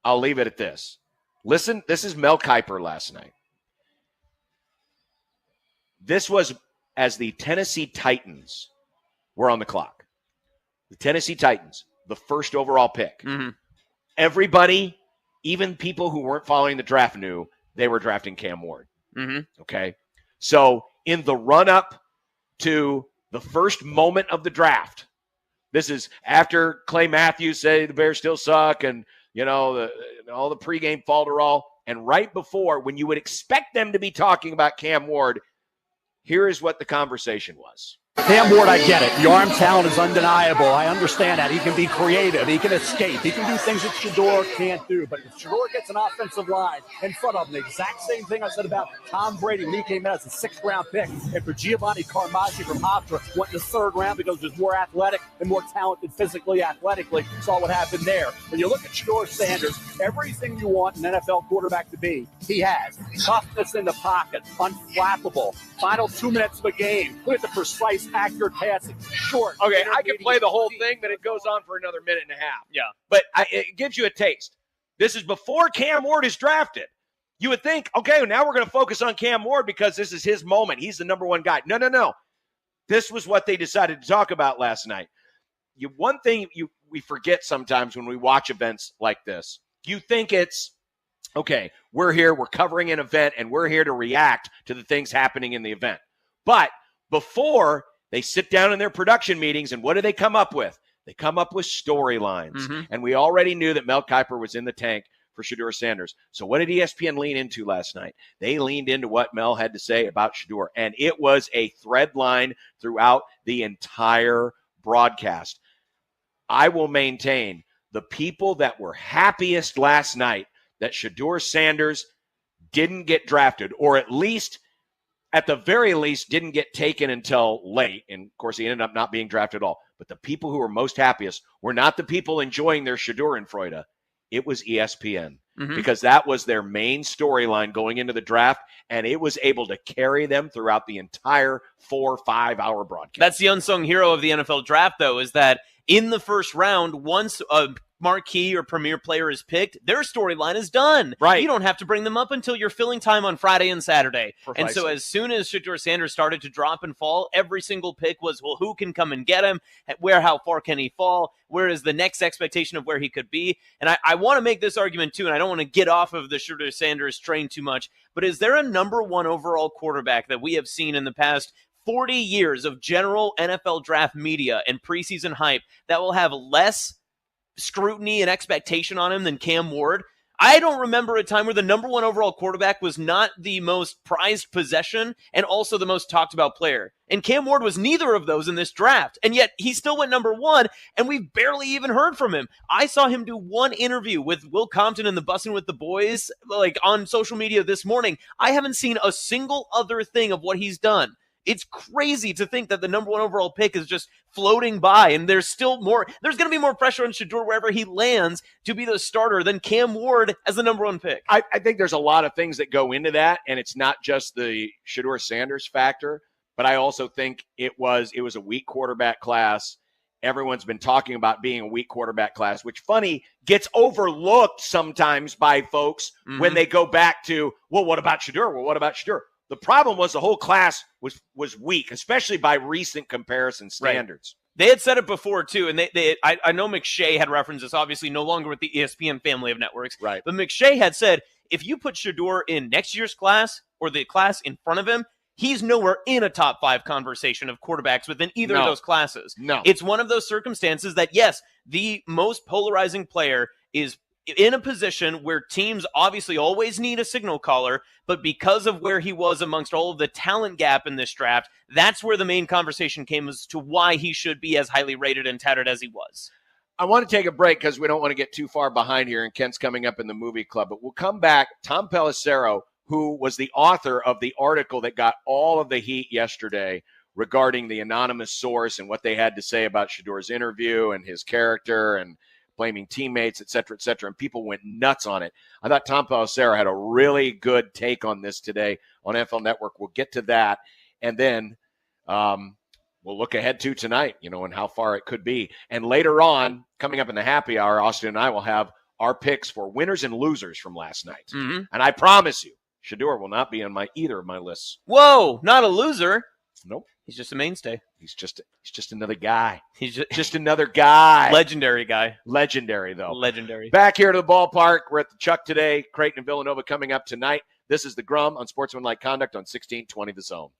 I'll leave it at this. Listen, this is Mel Kiper last night. This was as the Tennessee Titans were on the clock. The Tennessee Titans, the first overall pick. Mm-hmm. Everybody, even people who weren't following the draft, knew they were drafting Cam Ward. Mm-hmm. Okay? So in the run-up to the first moment of the draft, This is after Clay Matthews said the Bears still suck and, all the pregame falderall. And right before, when you would expect them to be talking about Cam Ward, here is what the conversation was. Cam Ward, I get it. The arm talent is undeniable. I understand that. He can be creative. He can escape. He can do things that Shedeur can't do. But if Shedeur gets an offensive line in front of him, the exact same thing I said about Tom Brady when he came in as a 6th-round pick. And for Giovanni Carmazzi from Hofstra went in the 3rd round because he was more athletic and more talented physically, athletically. Saw what happened there. When you look at Shedeur Sanders, everything you want an NFL quarterback to be, he has. Toughness in the pocket, unflappable. Final 2 minutes of a game. Look at the precise, accurate passing. Short. Okay, I could play the whole thing, but it goes on for another minute and a half. Yeah. But it gives you a taste. This is before Cam Ward is drafted. You would think, okay, now we're going to focus on Cam Ward because this is his moment. He's the number one guy. No. This was what they decided to talk about last night. One thing we forget sometimes when we watch events like this. You think it's, okay, we're here, we're covering an event, and we're here to react to the things happening in the event. But before they sit down in their production meetings, and what do they come up with? They come up with storylines. Mm-hmm. And we already knew that Mel Kiper was in the tank for Shedeur Sanders. So what did ESPN lean into last night? They leaned into what Mel had to say about Shedeur, and it was a thread line throughout the entire broadcast. I will maintain the people that were happiest last night that Shedeur Sanders didn't get drafted, or at the very least, didn't get taken until late. And, of course, he ended up not being drafted at all. But the people who were most happiest were not the people enjoying their Shedeur and Freude. It was ESPN, because that was their main storyline going into the draft, and it was able to carry them throughout the entire 4 or 5 hour broadcast. That's the unsung hero of the NFL draft, though, is that in the first round, once a marquee or premier player is picked, their storyline is done. Right. You don't have to bring them up until you're filling time on Friday and Saturday. Precisely. And so as soon as Shedeur Sanders started to drop and fall, every single pick was, well, who can come and get him? How far can he fall? Where is the next expectation of where he could be? And I want to make this argument too, and I don't want to get off of the Shedeur Sanders train too much, but is there a number 1 overall quarterback that we have seen in the past 40 years of general NFL draft media and preseason hype that will have less scrutiny and expectation on him than Cam Ward? I don't remember a time where the number 1 overall quarterback was not the most prized possession and also the most talked about player. And Cam Ward was neither of those in this draft. And yet he still went number 1, and we've barely even heard from him. I saw him do one interview with Will Compton and the Bussin' with the Boys, on social media this morning. I haven't seen a single other thing of what he's done. It's crazy to think that the number 1 overall pick is just floating by, and there's still more. There's going to be more pressure on Shedeur wherever he lands to be the starter than Cam Ward as the number 1 pick. I think there's a lot of things that go into that, and it's not just the Shedeur Sanders factor, but I also think it was a weak quarterback class. Everyone's been talking about being a weak quarterback class, which, funny, gets overlooked sometimes by folks when they go back to, well, what about Shedeur? Well, what about Shedeur? The problem was the whole class was weak, especially by recent comparison standards. Right. They had said it before, too, and I know McShay had referenced this, obviously no longer with the ESPN family of networks. Right. But McShay had said, if you put Shedeur in next year's class or the class in front of him, he's nowhere in a top 5 conversation of quarterbacks within either of those classes. No. It's one of those circumstances that, yes, the most polarizing player is in a position where teams obviously always need a signal caller, but because of where he was amongst all of the talent gap in this draft, that's where the main conversation came as to why he should be as highly rated and touted as he was. I want to take a break because we don't want to get too far behind here, and Kent's coming up in the movie club, but we'll come back. Tom Pelissero, who was the author of the article that got all of the heat yesterday regarding the anonymous source and what they had to say about Shedeur's interview and his character and blaming teammates, et cetera, and people went nuts on it. I thought Tom Pelissero had a really good take on this today on NFL Network. We'll get to that, and then we'll look ahead to tonight, and how far it could be. And later on, coming up in the happy hour, Austin and I will have our picks for winners and losers from last night. And I promise you, Shedeur will not be on either of my lists. Whoa, not a loser. Nope. He's just a mainstay. He's just another guy. He's just another guy. Legendary guy. Legendary, though. Legendary. Back here to the ballpark. We're at the Chuck today. Creighton and Villanova coming up tonight. This is the Grum on Sportsmanlike Conduct on 1620 The Zone.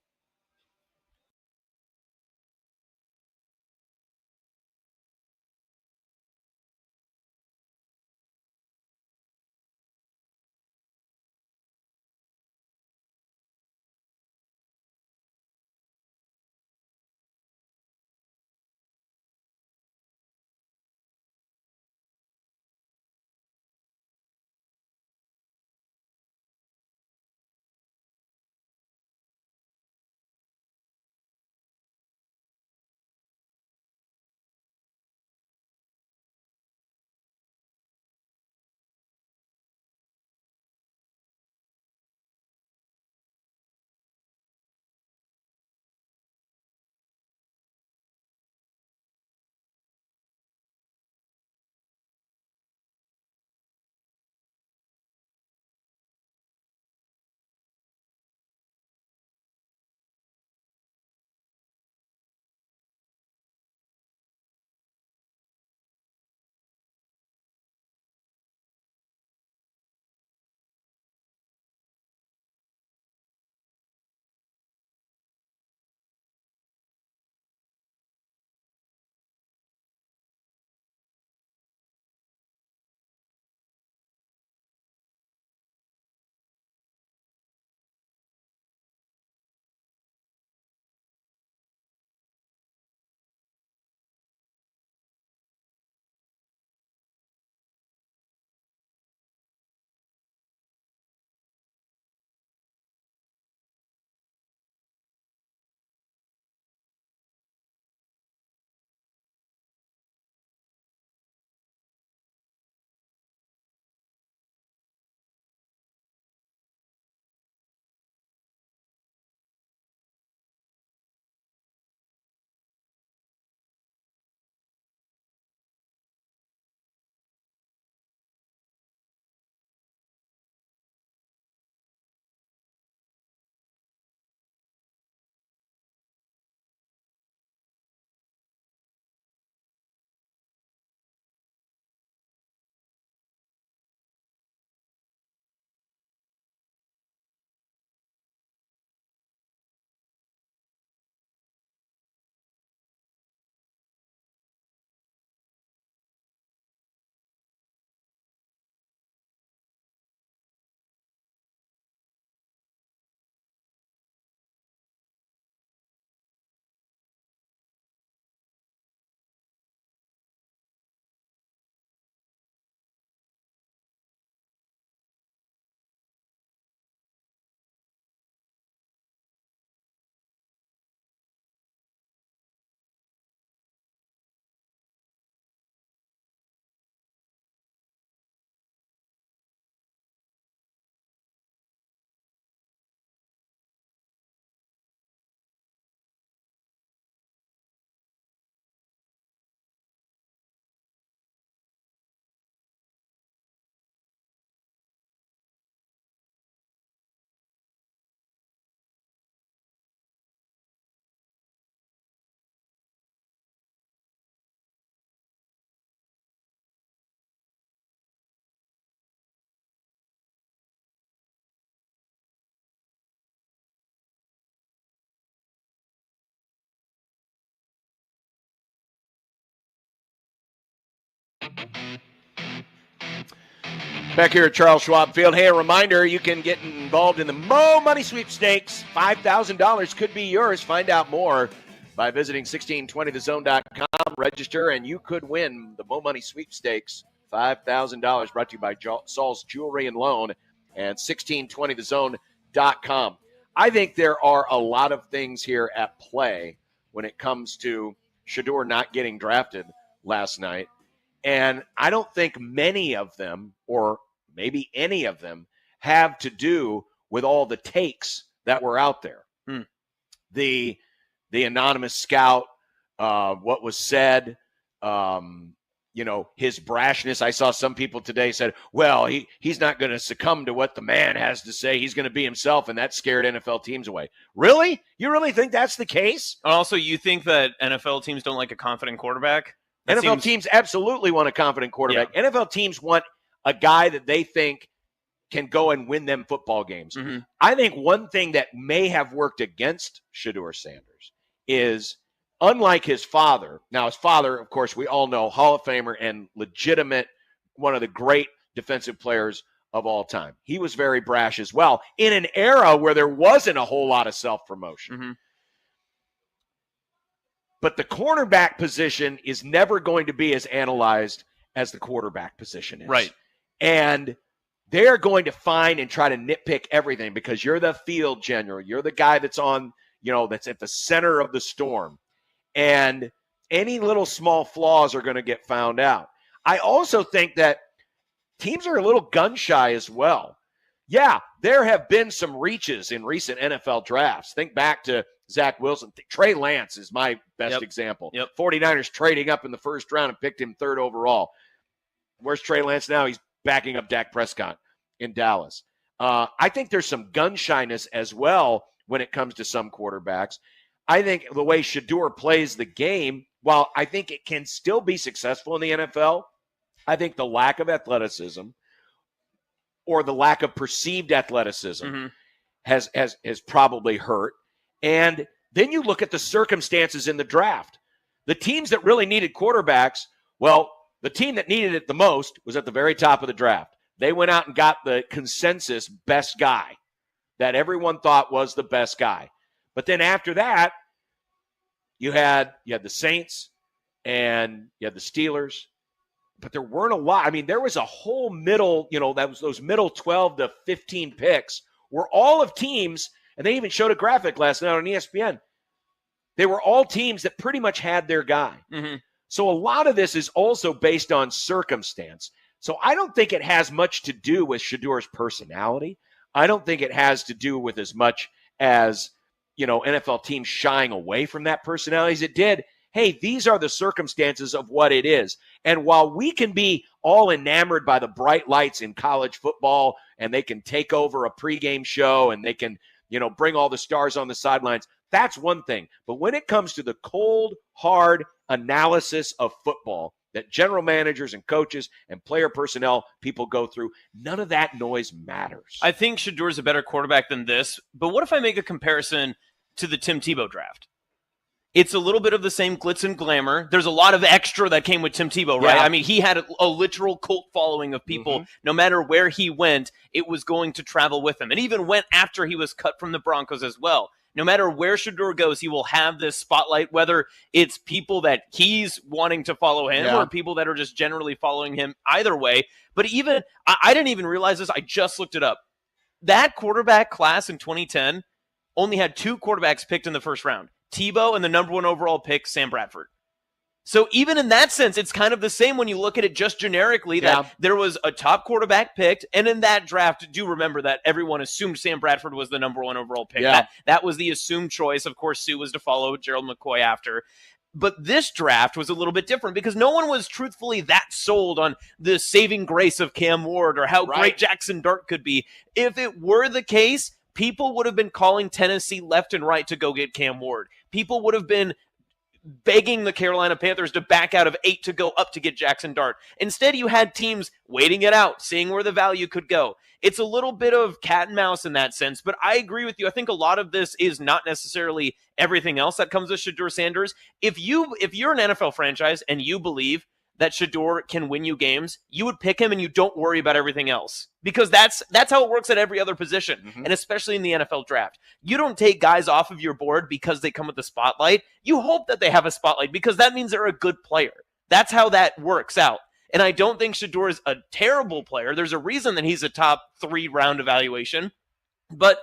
Back here at Charles Schwab Field. Hey, a reminder, you can get involved in the Mo Money Sweepstakes. $5,000 could be yours. Find out more by visiting 1620thezone.com. Register, and you could win the Mo Money Sweepstakes. $5,000 brought to you by Saul's Jewelry and Loan and 1620thezone.com. I think there are a lot of things here at play when it comes to Shedeur not getting drafted last night. And I don't think many of them, or maybe any of them, have to do with all the takes that were out there. The anonymous scout, what was said, his brashness. I saw some people today said, well, he's not going to succumb to what the man has to say. He's going to be himself, and that scared NFL teams away. Really? You really think that's the case? Also, you think that NFL teams don't like a confident quarterback? NFL teams absolutely want a confident quarterback. Yeah. NFL teams want a guy that they think can go and win them football games. Mm-hmm. I think one thing that may have worked against Shedeur Sanders is, unlike his father, now his father, of course, we all know, Hall of Famer and legitimate, one of the great defensive players of all time. He was very brash as well in an era where there wasn't a whole lot of self-promotion. Mm-hmm. But the cornerback position is never going to be as analyzed as the quarterback position is. Right. And they're going to find and try to nitpick everything because you're the field general. You're the guy that's on, that's at the center of the storm. And any little small flaws are going to get found out. I also think that teams are a little gun shy as well. Yeah, there have been some reaches in recent NFL drafts. Think back to Zach Wilson. Trey Lance is my best example. 49ers trading up in the first round and picked him third overall. Where's Trey Lance now? He's backing up Dak Prescott in Dallas. I think there's some gun shyness as well when it comes to some quarterbacks. I think the way Shedeur plays the game, while I think it can still be successful in the NFL, I think the lack of athleticism or the lack of perceived athleticism has probably hurt. And then you look at the circumstances in the draft. The teams that really needed quarterbacks, well, the team that needed it the most was at the very top of the draft. They went out and got the consensus best guy that everyone thought was the best guy. But then after that, you had the Saints and you had the Steelers, but there weren't a lot. I mean, there was a whole middle, that was those middle 12 to 15 picks were all of teams, and they even showed a graphic last night on ESPN. They were all teams that pretty much had their guy. Mm-hmm. So a lot of this is also based on circumstance. So I don't think it has much to do with Shedeur's personality. I don't think it has to do with as much as, NFL teams shying away from that personality as it did. Hey, these are the circumstances of what it is. And while we can be all enamored by the bright lights in college football and they can take over a pregame show and they can, bring all the stars on the sidelines, that's one thing. But when it comes to the cold, hard analysis of football that general managers and coaches and player personnel people go through, none of that noise matters. I think Shedeur is a better quarterback than this. But what if I make a comparison to the Tim Tebow draft? It's a little bit of the same glitz and glamour. There's a lot of extra that came with Tim Tebow, right? Yeah. I mean, he had a literal cult following of people. Mm-hmm. No matter where he went, it was going to travel with him. And even went after he was cut from the Broncos as well. No matter where Shedeur goes, he will have this spotlight, whether it's people that he's wanting to follow him or people that are just generally following him. Either way. But even, I didn't even realize this. I just looked it up. That quarterback class in 2010 only had 2 quarterbacks picked in the first round. Tebow and the number 1 overall pick, Sam Bradford. So even in that sense, it's kind of the same when you look at it just generically that there was a top quarterback picked. And in that draft, do remember that everyone assumed Sam Bradford was the number 1 overall pick. Yeah. That was the assumed choice. Of course, Sue was to follow Gerald McCoy after. But this draft was a little bit different because no one was truthfully that sold on the saving grace of Cam Ward or how great Jackson Dart could be. If it were the case, people would have been calling Tennessee left and right to go get Cam Ward. People would have been begging the Carolina Panthers to back out of 8 to go up to get Jackson Dart. Instead, you had teams waiting it out, seeing where the value could go. It's a little bit of cat and mouse in that sense, but I agree with you. I think a lot of this is not necessarily everything else that comes with Shedeur Sanders. If you're an NFL franchise and you believe that Shedeur can win you games, you would pick him and you don't worry about everything else. Because that's how it works at every other position, and especially in the NFL draft. You don't take guys off of your board because they come with the spotlight. You hope that they have a spotlight because that means they're a good player. That's how that works out. And I don't think Shedeur is a terrible player. There's a reason that he's a top 3 round evaluation. But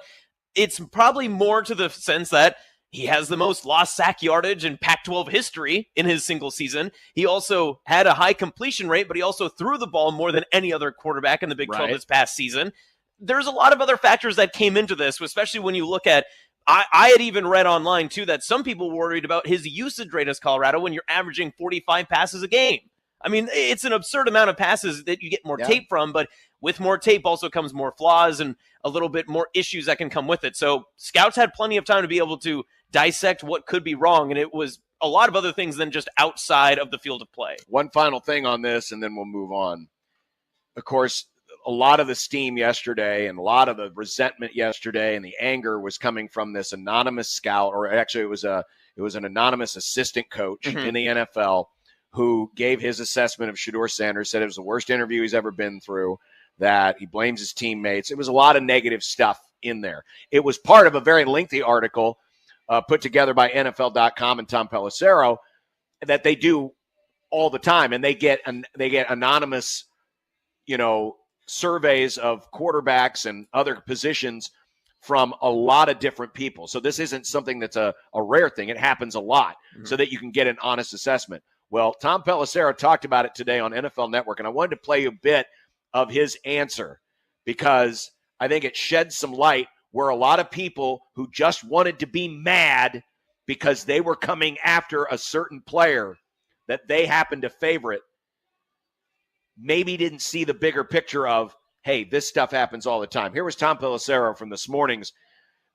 it's probably more to the sense that he has the most lost sack yardage in Pac-12 history in his single season. He also had a high completion rate, but he also threw the ball more than any other quarterback in the Big 12 this past season. There's a lot of other factors that came into this, especially when you look at, I had even read online too that some people worried about his usage rate as Colorado when you're averaging 45 passes a game. I mean, it's an absurd amount of passes that you get more tape from, but with more tape also comes more flaws and a little bit more issues that can come with it. So scouts had plenty of time to be able to dissect what could be wrong, and it was a lot of other things than just outside of the field of play. One final thing on this, and then we'll move on. Of course, a lot of the steam yesterday and a lot of the resentment yesterday and the anger was coming from this anonymous scout, or actually it was an anonymous assistant coach in the NFL who gave his assessment of Shedeur Sanders, said it was the worst interview he's ever been through, that he blames his teammates. It was a lot of negative stuff in there. It was part of a very lengthy article put together by NFL.com and Tom Pelissero that they do all the time, and they get anonymous, surveys of quarterbacks and other positions from a lot of different people. So this isn't something that's a rare thing. It happens a lot so that you can get an honest assessment. Well, Tom Pelissero talked about it today on NFL Network, and I wanted to play you a bit of his answer because I think it sheds some light where a lot of people who just wanted to be mad because they were coming after a certain player that they happened to favorite maybe didn't see the bigger picture of, hey, this stuff happens all the time. Here was Tom Pelissero from this morning's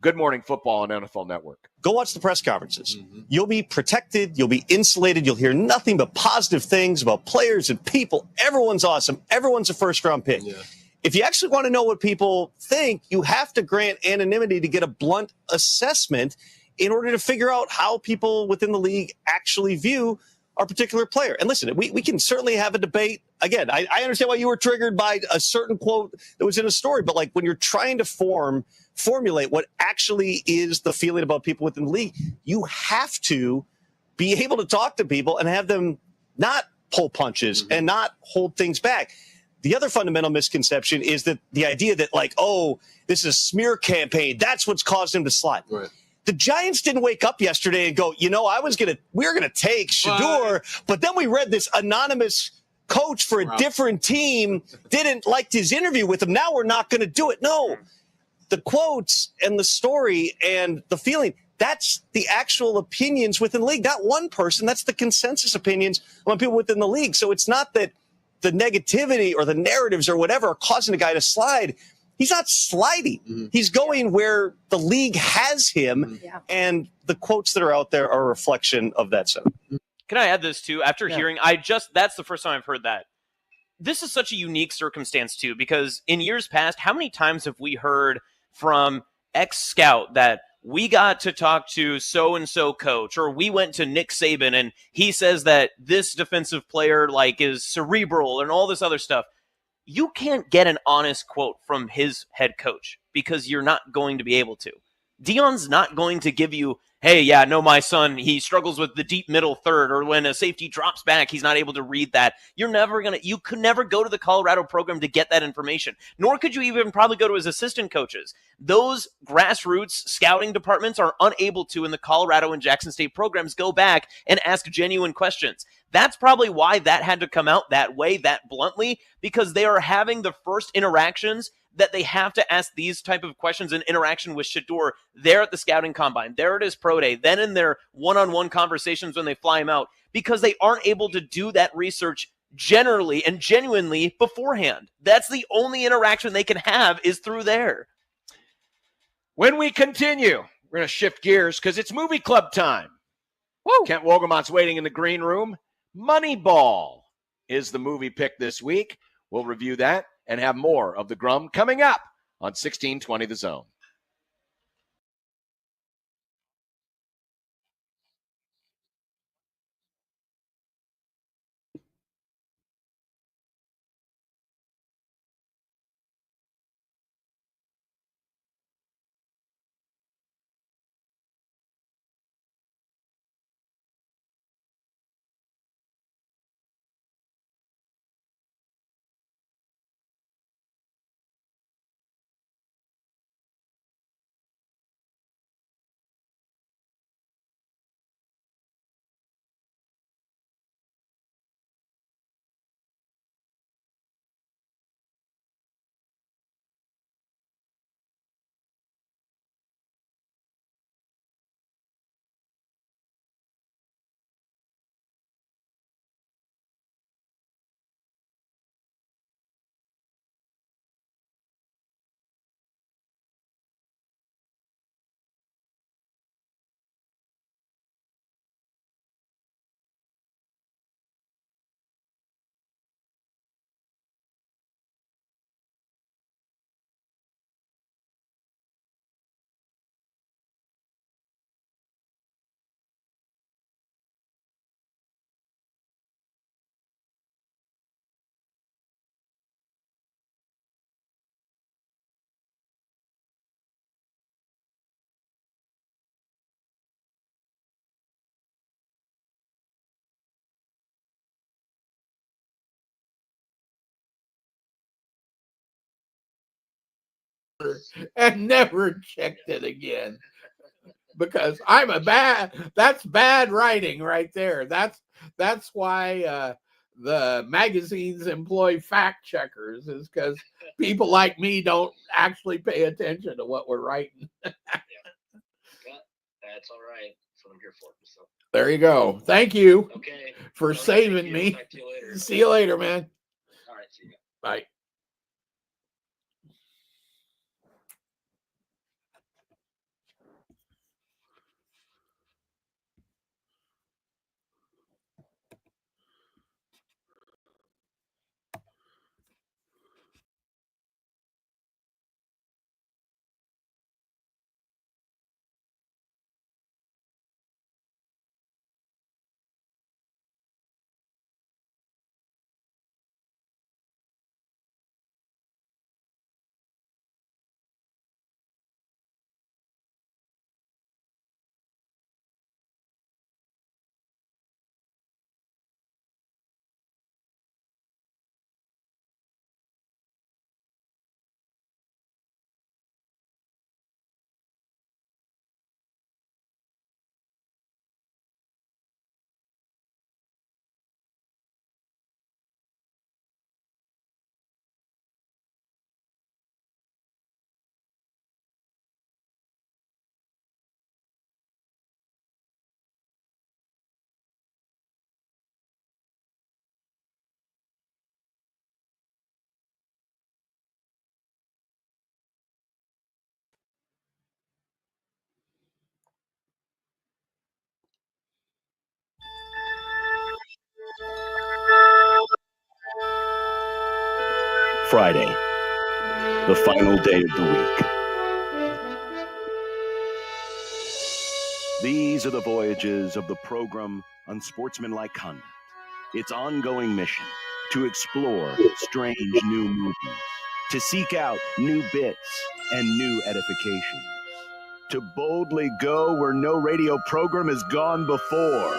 Good Morning Football on NFL Network. Go watch the press conferences. You'll be protected. You'll be insulated. You'll hear nothing but positive things about players and people. Everyone's awesome. Everyone's a first-round pick. Yeah. If you actually want to know what people think, you have to grant anonymity to get a blunt assessment in order to figure out how people within the league actually view our particular player. And listen, we can certainly have a debate. Again, I understand why you were triggered by a certain quote that was in a story, but like when you're trying to formulate what actually is the feeling about people within the league, you have to be able to talk to people and have them not pull punches and not hold things back. The other fundamental misconception is that the idea that like, oh, this is a smear campaign, that's what's caused him to slide. Right. The Giants didn't wake up yesterday and go, we were gonna take Shedeur, but then we read this anonymous coach for a different team didn't like his interview with him. Now we're not going to do it. No, the quotes and the story and the feeling, that's the actual opinions within the league, not one person. That's the consensus opinions among people within the league. So it's not that the negativity or the narratives or whatever are causing a guy to slide. He's not sliding. He's going where the league has him, and the quotes that are out there are a reflection of that sentiment. Can I add this too? After hearing, that's the first time I've heard that. This is such a unique circumstance too, because in years past, how many times have we heard from ex-scout that we got to talk to so-and-so coach, or we went to Nick Saban and he says that this defensive player is cerebral and all this other stuff. You can't get an honest quote from his head coach because you're not going to be able to. Deion's not going to give you, hey, yeah, no, my son, he struggles with the deep middle third, or when a safety drops back, he's not able to read that. You could never go to the Colorado program to get that information, nor could you even probably go to his assistant coaches. Those grassroots scouting departments are unable to, in the Colorado and Jackson State programs, go back and ask genuine questions. That's probably why that had to come out that way, that bluntly, because they are having the first interactions that they have to ask these type of questions in interaction with Shedeur there at the scouting combine, there at his pro day, then in their one-on-one conversations when they fly him out, because they aren't able to do that research generally and genuinely beforehand. That's the only interaction they can have is through there. When we continue, we're going to shift gears because it's movie club time. Woo! Kent Wogelmont's waiting in the green room. Moneyball is the movie pick this week. We'll review that and have more of the Grum coming up on 1620 The Zone. and never checked it again. Because that's bad writing right there. That's why the magazines employ fact checkers, is because people like me don't actually pay attention to what we're writing. That's all right. That's what I'm here for. So. There you go. Thank you for All right, saving me. Talk to you later. See you later, man. All right, see you. Bye. Friday, the final day of the week. These are the voyages of the program Unsportsmanlike Conduct. Its ongoing mission: to explore strange new movies, to seek out new bits and new edifications, to boldly go where no radio program has gone before.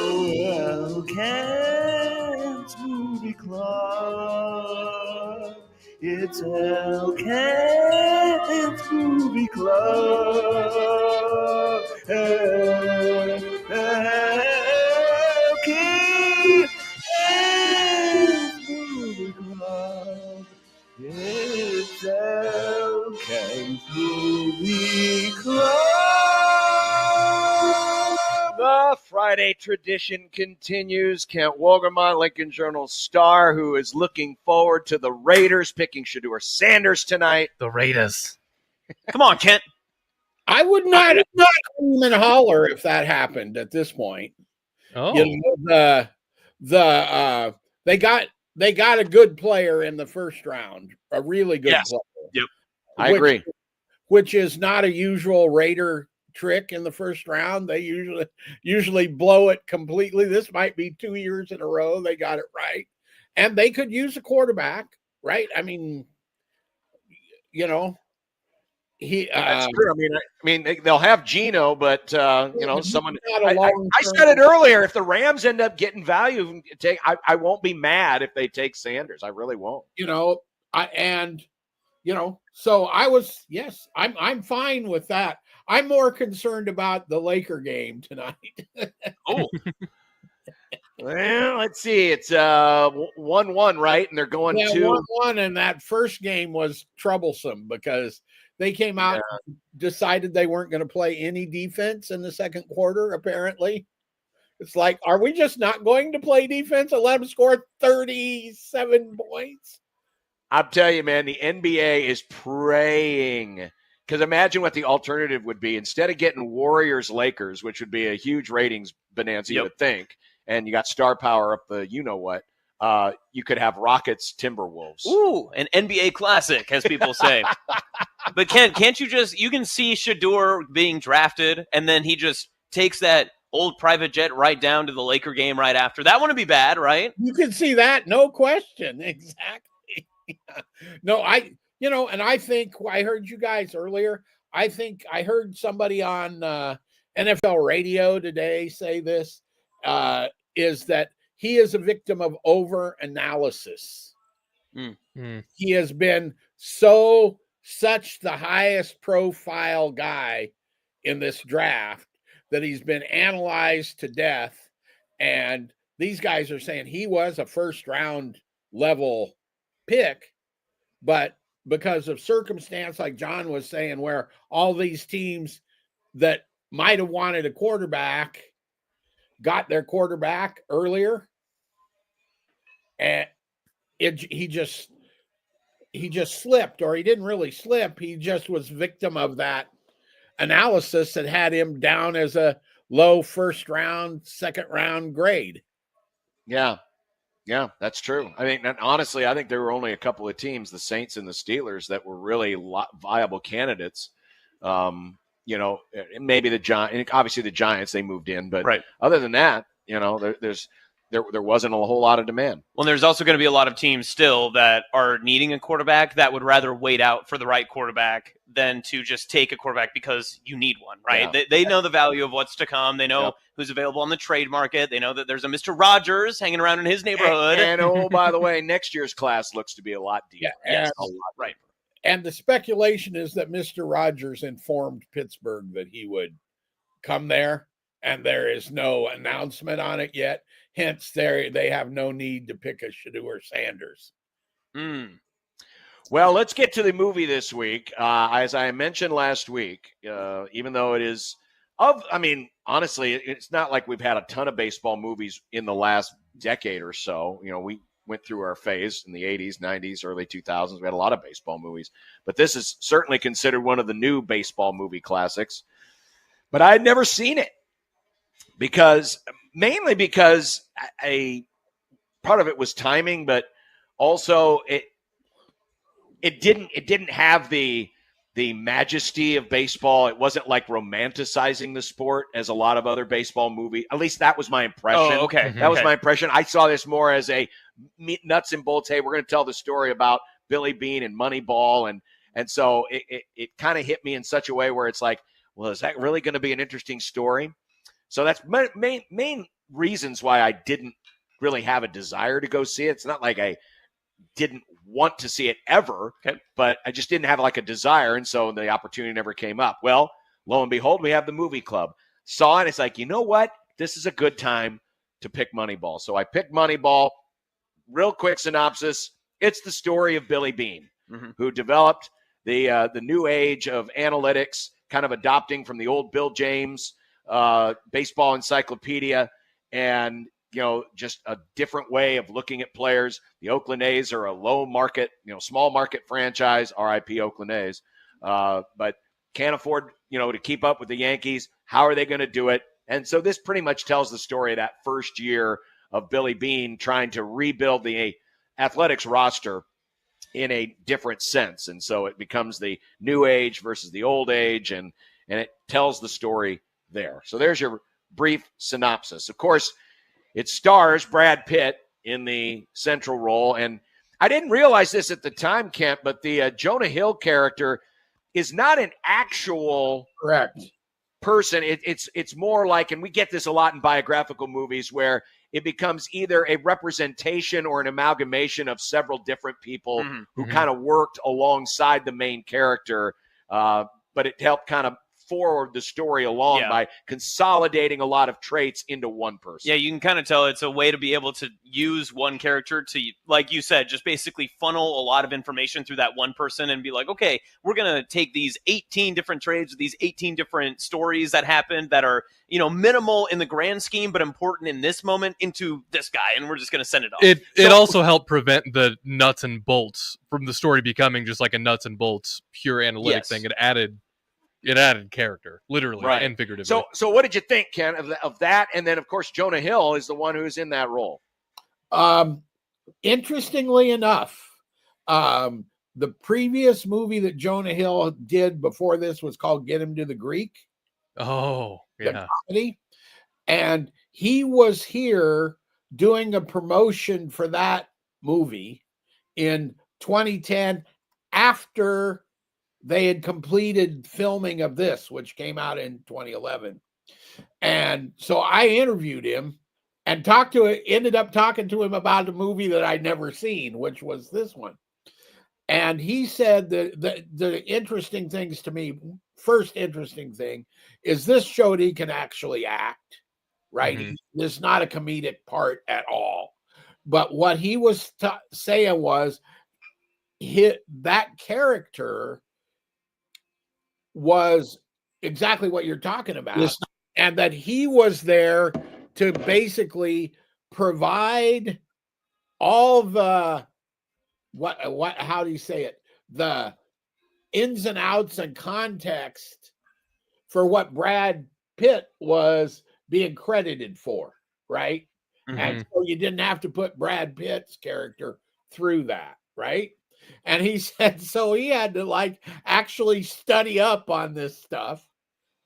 Oh, Elkent's Movie Club. It's Elkent's Movie Club. Elkent's Movie Club. It's Elkent's Movie Club. The Friday tradition continues. Kent Wolgermont, Lincoln Journal star, who is looking forward to the Raiders picking Shedeur Sanders tonight. The Raiders. Come on, Kent. I would not scream and holler if that happened at this point. Oh, You know, they got a good player in the first round, a really good player. Yep. I agree. Which is not a usual Raider trick in the first round. They usually blow it completely. This might be 2 years in a row they got it right, and they could use a quarterback, right? I mean, you know, That's true. I mean, they'll have Geno, but someone. not a I long-term- said it earlier. If the Rams end up getting value, I won't be mad if they take Sanders. I really won't. So I was, yes, I'm fine with that. I'm more concerned about the Laker game tonight. Oh, Well, let's see. It's 1-1, right? And they're going yeah, to 1-1, and that first game was troublesome because they came out and decided they weren't going to play any defense in the second quarter, apparently. It's like, are we just not going to play defense and let them score 37 points? I'll tell you, man, the NBA is praying. Because imagine what the alternative would be. Instead of getting Warriors-Lakers, which would be a huge ratings bonanza, you would think, and you got star power up the you-know-what, you could have Rockets-Timberwolves. Ooh, an NBA classic, as people say. But can't you can see Shedeur being drafted, and then he just takes that old private jet right down to the Laker game right after. That wouldn't be bad, right? You can see that, no question. Exactly. No, and I think I heard you guys earlier. I think I heard somebody on NFL radio today say this, is that he is a victim of over-analysis. He has been so such the highest profile guy in this draft that he's been analyzed to death. And these guys are saying he was a first round level pick, but because of circumstance, like John was saying, where all these teams that might have wanted a quarterback got their quarterback earlier, and he just slipped, or he didn't really slip. He just was victim of that analysis that had him down as a low first round, second round grade. Yeah. Yeah, that's true. I mean, honestly, I think there were only a couple of teams, the Saints and the Steelers, that were really viable candidates. Maybe the Giants, obviously the Giants, they moved in, but other than that, there wasn't a whole lot of demand. Well, there's also going to be a lot of teams still that are needing a quarterback that would rather wait out for the right quarterback than to just take a quarterback because you need one, right? Yeah. They know the value of what's to come. They know who's available on the trade market. They know that there's a Mr. Rogers hanging around in his neighborhood. And oh, by the way, next year's class looks to be a lot deeper. Yes, a lot right. And the speculation is that Mr. Rogers informed Pittsburgh that he would come there, and there is no announcement on it yet. Hence, they have no need to pick a Shedeur Sanders. Well, let's get to the movie this week. As I mentioned last week, even though it is honestly, it's not like we've had a ton of baseball movies in the last decade or so. We went through our phase in the 80s, 90s, early 2000s. We had a lot of baseball movies, but this is certainly considered one of the new baseball movie classics. But I had never seen it mainly because a part of it was timing, but also it didn't have the majesty of baseball. It wasn't like romanticizing the sport as a lot of other baseball movies. At least that was my impression. Oh, okay. That was my impression. I saw this more as a nuts and bolts. Hey, we're going to tell the story about Billy Beane and Moneyball. And so it kind of hit me in such a way where it's like, well, is that really going to be an interesting story? So that's main reasons why I didn't really have a desire to go see it. It's not like I didn't want to see it ever, but I just didn't have like a desire. And so the opportunity never came up. Well, lo and behold, we have the movie club. Saw it. It's like, you know what? This is a good time to pick Moneyball. So I picked Moneyball. Real quick synopsis. It's the story of Billy Beane, who developed the new age of analytics, kind of adopting from the old Bill James baseball encyclopedia, and just a different way of looking at players. The Oakland A's are a low market, small market franchise, RIP Oakland A's, but can't afford, to keep up with the Yankees. How are they going to do it? And so this pretty much tells the story of that first year of Billy Beane trying to rebuild the athletics roster in a different sense. And so it becomes the new age versus the old age, and it tells the story there. So there's your brief synopsis. Of course, it stars Brad Pitt in the central role. And I didn't realize this at the time, Kent, but the Jonah Hill character is not an actual person. It's more like, and we get this a lot in biographical movies, where it becomes either a representation or an amalgamation of several different people who kind of worked alongside the main character. But it helped kind of forward the story along by consolidating a lot of traits into one person. Yeah, you can kind of tell it's a way to be able to use one character to, like you said, just basically funnel a lot of information through that one person and be like, okay, we're going to take these 18 different trades, these 18 different stories that happened that are, minimal in the grand scheme, but important in this moment, into this guy, and we're just going to send it off. It also helped prevent the nuts and bolts from the story becoming just like a nuts and bolts pure analytic thing. It added character, literally and figuratively. So what did you think, Ken, of that? And then, of course, Jonah Hill is the one who's in that role. Interestingly enough, the previous movie that Jonah Hill did before this was called Get Him to the Greek. Oh, yeah. The comedy. And he was here doing a promotion for that movie in 2010 after they had completed filming of this, which came out in 2011. And so I interviewed him and ended up talking to him about a movie that I'd never seen, which was this one. And he said that the interesting things to me, first interesting thing is this showed he can actually act, right? There's not a comedic part at all. But what he was saying was that character was exactly what you're talking about. And that he was there to basically provide all the how do you say it? The ins and outs and context for what Brad Pitt was being credited for, right? And so you didn't have to put Brad Pitt's character through that, right? And he said so he had to like actually study up on this stuff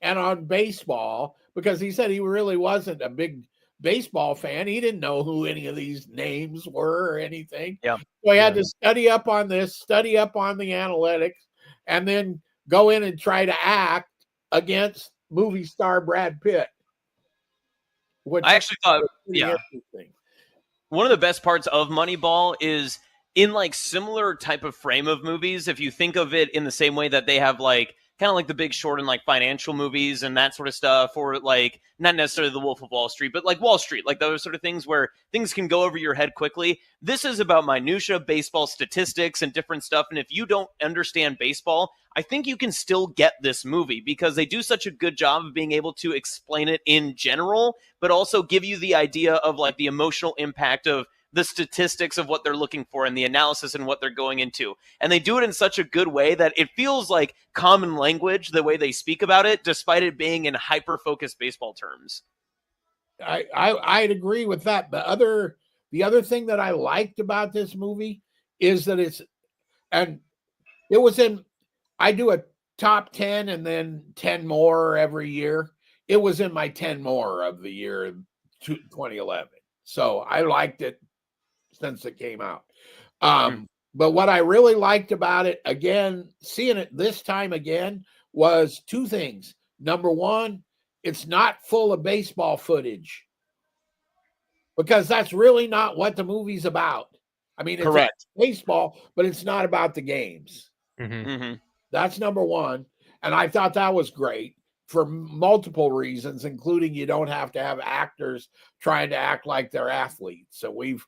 and on baseball, because he said he really wasn't a big baseball fan. He didn't know who any of these names were or anything. Yeah. So he had to study up on this, study up on the analytics, and then go in and try to act against movie star Brad Pitt. Which I actually thought, interesting. One of the best parts of Moneyball is in like similar type of frame of movies. If you think of it in the same way that they have like kind of like The Big Short and like financial movies and that sort of stuff, or like not necessarily The Wolf of Wall Street, but like Wall Street, like those sort of things where things can go over your head quickly. This is about minutia, baseball statistics and different stuff. And if you don't understand baseball, I think you can still get this movie because they do such a good job of being able to explain it in general, but also give you the idea of like the emotional impact of the statistics of what they're looking for and the analysis and what they're going into. And they do it in such a good way that it feels like common language, the way they speak about it, despite it being in hyper-focused baseball terms. I'd agree with that. The other thing that I liked about this movie is that I do a top 10 and then 10 more every year. It was in my 10 more of the year 2011. So I liked it since it came out. But what I really liked about it, again, seeing it this time again, was two things. Number one, it's not full of baseball footage, because that's really not what the movie's about. I mean, it's Correct. baseball, but it's not about the games. That's number one. And I thought that was great for multiple reasons, including you don't have to have actors trying to act like they're athletes. So we've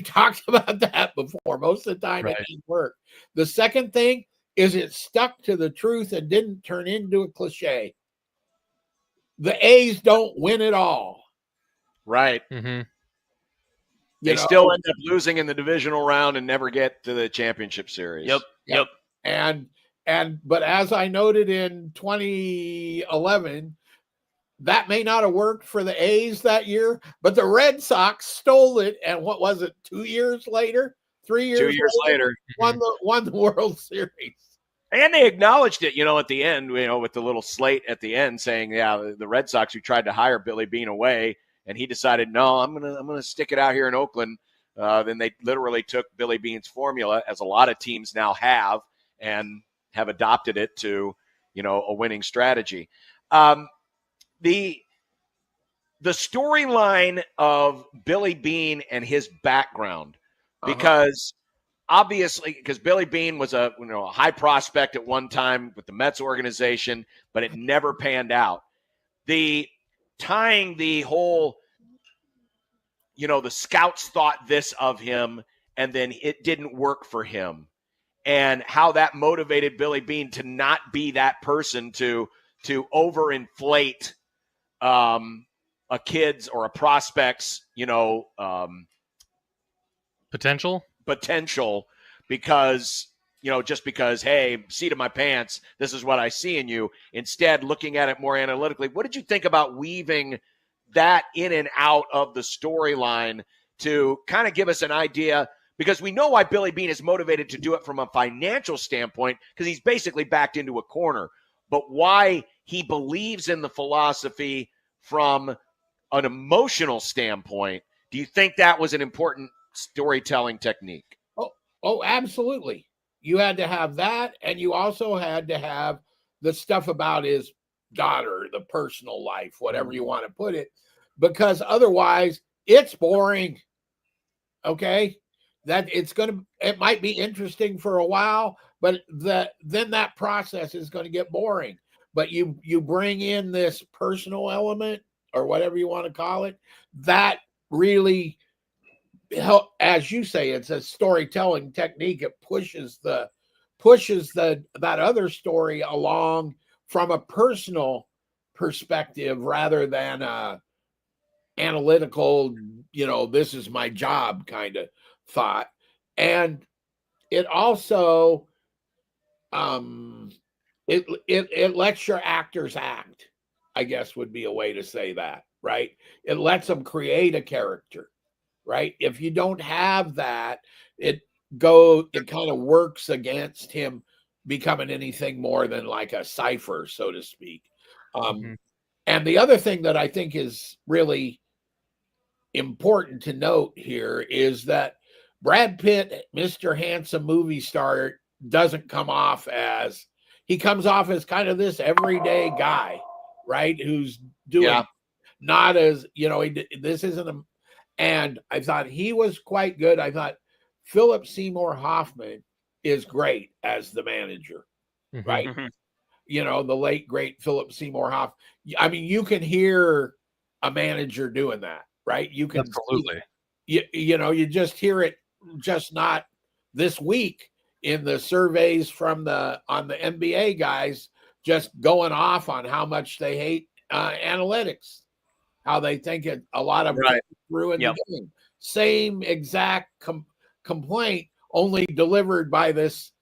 talked about that before. Most of the time it didn't work. The second thing is it stuck to the truth and didn't turn into a cliche. The A's don't win it all. Right. They still end up losing in the divisional round and never get to the championship series. Yep. But as I noted in 2011, that may not have worked for the A's that year, but the Red Sox stole it. And what was it? 2 years later, 3 years, 2 years later, won the World Series. And they acknowledged it, at the end, with the little slate at the end saying, yeah, the Red Sox who tried to hire Billy Beane away, and he decided, no, I'm gonna stick it out here in Oakland. Then they literally took Billy Beane's formula, as a lot of teams now have, and have adopted it to, a winning strategy. The storyline of Billy Beane and his background, because Billy Beane was a high prospect at one time with the Mets organization, but it never panned out. Tying the whole, the scouts thought this of him, and then it didn't work for him, and how that motivated Billy Beane to not be that person to overinflate a kid's or a prospect's, potential because, just because, hey, seat of my pants, this is what I see in you. Instead, looking at it more analytically, what did you think about weaving that in and out of the storyline to kind of give us an idea? Because we know why Billy Beane is motivated to do it from a financial standpoint, because he's basically backed into a corner. But why he believes in the philosophy from an emotional standpoint, do you think that was an important storytelling technique? Oh, absolutely. You had to have that, and you also had to have the stuff about his daughter, the personal life, whatever you want to put it, because otherwise it's boring. Okay? that it might be interesting for a while, but then that process is going to get boring. But you bring in this personal element or whatever you want to call it, that really help, as you say, it's a storytelling technique. It pushes that other story along from a personal perspective rather than a analytical, this is my job kind of thought. And it also it lets your actors act, I guess would be a way to say that, right? It lets them create a character, right? If you don't have that, it kind of works against him becoming anything more than like a cipher, so to speak. And the other thing that I think is really important to note here is that Brad Pitt, Mr. Handsome movie star, doesn't come off as, he comes off as kind of this everyday guy, right? Who's doing not as, this isn't a, and I thought he was quite good. I thought Philip Seymour Hoffman is great as the manager, right? The late, great Philip Seymour Hoffman. I mean, you can hear a manager doing that, right? You can absolutely. You just hear it, just not this week in the surveys on the NBA guys, just going off on how much they hate analytics, how they think a lot of them ruin the game. Same exact complaint, only delivered by this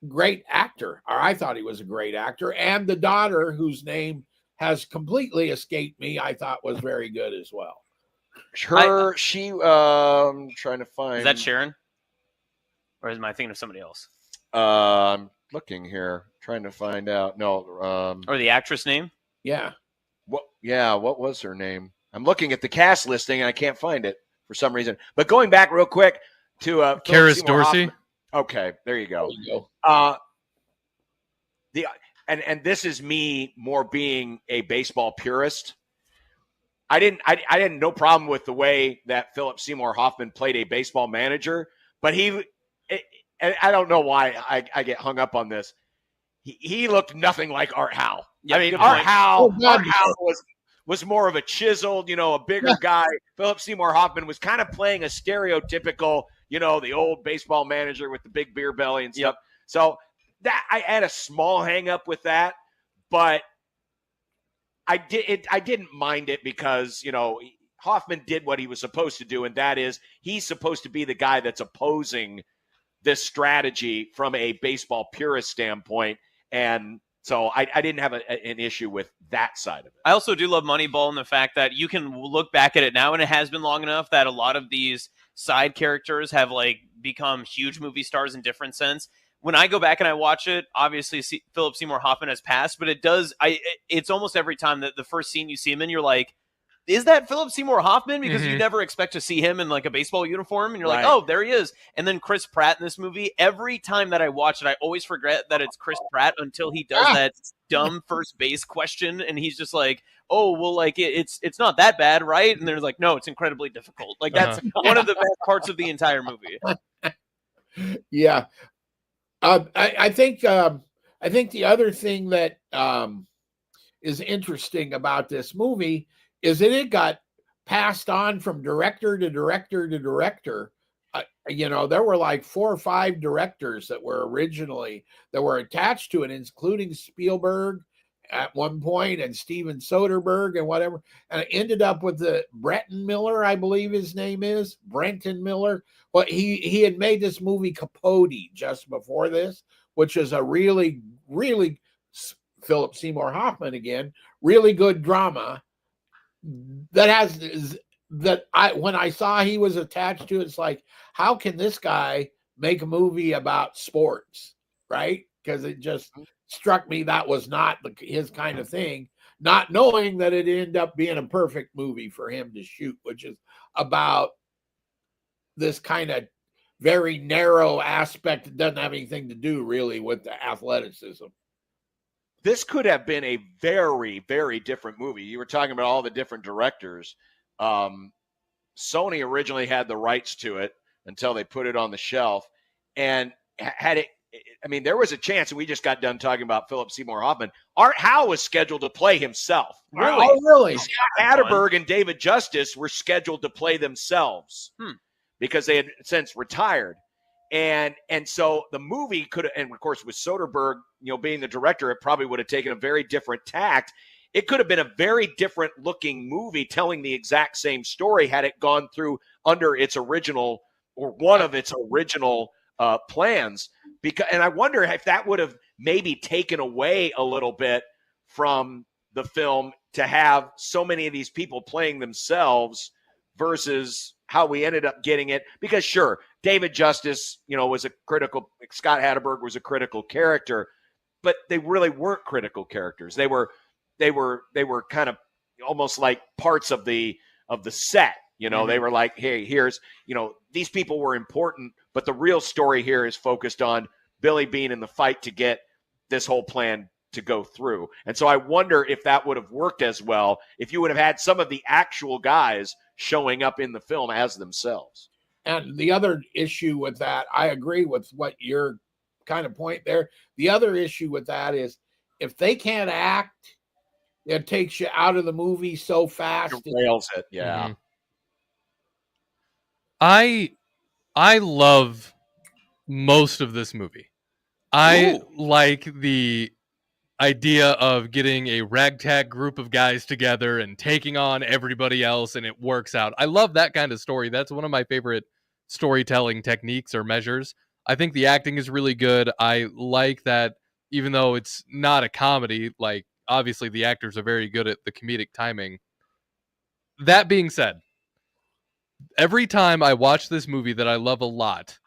great actor, or I thought he was a great actor, and the daughter, whose name has completely escaped me, I thought was very good as well. I'm trying to find. Is that Sharon? Or am I thinking of somebody else? I'm looking here, trying to find out. No. Or the actress name? Yeah. What was her name? I'm looking at the cast listing and I can't find it for some reason. But going back real quick to Karis Dorsey. Okay, there you go. And this is me more being a baseball purist. I didn't no problem with the way that Philip Seymour Hoffman played a baseball manager, but I don't know why I get hung up on this. He looked nothing like Art Howe. Yeah, I mean, Art Howe was more of a chiseled, a bigger guy. Philip Seymour Hoffman was kind of playing a stereotypical, the old baseball manager with the big beer belly and stuff. So that I had a small hang up with that, but I didn't mind it because, Hoffman did what he was supposed to do, and that is he's supposed to be the guy that's opposing this strategy from a baseball purist standpoint. And so I didn't have an issue with that side of it. I also do love Moneyball and the fact that you can look back at it now, and it has been long enough that a lot of these side characters have become huge movie stars in different sense. When I go back and I watch it, obviously Philip Seymour Hoffman has passed, but it's almost every time that the first scene you see him in, you're like, is that Philip Seymour Hoffman? Because you never expect to see him in a baseball uniform, and you're like, oh, there he is. And then Chris Pratt in this movie, every time that I watch it, I always forget that it's Chris Pratt until he does that dumb first base question, and he's just like, oh, well, it's not that bad, right? And they're like, no, it's incredibly difficult. That's one of the best parts of the entire movie. Yeah. I think the other thing that is interesting about this movie is that it got passed on from director to director to director. There were 4 or 5 directors that were attached to it, including Spielberg at one point and Steven Soderbergh and whatever. And it ended up with the Brenton Miller, I believe his name is, Brenton Miller. Well, he had made this movie Capote just before this, which is a really, really Philip Seymour Hoffman again, really good drama when I saw he was attached to it, it's like, how can this guy make a movie about sports, right? Because it just struck me that was not his kind of thing, not knowing that it ended up being a perfect movie for him to shoot, which is about this kind of very narrow aspect that doesn't have anything to do really with the athleticism. This could have been a very, very different movie. You were talking about all the different directors. Sony originally had the rights to it until they put it on the shelf. And had it, I mean, there was a chance, and we just got done talking about Philip Seymour Hoffman. Art Howe was scheduled to play himself. Really? Oh, really? Scott Hatterberg and David Justice were scheduled to play themselves because they had since retired. And so the movie could have, and of course with Soderbergh, being the director, it probably would have taken a very different tact. It could have been a very different looking movie telling the exact same story had it gone through under its original or one of its original plans. And I wonder if that would have maybe taken away a little bit from the film to have so many of these people playing themselves versus how we ended up getting it. Because sure, David Justice, was a critical, Scott Hatterberg was a critical character, but they really weren't critical characters. They were kind of almost like parts of the set. They were like, hey, here's, these people were important, but the real story here is focused on Billy Beane in the fight to get this whole plan to go through. And so I wonder if that would have worked as well if you would have had some of the actual guys showing up in the film as themselves. And the other issue with that, I agree with what your kind of point there. The other issue with that is if they can't act, it takes you out of the movie so fast. It rails it, yeah. I love most of this movie. I like the idea of getting a ragtag group of guys together and taking on everybody else, and it works out. I love that kind of story. That's one of my favorite storytelling techniques or measures. I think the acting is really good. I like that even though it's not a comedy, like obviously the actors are very good at the comedic timing. That being said, every time I watch this movie that I love a lot,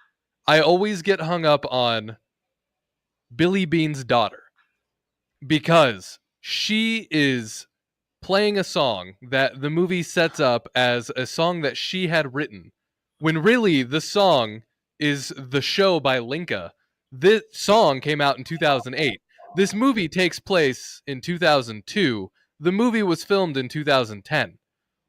I always get hung up on Billy Beane's daughter because she is playing a song that the movie sets up as a song that she had written, when really the song is The Show by Linka. This song came out in 2008. This movie takes place in 2002. The movie was filmed in 2010.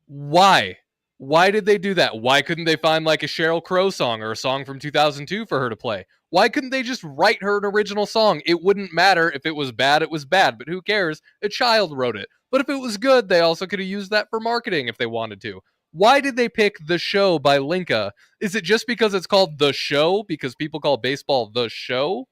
Why? Why did they do that? Why couldn't they find like a Sheryl Crow song or a song from 2002 for her to play? Why couldn't they just write her an original song? It wouldn't matter. If it was bad, it was bad, but who cares? A child wrote it. But if it was good, they also could have used that for marketing if they wanted to. Why did they pick The Show by Linka? Is it just because it's called The Show? Because people call baseball The Show?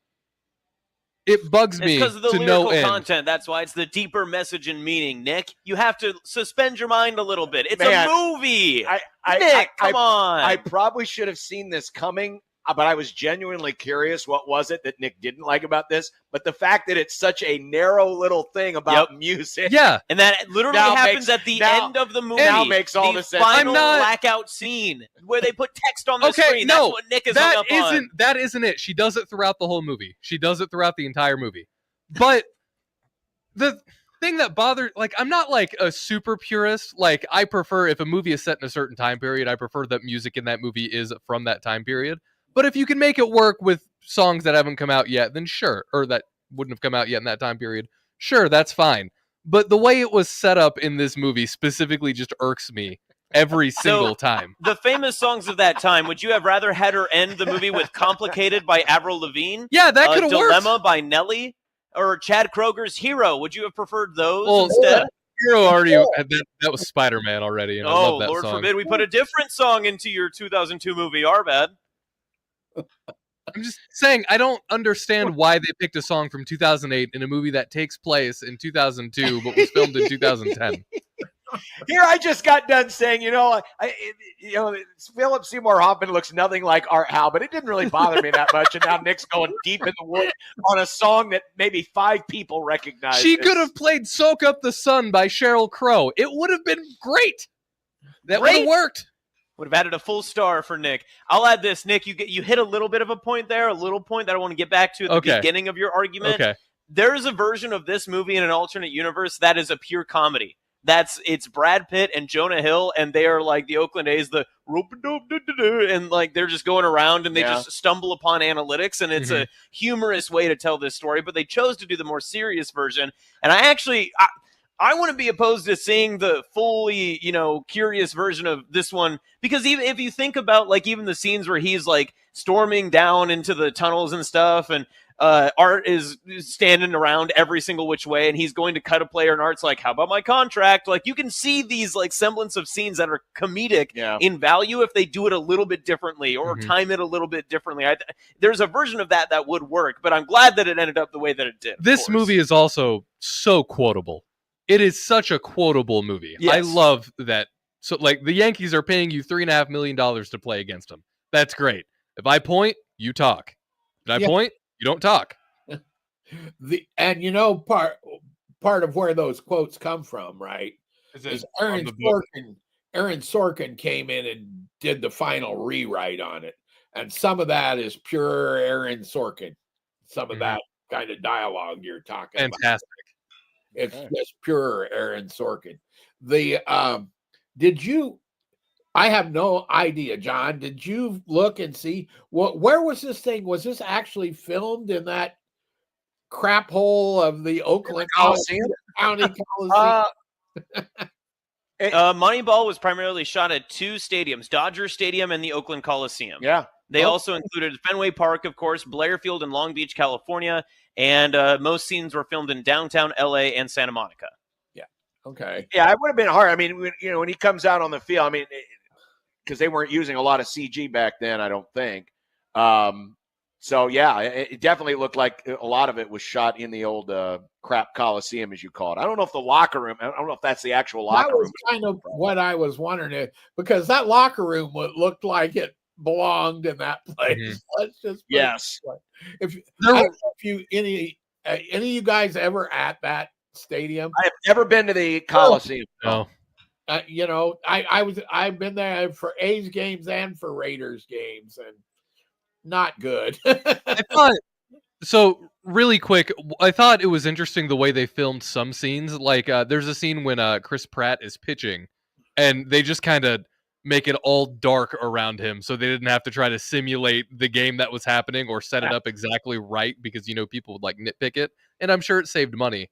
It bugs me because of the to no lyrical end. content. That's why it's the deeper message and meaning, Nick. You have to suspend your mind a little bit. It's Man, a movie. Nick, come on. I probably should have seen this coming, but I was genuinely curious what was it that Nick didn't like about this. But the fact that it's such a narrow little thing about music. Yeah. And that literally Now happens makes- at the now- end of the movie. now makes all the sense. Final I'm not- blackout scene where they put text on the Okay, screen. no, That's what Nick is hung up on. That isn't it. She does it throughout the whole movie. She does it throughout the entire movie. But the thing that bothered, like, I'm not like a super purist. Like, I prefer if a movie is set in a certain time period, I prefer that music in that movie is from that time period. But if you can make it work with songs that haven't come out yet, then sure. Or that wouldn't have come out yet in that time period. Sure, that's fine. But the way it was set up in this movie specifically just irks me every single time. The famous songs of that time, would you have rather had her end the movie with Complicated by Avril Lavigne? Yeah, that could have worked. Dilemma by Nelly? Or Chad Kroger's Hero? Would you have preferred those Well, instead? Hero already that was Spider-Man already, and I love that Lord song. forbid we put a different song into your 2002 movie. Our bad. I'm just saying, I don't understand why they picked a song from 2008 in a movie that takes place in 2002 but was filmed in 2010. Here, I just got done saying, Philip Seymour Hoffman looks nothing like Art Howe, but it didn't really bother me that much. And now Nick's going deep in the woods on a song that maybe 5 people recognize. She could have played "Soak Up the Sun" by Sheryl Crow. It would have been great. That would have worked. Would have added a full star for Nick. I'll add this, Nick. You hit a little bit of a point there, a little point that I want to get back to at the beginning of your argument. Okay. There is a version of this movie in an alternate universe that is a pure comedy. It's Brad Pitt and Jonah Hill, and they are like the Oakland A's, the and like they're just going around and they just stumble upon analytics, and it's a humorous way to tell this story. But they chose to do the more serious version, and I wouldn't be opposed to seeing the fully, curious version of this one, because even if you think about like even the scenes where he's like storming down into the tunnels and stuff, and Art is standing around every single which way, and he's going to cut a player, and Art's like, "How about my contract?" Like you can see these like semblance of scenes that are comedic in value if they do it a little bit differently or time it a little bit differently. There's a version of that would work, but I'm glad that it ended up the way that it did. This movie is also so quotable. It is such a quotable movie. Yes. I love that. So, like, the Yankees are paying you $3.5 million to play against them. That's great. If I point, you talk. If I point, you don't talk. Part of where those quotes come from, right? Is Aaron Sorkin came in and did the final rewrite on it. And some of that is pure Aaron Sorkin. Some of that kind of dialogue you're talking about. Fantastic. It's just pure Aaron Sorkin. I have no idea, John. Did you look and see where was this thing? Was this actually filmed in that crap hole of the Oakland County Coliseum? Moneyball was primarily shot at two stadiums, Dodger Stadium and the Oakland Coliseum. Yeah. They also included Fenway Park, of course, Blair Field in Long Beach, California, and most scenes were filmed in downtown LA and Santa Monica. Yeah. Okay. Yeah, it would have been hard. I mean, when he comes out on the field, I mean, because they weren't using a lot of CG back then, I don't think. So, yeah, it definitely looked like a lot of it was shot in the old crap Coliseum, as you call it. I don't know if the locker room, I don't know if that's the actual locker room. That was kind of what I was wondering, because that locker room looked like it belonged in that place. Let's just if any of you guys ever at that stadium? I have never been to the Coliseum. No. I've been there for A's games and for Raiders games, and not good. So really quick, I thought it was interesting the way they filmed some scenes. Like there's a scene when Chris Pratt is pitching, and they just kind of make it all dark around him, so they didn't have to try to simulate the game that was happening or set it up exactly right, because people would like nitpick it, and I'm sure it saved money.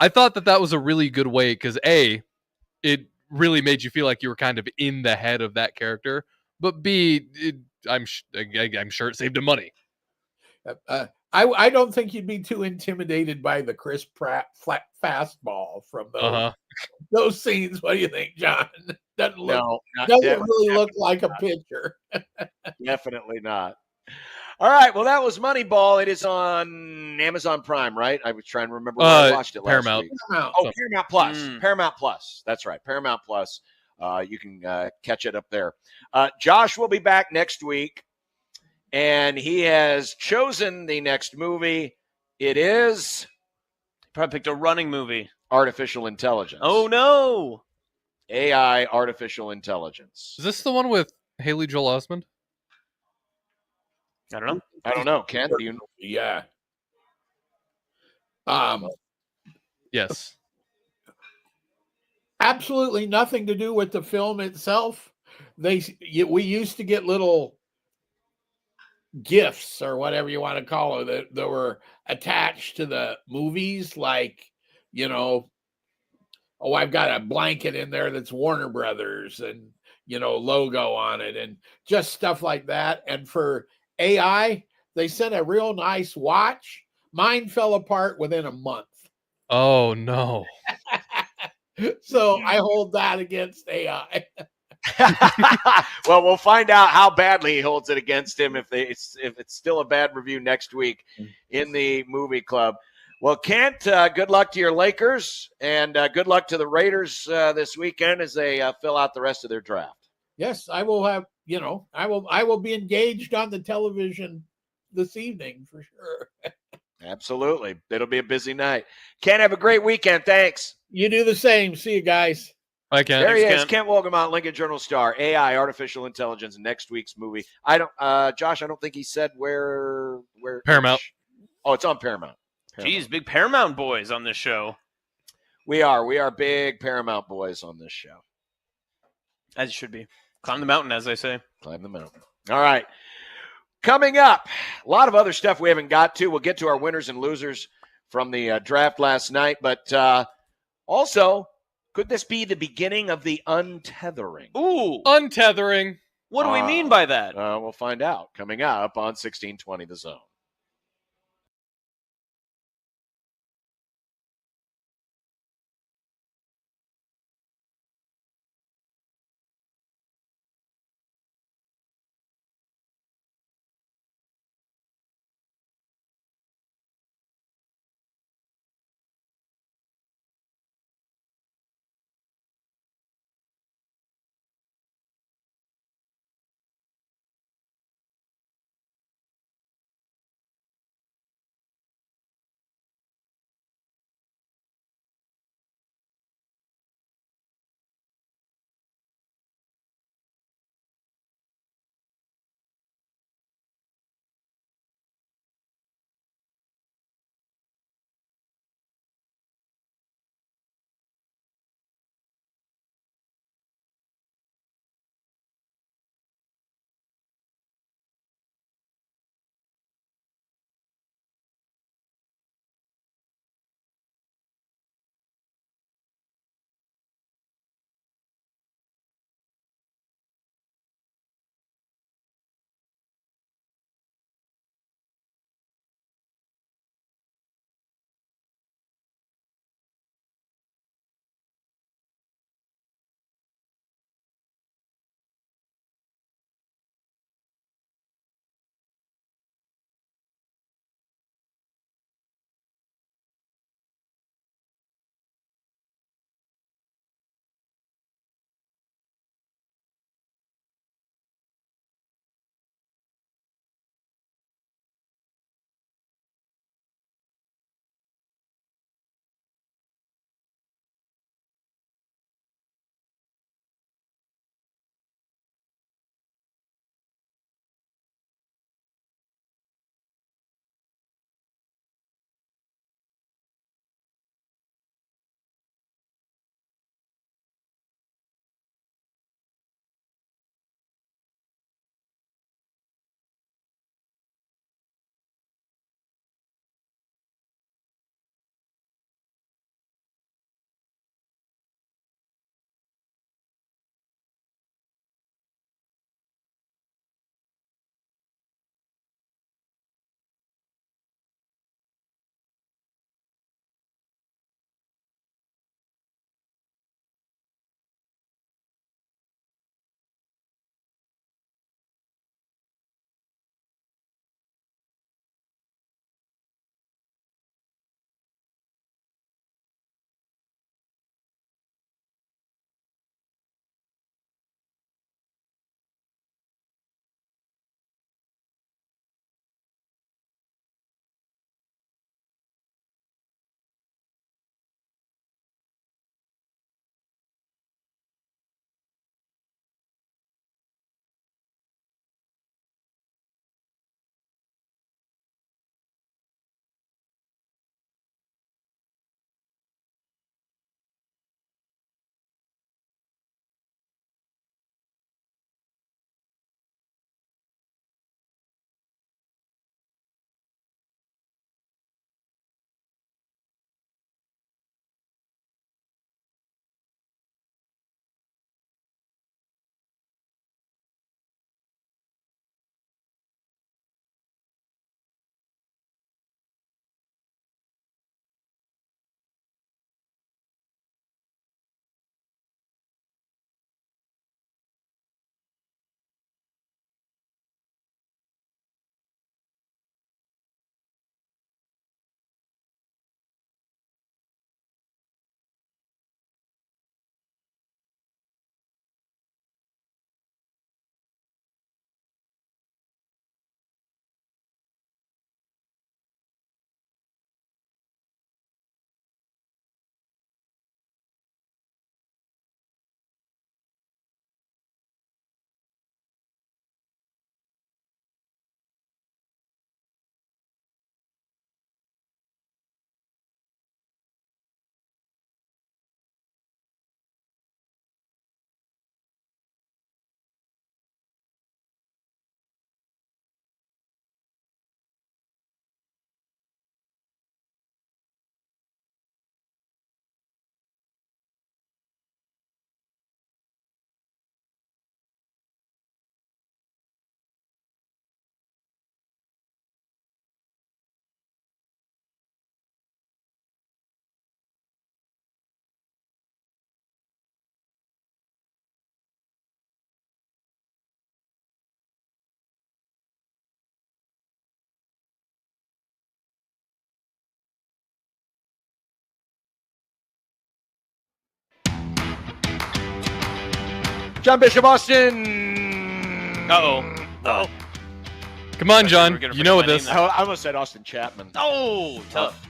I thought that was a really good way, because A, it really made you feel like you were kind of in the head of that character, but B, I'm sure it saved him money. I don't think you'd be too intimidated by the Chris Pratt fastball from those scenes. What do you think, John? Doesn't really look like a pitcher. Definitely not. All right. Well, that was Moneyball. It is on Amazon Prime, right? I was trying to remember where I watched it last week. Paramount Plus. Paramount Plus. That's right. Paramount Plus. You can catch it up there. Josh will be back next week, and he has chosen the next movie. It is probably picked a running movie. Artificial Intelligence. Oh, no. AI, Artificial Intelligence. Is this the one with Haley Joel Osment? I don't know. I don't know. Ken, do you? Yeah. Yes. Absolutely nothing to do with the film itself. We used to get little gifts or whatever you want to call it that were attached to the movies, like, I've got a blanket in there that's Warner Brothers and, logo on it and just stuff like that. And for AI, they sent a real nice watch. Mine fell apart within a month. Oh, no. So I hold that against AI. Well, we'll find out how badly he holds it against him if it's still a bad review next week in the movie club. Well, Kent, good luck to your Lakers, and good luck to the Raiders this weekend as they fill out the rest of their draft. Yes, I will have. I will be engaged on the television this evening for sure. Absolutely, it'll be a busy night. Kent, have a great weekend. Thanks. You do the same. See you guys. Hi, Kent. There he is, Kent Wolgamott, Lincoln Journal-Star, AI, Artificial Intelligence, next week's movie. Josh, I don't think he said where. Paramount. Oh, it's on Paramount. Jeez, big Paramount boys on this show. We are big Paramount boys on this show. As you should be. Climb the mountain, as I say. Climb the mountain. All right. Coming up, a lot of other stuff we haven't got to. We'll get to our winners and losers from the draft last night, but Also, could this be the beginning of the untethering? Ooh, Untethering. What do we mean by that? We'll find out coming up on 1620 The Zone. John Bishop Austin. Oh. Come on, John. You know this. I almost said Austin Chapman. Oh, tough.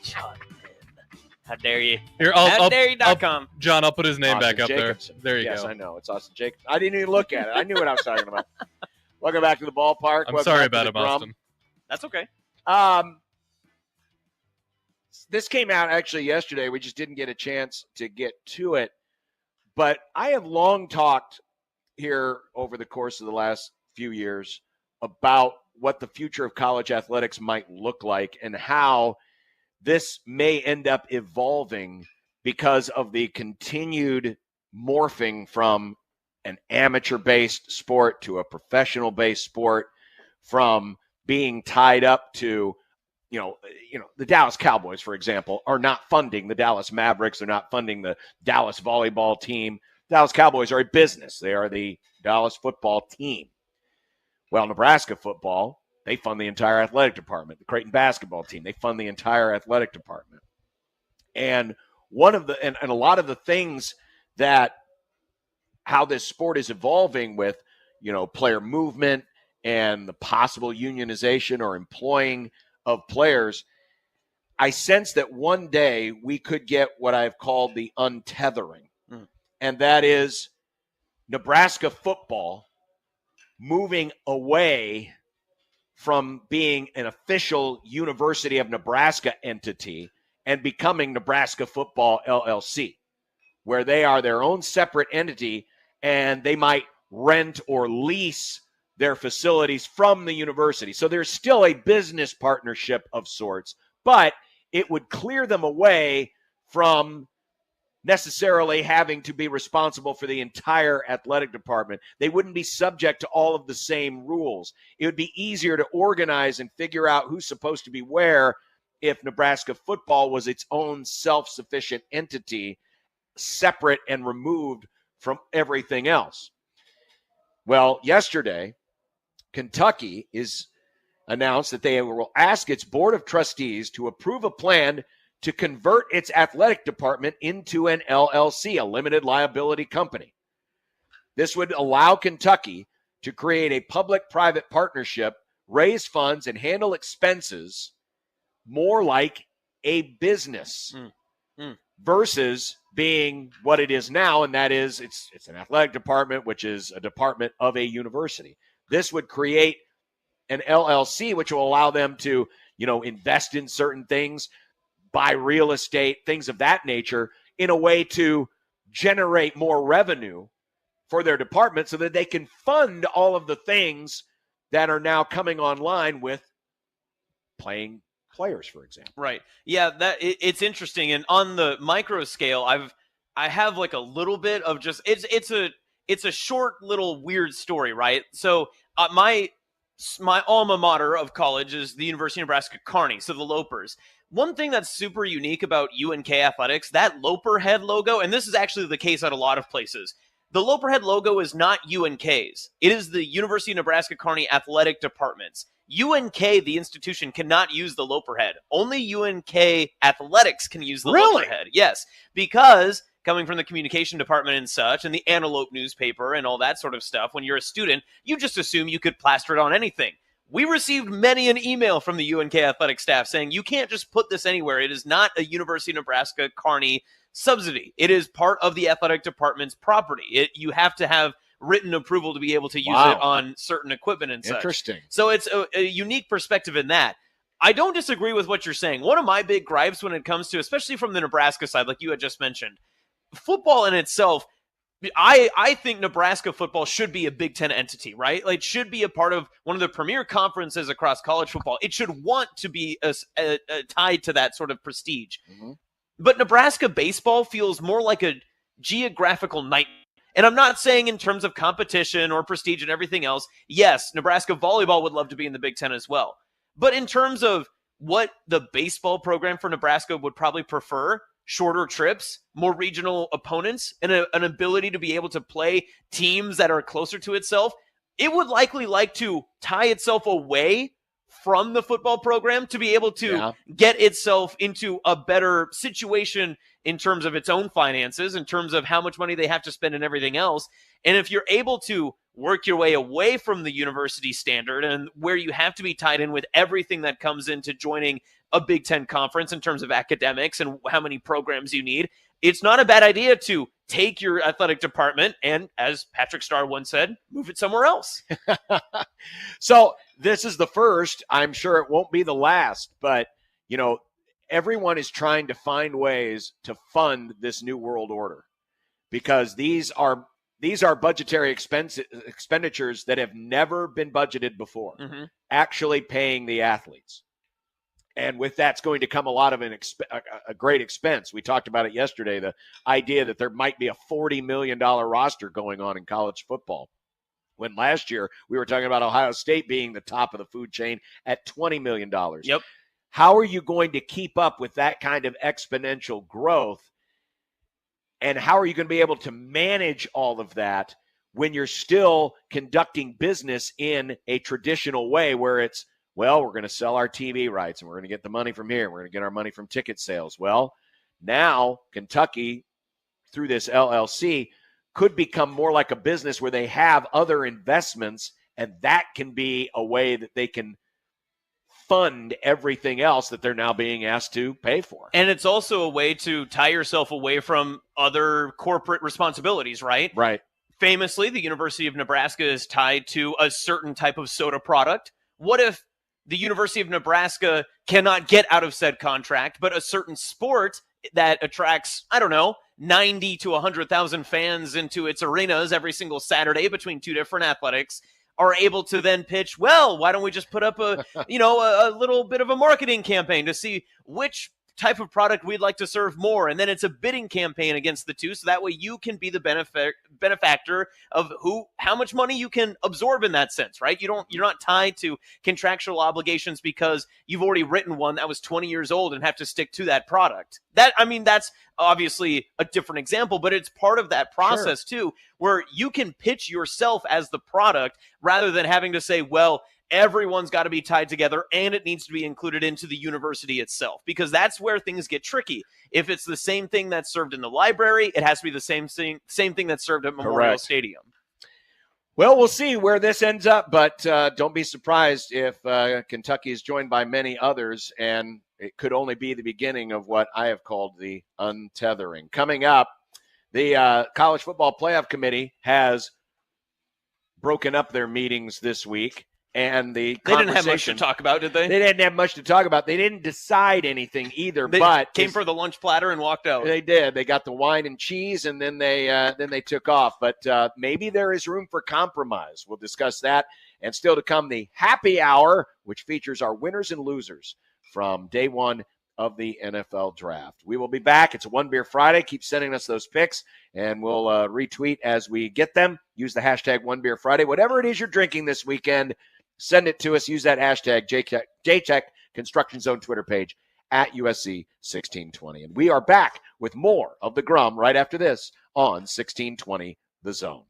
John, how dare you? Here, HowDareYou.com. John, I'll put his name Austin back up Jacobson. there. There you yes, go. I know. It's Austin Jacobson. I didn't even look at it. I knew what I was talking about. Welcome back to the ballpark. I'm Welcome sorry back to about the it, Drum. Boston. That's okay. This came out actually yesterday. We just didn't get a chance to get to it. But I have long talked here over the course of the last few years about what the future of college athletics might look like and how this may end up evolving because of the continued morphing from an amateur-based sport to a professional-based sport, from being tied up to, the Dallas Cowboys, for example, are not funding the Dallas Mavericks. They're not funding the Dallas volleyball team. Dallas Cowboys are a business. They are the Dallas football team. Well, Nebraska football, they fund the entire athletic department. The Creighton basketball team, they fund the entire athletic department. And a lot of the things that how this sport is evolving with, player movement and the possible unionization or employing of players, I sense that one day we could get what I've called the untethering. And that is Nebraska football moving away from being an official University of Nebraska entity and becoming Nebraska Football LLC, where they are their own separate entity and they might rent or lease their facilities from the university. So there's still a business partnership of sorts, but it would clear them away from necessarily having to be responsible for the entire athletic department. They wouldn't be subject to all of the same rules. It would be easier to organize and figure out who's supposed to be where if Nebraska football was its own self-sufficient entity, separate and removed from everything else. Well, yesterday, Kentucky is announced that they will ask its board of trustees to approve a plan to convert its athletic department into an LLC, a limited liability company. This would allow Kentucky to create a public-private partnership, raise funds, and handle expenses more like a business versus being what it is now, and that is it's an athletic department, which is a department of a university. This would create an LLC, which will allow them to, invest in certain things, buy real estate, things of that nature, in a way to generate more revenue for their department so that they can fund all of the things that are now coming online with playing players, for example. Right. Yeah, it's interesting. And on the micro scale, I have like a little bit of just it's a short little weird story, right? So my alma mater of college is the University of Nebraska Kearney, so the Lopers. One thing that's super unique about UNK athletics, that Loper head logo, and this is actually the case at a lot of places, the Loper head logo is not UNK's. It is the University of Nebraska Kearney athletic departments. UNK, the institution, cannot use the Loper head. Only UNK athletics can use the Loper head. Yes, because coming from the communication department and such, and the Antelope newspaper and all that sort of stuff, when you're a student, you just assume you could plaster it on anything. We received many an email from the UNK athletic staff saying, you can't just put this anywhere. It is not a University of Nebraska Kearney subsidy. It is part of the athletic department's property. You have to have written approval to be able to use it on certain equipment and such. Interesting. So it's a unique perspective in that. I don't disagree with what you're saying. One of my big gripes when it comes to, especially from the Nebraska side, like you had just mentioned, football in itself, I think Nebraska football should be a Big Ten entity, right? Like, it should be a part of one of the premier conferences across college football. It should want to be tied to that sort of prestige. But Nebraska baseball feels more like a geographical nightmare. And I'm not saying in terms of competition or prestige and everything else. Yes, Nebraska volleyball would love to be in the Big Ten as well. But in terms of what the baseball program for Nebraska would probably prefer, shorter trips, more regional opponents, and an ability to be able to play teams that are closer to itself, it would likely like to tie itself away from the football program to be able to get itself into a better situation in terms of its own finances, in terms of how much money they have to spend and everything else. And if you're able to work your way away from the university standard and where you have to be tied in with everything that comes into joining a Big Ten conference in terms of academics and how many programs you need, it's not a bad idea to take your athletic department and, as Patrick Starr once said, move it somewhere else. So this is the first. I'm sure it won't be the last, but, everyone is trying to find ways to fund this new world order because these are budgetary expenditures that have never been budgeted before, actually paying the athletes. And with that's going to come a lot of a great expense. We talked about it yesterday, the idea that there might be a $40 million roster going on in college football. When last year we were talking about Ohio State being the top of the food chain at $20 million. Yep. How are you going to keep up with that kind of exponential growth? And how are you going to be able to manage all of that when you're still conducting business in a traditional way where it's, well, we're going to sell our TV rights and we're going to get the money from here. We're going to get our money from ticket sales. Well, now Kentucky, through this LLC, could become more like a business where they have other investments, and that can be a way that they can fund everything else that they're now being asked to pay for. And it's also a way to tie yourself away from other corporate responsibilities, right? Right. Famously, the University of Nebraska is tied to a certain type of soda product. What if the University of Nebraska cannot get out of said contract, but a certain sport that attracts, 90 to 100,000 fans into its arenas every single Saturday between two different athletics are able to then pitch, well, why don't we just put up a little bit of a marketing campaign to see which type of product we'd like to serve more. And then it's a bidding campaign against the two. So that way you can be the benefactor of how much money you can absorb in that sense, right? You're not tied to contractual obligations because you've already written one that was 20 years old and have to stick to that product. That's obviously a different example, but it's part of that process too, where you can pitch yourself as the product rather than having to say, well, everyone's got to be tied together and it needs to be included into the university itself, because that's where things get tricky. If it's the same thing that's served in the library, it has to be the same thing that's served at Memorial Stadium. Well, we'll see where this ends up, but don't be surprised if Kentucky is joined by many others, and it could only be the beginning of what I have called the untethering. Coming up, the College Football Playoff Committee has broken up their meetings this week. And they didn't have much to talk about, did they? They didn't have much to talk about. They didn't decide anything either. They but came for the lunch platter and walked out. They did. They got the wine and cheese, and then they took off. But maybe there is room for compromise. We'll discuss that. And still to come, the happy hour, which features our winners and losers from day one of the NFL draft. We will be back. It's a One Beer Friday. Keep sending us those picks, and we'll retweet as we get them. Use the hashtag One Beer Friday. Whatever it is you're drinking this weekend, send it to us. Use that hashtag JCheck Construction Zone Twitter page at USC 1620. And we are back with more of the Grum right after this on 1620 The Zone.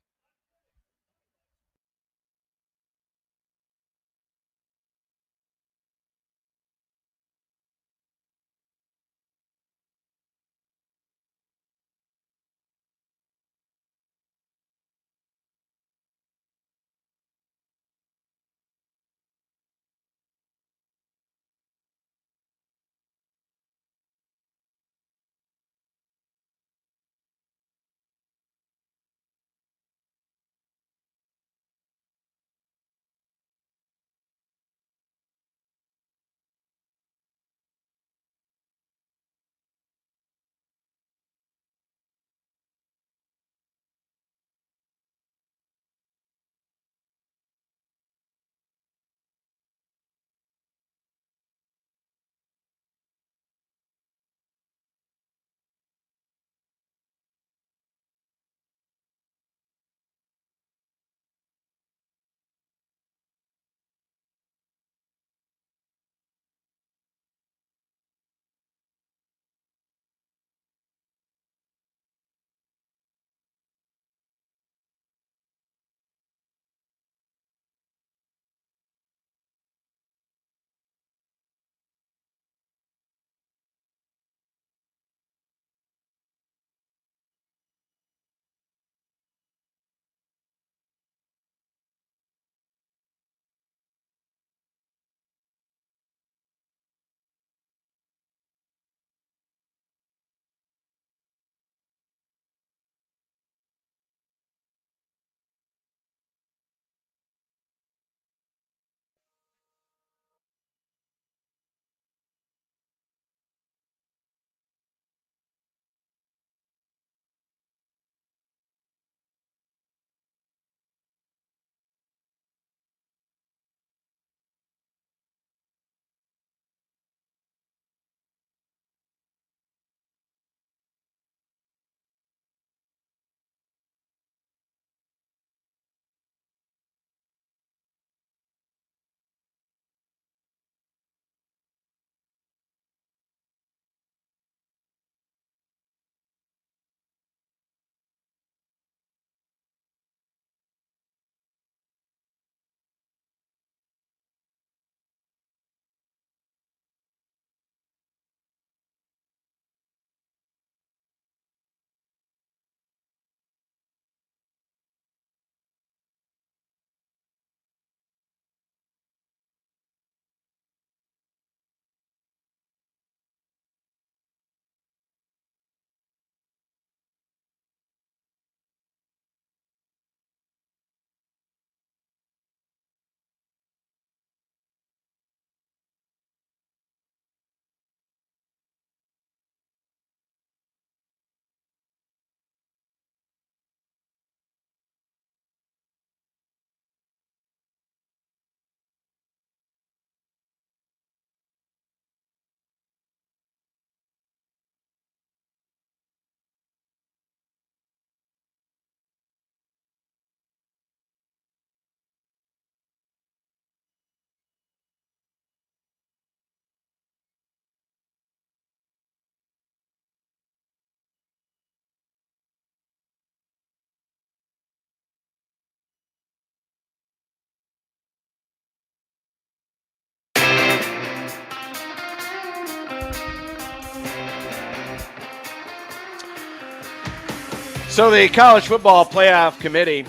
So the College Football Playoff Committee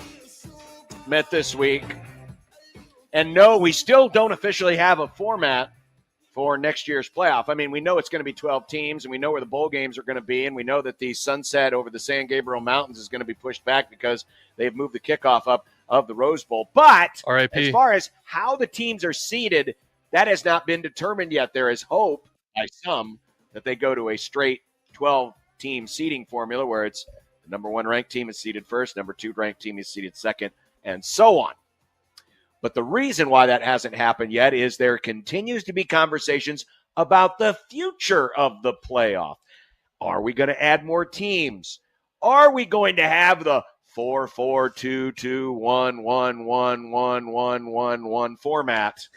met this week. And no, we still don't officially have a format for next year's playoff. I mean, we know it's going to be 12 teams, and we know where the bowl games are going to be, and we know that the sunset over the San Gabriel Mountains is going to be pushed back because they've moved the kickoff up of the Rose Bowl. But as far as how the teams are seeded, that has not been determined yet. There is hope by some that they go to a straight 12-team seeding formula where it's the number 1 ranked team is seeded first, number 2 ranked team is seeded second, and so on. But the reason why that hasn't happened yet is there continues to be conversations about the future of the playoff. Are we going to add more teams? Are we going to have the 4-4-2-2-1-1-1-1-1-1-1 format?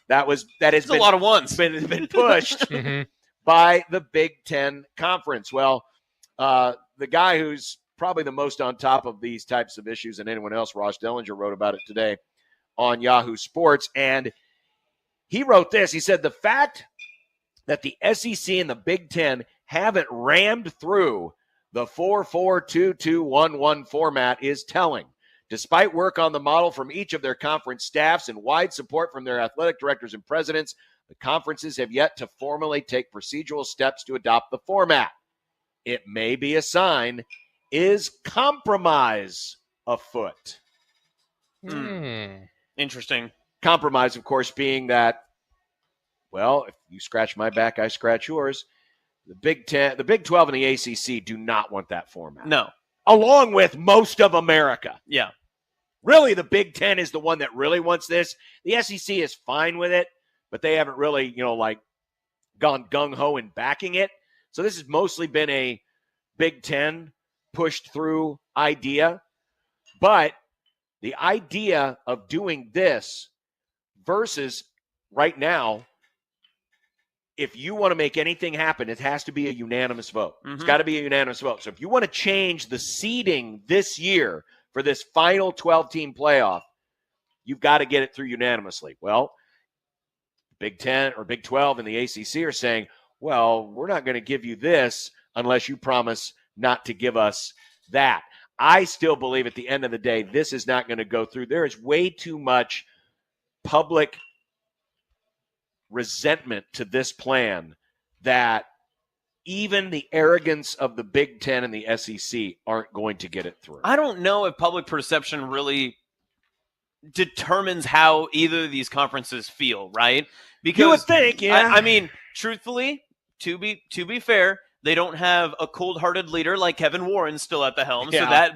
That has been a lot of ones. Been pushed by the Big Ten Conference. Well, the guy who's probably the most on top of these types of issues than anyone else, Ross Dellinger, wrote about it today on Yahoo Sports, and he wrote this. He said, the fact that the SEC and the Big Ten haven't rammed through the 4-4-2-2-1-1 format is telling. Despite work on the model from each of their conference staffs and wide support from their athletic directors and presidents, the conferences have yet to formally take procedural steps to adopt the format. It may be a sign. Is compromise afoot? Interesting. Compromise, of course, being that, well, if you scratch my back, I scratch yours. The Big 10, the Big 12, and the ACC do not want that format. No. Along with most of America. Yeah. Really, the Big 10 is the one that really wants this. The SEC is fine with it, but they haven't really, gone gung-ho in backing it. So this has mostly been a Big 10 pushed through idea. But the idea of doing this versus right now, if you want to make anything happen, it has to be a unanimous vote. It's got to be a unanimous vote. So if you want to change the seeding this year for this final 12-team playoff, you've got to get it through unanimously. Well, Big 10 or Big 12 and the ACC are saying, well, we're not going to give you this unless you promise not to give us that. I still believe at the end of the day, this is not going to go through. There is way too much public resentment to this plan that even the arrogance of the Big Ten and the SEC aren't going to get it through. I don't know if public perception really determines how either of these conferences feel, right? Because you would think, yeah. I mean, truthfully, to be fair, they don't have a cold-hearted leader like Kevin Warren still at the helm. Yeah. So that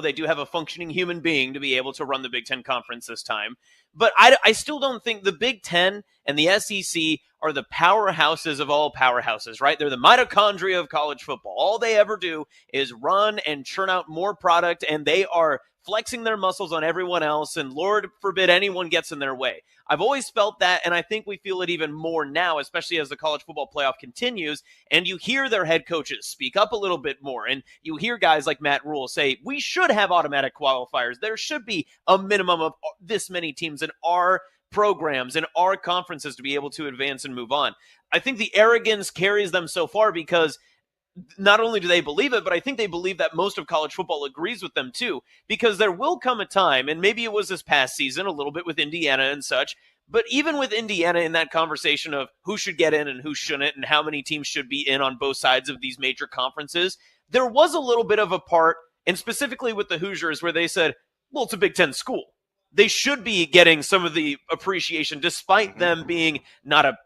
they do have a functioning human being to be able to run the Big Ten Conference this time. But I still don't think the Big Ten and the SEC are the powerhouses of all powerhouses, right? They're the mitochondria of college football. All they ever do is run and churn out more product, and they are flexing their muscles on everyone else, and Lord forbid anyone gets in their way. I've always felt that, and I think we feel it even more now, especially as the college football playoff continues, and you hear their head coaches speak up a little bit more, and you hear guys like Matt Rule say, we should have automatic qualifiers. There should be a minimum of this many teams in our programs and our conferences to be able to advance and move on. I think the arrogance carries them so far because not only do they believe it, but I think they believe that most of college football agrees with them too, because there will come a time, and maybe it was this past season a little bit with Indiana and such, but even with Indiana in that conversation of who should get in and who shouldn't and how many teams should be in on both sides of these major conferences, there was a little bit of a part, and specifically with the Hoosiers, where they said, well, it's a Big Ten school. They should be getting some of the appreciation despite them being not a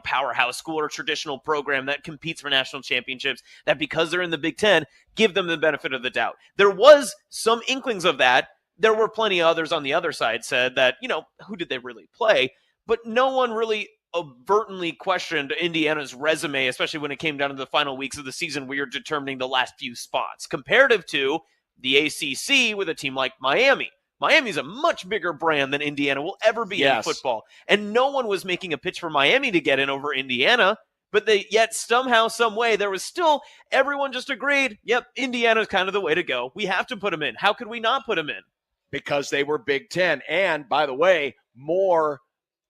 powerhouse school or traditional program that competes for national championships, that because they're in the Big Ten, give them the benefit of the doubt. There was some inklings of that. There were plenty of others on the other side said that, who did they really play? But no one really overtly questioned Indiana's resume, especially when it came down to the final weeks of the season where you're determining the last few spots, comparative to the ACC with a team like Miami. Miami's a much bigger brand than Indiana will ever be in football. And no one was making a pitch for Miami to get in over Indiana, but yet somehow, some way, there was still, everyone just agreed, yep, Indiana's kind of the way to go. We have to put them in. How could we not put them in? Because they were Big Ten. And, by the way, more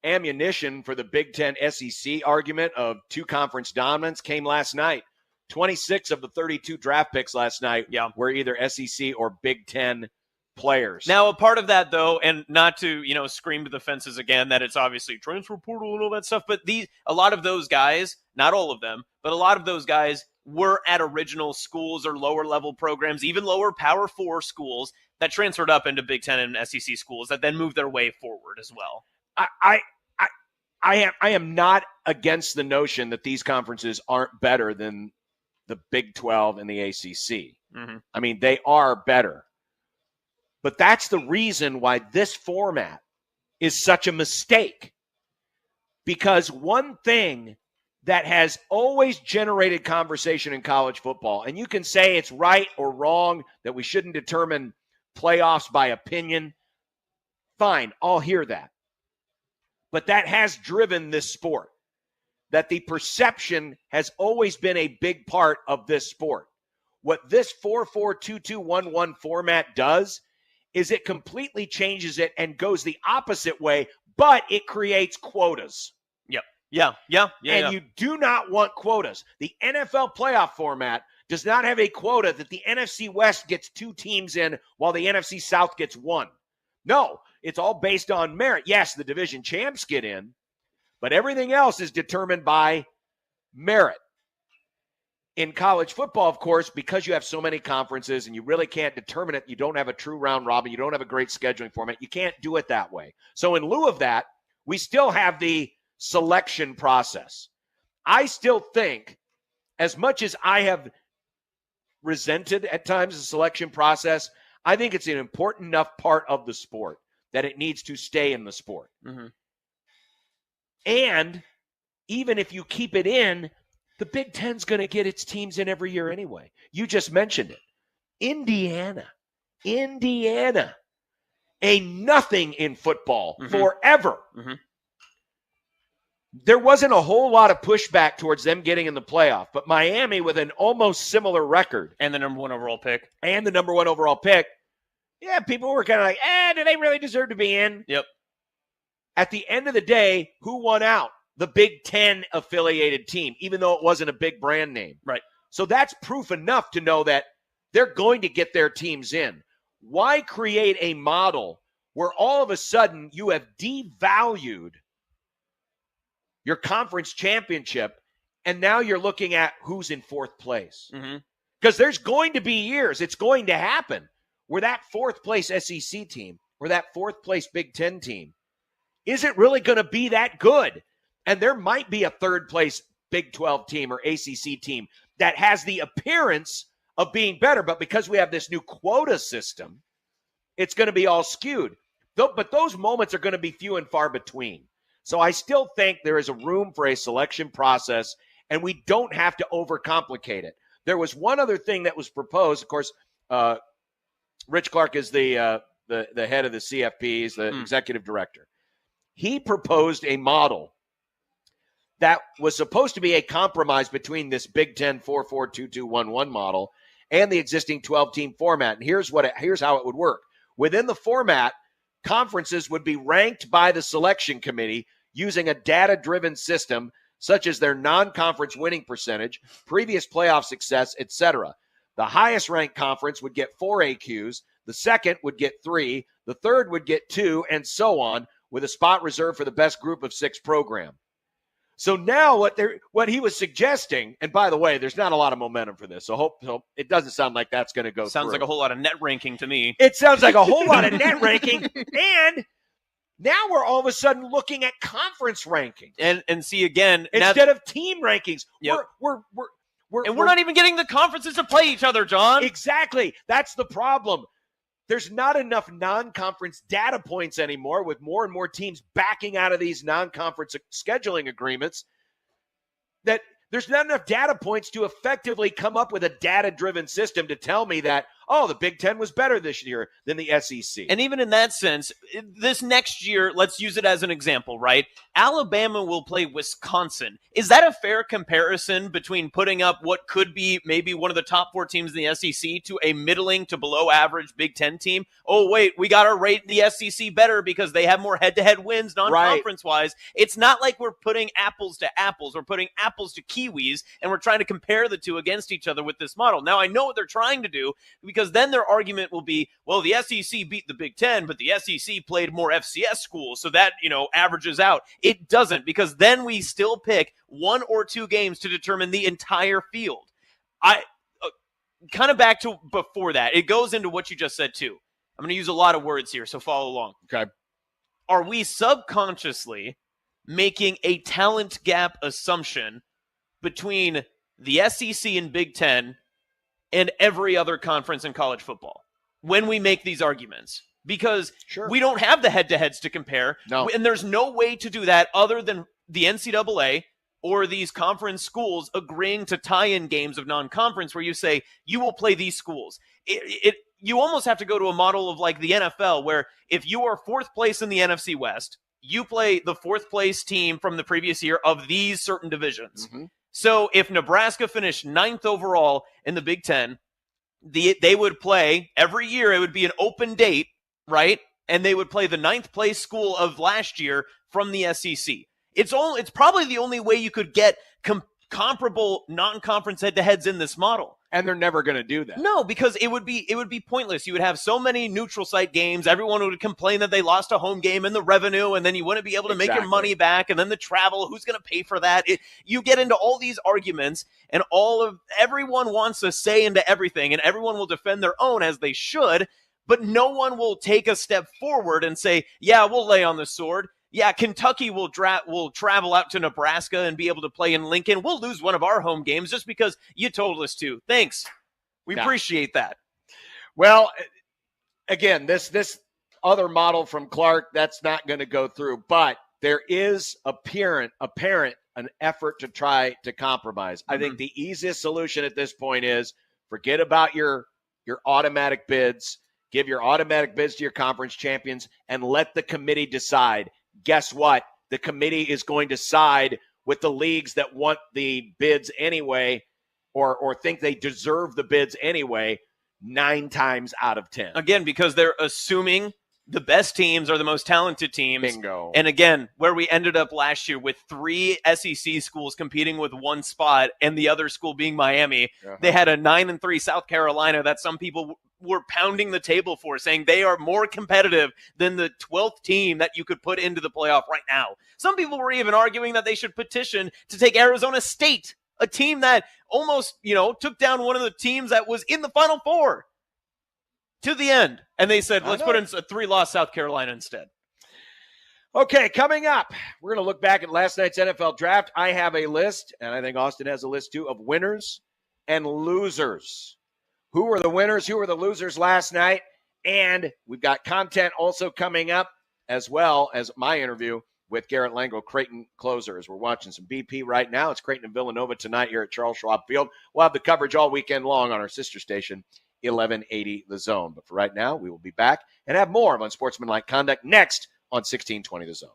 ammunition for the Big Ten SEC argument of two conference dominance came last night. 26 of the 32 draft picks last night were either SEC or Big Ten players. Now, a part of that, though, and not to, scream to the fences again that it's obviously transfer portal and all that stuff, but a lot of those guys, not all of them, but a lot of those guys were at original schools or lower level programs, even lower Power 4 schools that transferred up into Big Ten and SEC schools that then moved their way forward as well. I am not against the notion that these conferences aren't better than the Big 12 and the ACC. Mm-hmm. I mean, they are better. But that's the reason why this format is such a mistake. Because one thing that has always generated conversation in college football, and you can say it's right or wrong, that we shouldn't determine playoffs by opinion. Fine, I'll hear that. But that has driven this sport. That the perception has always been a big part of this sport. What this 4-4-2-2-1-1 format does is it completely changes it and goes the opposite way, but it creates quotas. Yeah. And you do not want quotas. The NFL playoff format does not have a quota that the NFC West gets 2 teams in while the NFC South gets 1. No, it's all based on merit. Yes, the division champs get in, but everything else is determined by merit. In college football, of course, because you have so many conferences and you really can't determine it, you don't have a true round robin, you don't have a great scheduling format, you can't do it that way. So in lieu of that, we still have the selection process. I still think, as much as I have resented at times the selection process, I think it's an important enough part of the sport that it needs to stay in the sport. Mm-hmm. And even if you keep it in, the Big Ten's going to get its teams in every year anyway. You just mentioned it. Indiana, a nothing in football forever. Mm-hmm. There wasn't a whole lot of pushback towards them getting in the playoff, but Miami with an almost similar record. And the number 1 overall pick. Yeah, people were kind of like, do they really deserve to be in? Yep. At the end of the day, who won out? The Big Ten affiliated team, even though it wasn't a big brand name. Right. So that's proof enough to know that they're going to get their teams in. Why create a model where all of a sudden you have devalued your conference championship, and now you're looking at who's in 4th place? Because there's going to be years, it's going to happen, where that 4th place SEC team or that 4th place Big Ten team isn't really going to be that good. And there might be a 3rd place Big 12 team or ACC team that has the appearance of being better. But because we have this new quota system, it's going to be all skewed. But those moments are going to be few and far between. So I still think there is a room for a selection process, and we don't have to overcomplicate it. There was one other thing that was proposed. Of course, Rich Clark is the head of the CFP, the executive director. He proposed a model that was supposed to be a compromise between this Big Ten 4-4-2-2-1-1 model and the existing 12-team format. And here's how it would work. Within the format, conferences would be ranked by the selection committee using a data-driven system such as their non-conference winning percentage, previous playoff success, etc. The highest-ranked conference would get 4 AQs, the second would get 3, the third would get 2, and so on, with a spot reserved for the best group of 6 program. So now what he was suggesting, and by the way, there's not a lot of momentum for this, so hope it doesn't sound like that's going to go Sounds through. like a whole lot of net ranking to me. It sounds like a whole lot of net ranking, and now we're all of a sudden looking at conference rankings. And see again instead of team rankings. Yep. We're not even getting the conferences to play each other, John. Exactly. That's the problem. There's not enough non-conference data points anymore, with more and more teams backing out of these non-conference scheduling agreements, that there's not enough data points to effectively come up with a data-driven system to tell me that, oh, the Big Ten was better this year than the SEC. And even in that sense, this next year, let's use it as an example, right? Alabama will play Wisconsin. Is that a fair comparison between putting up what could be maybe one of the top 4 teams in the SEC to a middling to below average Big Ten team? Oh, wait, we got to rate the SEC better because they have more head-to-head wins non-conference-wise. It's not like we're putting apples to apples. We're putting apples to kiwis, and we're trying to compare the two against each other with this model. Now, I know what they're trying to do, because then their argument will be, well, the SEC beat the Big Ten, but the SEC played more FCS schools, so that, averages out. It doesn't, because then we still pick 1 or 2 games to determine the entire field. I kind of back to before that. It goes into what you just said, too. I'm going to use a lot of words here, so follow along. Okay. Are we subconsciously making a talent gap assumption between the SEC and Big Ten and every other conference in college football when we make these arguments? Because we don't have the head-to-heads to compare. No. And there's no way to do that other than the NCAA or these conference schools agreeing to tie-in games of non-conference where you say, you will play these schools. You almost have to go to a model of like the NFL, where if you are 4th place in the NFC West, you play the 4th place team from the previous year of these certain divisions. Mm-hmm. So if Nebraska finished 9th overall in the Big Ten, they would play every year. It would be an open date, right? And they would play the 9th place school of last year from the SEC. It's probably the only way you could get comparable non-conference head-to-heads in this model. And they're never going to do that. No, because it would be pointless. You would have so many neutral site games. Everyone would complain that they lost a home game and the revenue, and then you wouldn't be able to make your money back, and then the travel, who's going to pay for that? You get into all these arguments, and everyone wants a say into everything, and everyone will defend their own as they should, but no one will take a step forward and say, yeah, we'll lay on the sword. Yeah, Kentucky will travel out to Nebraska and be able to play in Lincoln. We'll lose one of our home games just because you told us to. Thanks. We appreciate that. Well, again, this other model from Clark, that's not going to go through. But there is apparent an effort to try to compromise. I think the easiest solution at this point is forget about your automatic bids. Give your automatic bids to your conference champions and let the committee decide. Guess what? The committee is going to side with the leagues that want the bids anyway, or think they deserve the bids anyway, 9 times out of 10. Again, because they're assuming the best teams are the most talented teams. Bingo. And again, where we ended up last year with 3 SEC schools competing with 1 spot and the other school being Miami, they had a 9-3 South Carolina that some people were pounding the table for, saying they are more competitive than the 12th team that you could put into the playoff right now. Some people were even arguing that they should petition to take Arizona State, a team that almost, took down one of the teams that was in the Final Four to the end. And they said, let's put in a 3-loss South Carolina instead. Okay, coming up, we're going to look back at last night's NFL draft. I have a list, and I think Austin has a list too, of winners and losers. Who were the winners? Who were the losers last night? And we've got content also coming up, as well as my interview with Garrett Lango, Creighton closer, as we're watching some BP right now. It's Creighton and Villanova tonight here at Charles Schwab Field. We'll have the coverage all weekend long on our sister station, 1180 The Zone. But for right now, we will be back and have more of Unsportsmanlike Conduct next on 1620 The Zone.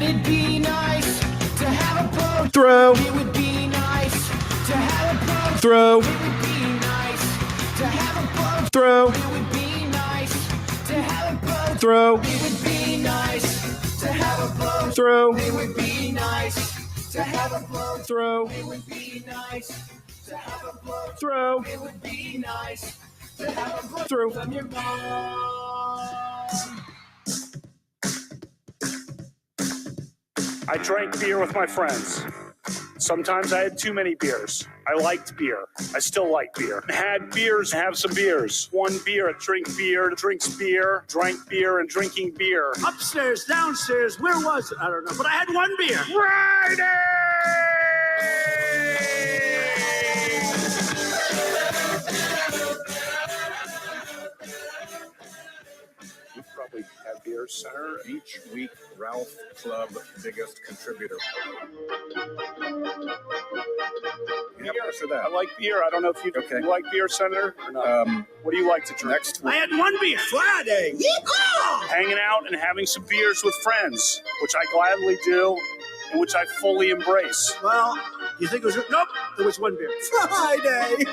it'd be nice to have a boat. Throw. It would be nice to have a boat. Throw. It would be nice to have a boat. Throw. It would be nice to have a boat. Throw. It would be nice to have a boat. Throw. It would be nice to have a boat. Throw. It would be nice to have a boat. Throw. It would be nice to have a boat. Throw. From your mom. I drank beer with my friends. Sometimes I had too many beers. I liked beer. I still like beer. Had beers, have some beers. One beer, drink beer, drinks beer, drank beer, and drinking beer. Upstairs, downstairs, where was it? I don't know, but I had one beer. We probably have Beer Center each week. Ralph Club, biggest contributor. Yeah, for that. I like beer. I don't know if you like Beer Center or not. What do you like to drink? Next week. I had one beer. Friday. Yeehaw! Hanging out and having some beers with friends, which I gladly do and which I fully embrace. Well, you think it was... Nope, there was one beer. Friday.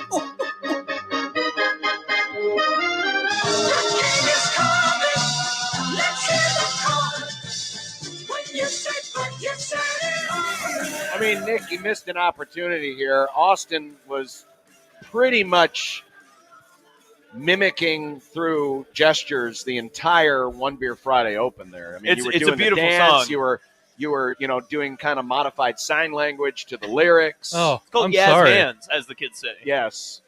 I mean, Nick, you missed an opportunity here. Austin was pretty much mimicking through gestures the entire One Beer Friday Open there. I mean, you were doing a beautiful the dance, song. You were, doing kind of modified sign language to the lyrics. Oh, It's called I'm Yaz sorry. Hands, as the kids say. Yes.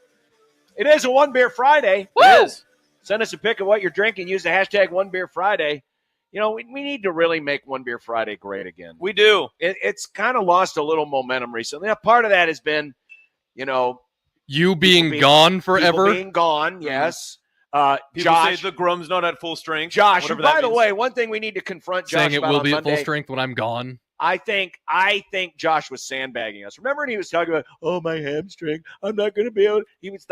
It is a One Beer Friday. Woo! It is. Send us a pic of what you're drinking. Use the hashtag One Beer Friday. We need to really make One Beer Friday great again. We do. It's kind of lost a little momentum recently. Now, part of that has been, you being gone forever. People being gone, yes. People Josh, say the Grum's not at full strength. Josh. whatever By that the means. way, one thing we need to confront Josh Saying it about will on be at Monday, full strength when I'm gone. I think Josh was sandbagging us. Remember when he was talking about, oh, my hamstring, I'm not going to be able to. He was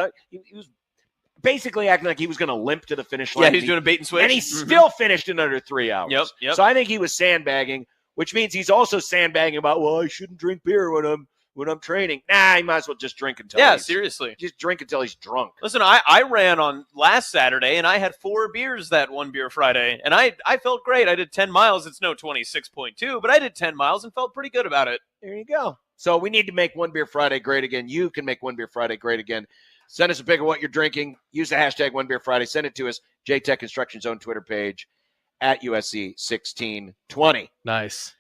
basically acting like he was going to limp to the finish line. Yeah, he's doing a bait and switch. And he still finished in under 3 hours. Yep. So I think he was sandbagging, which means he's also sandbagging about, well, I shouldn't drink beer when I'm training. Nah, he might as well just drink until seriously. Just drink until he's drunk. Listen, I ran on last Saturday, and I had 4 beers that One Beer Friday, and I felt great. I did 10 miles. It's no 26.2, but I did 10 miles and felt pretty good about it. There you go. So we need to make One Beer Friday great again. You can make One Beer Friday great again. Send us a pic of what you're drinking. Use the hashtag One Beer Friday. Send it to us. JTech Construction Zone Twitter page at USC 1620. Nice.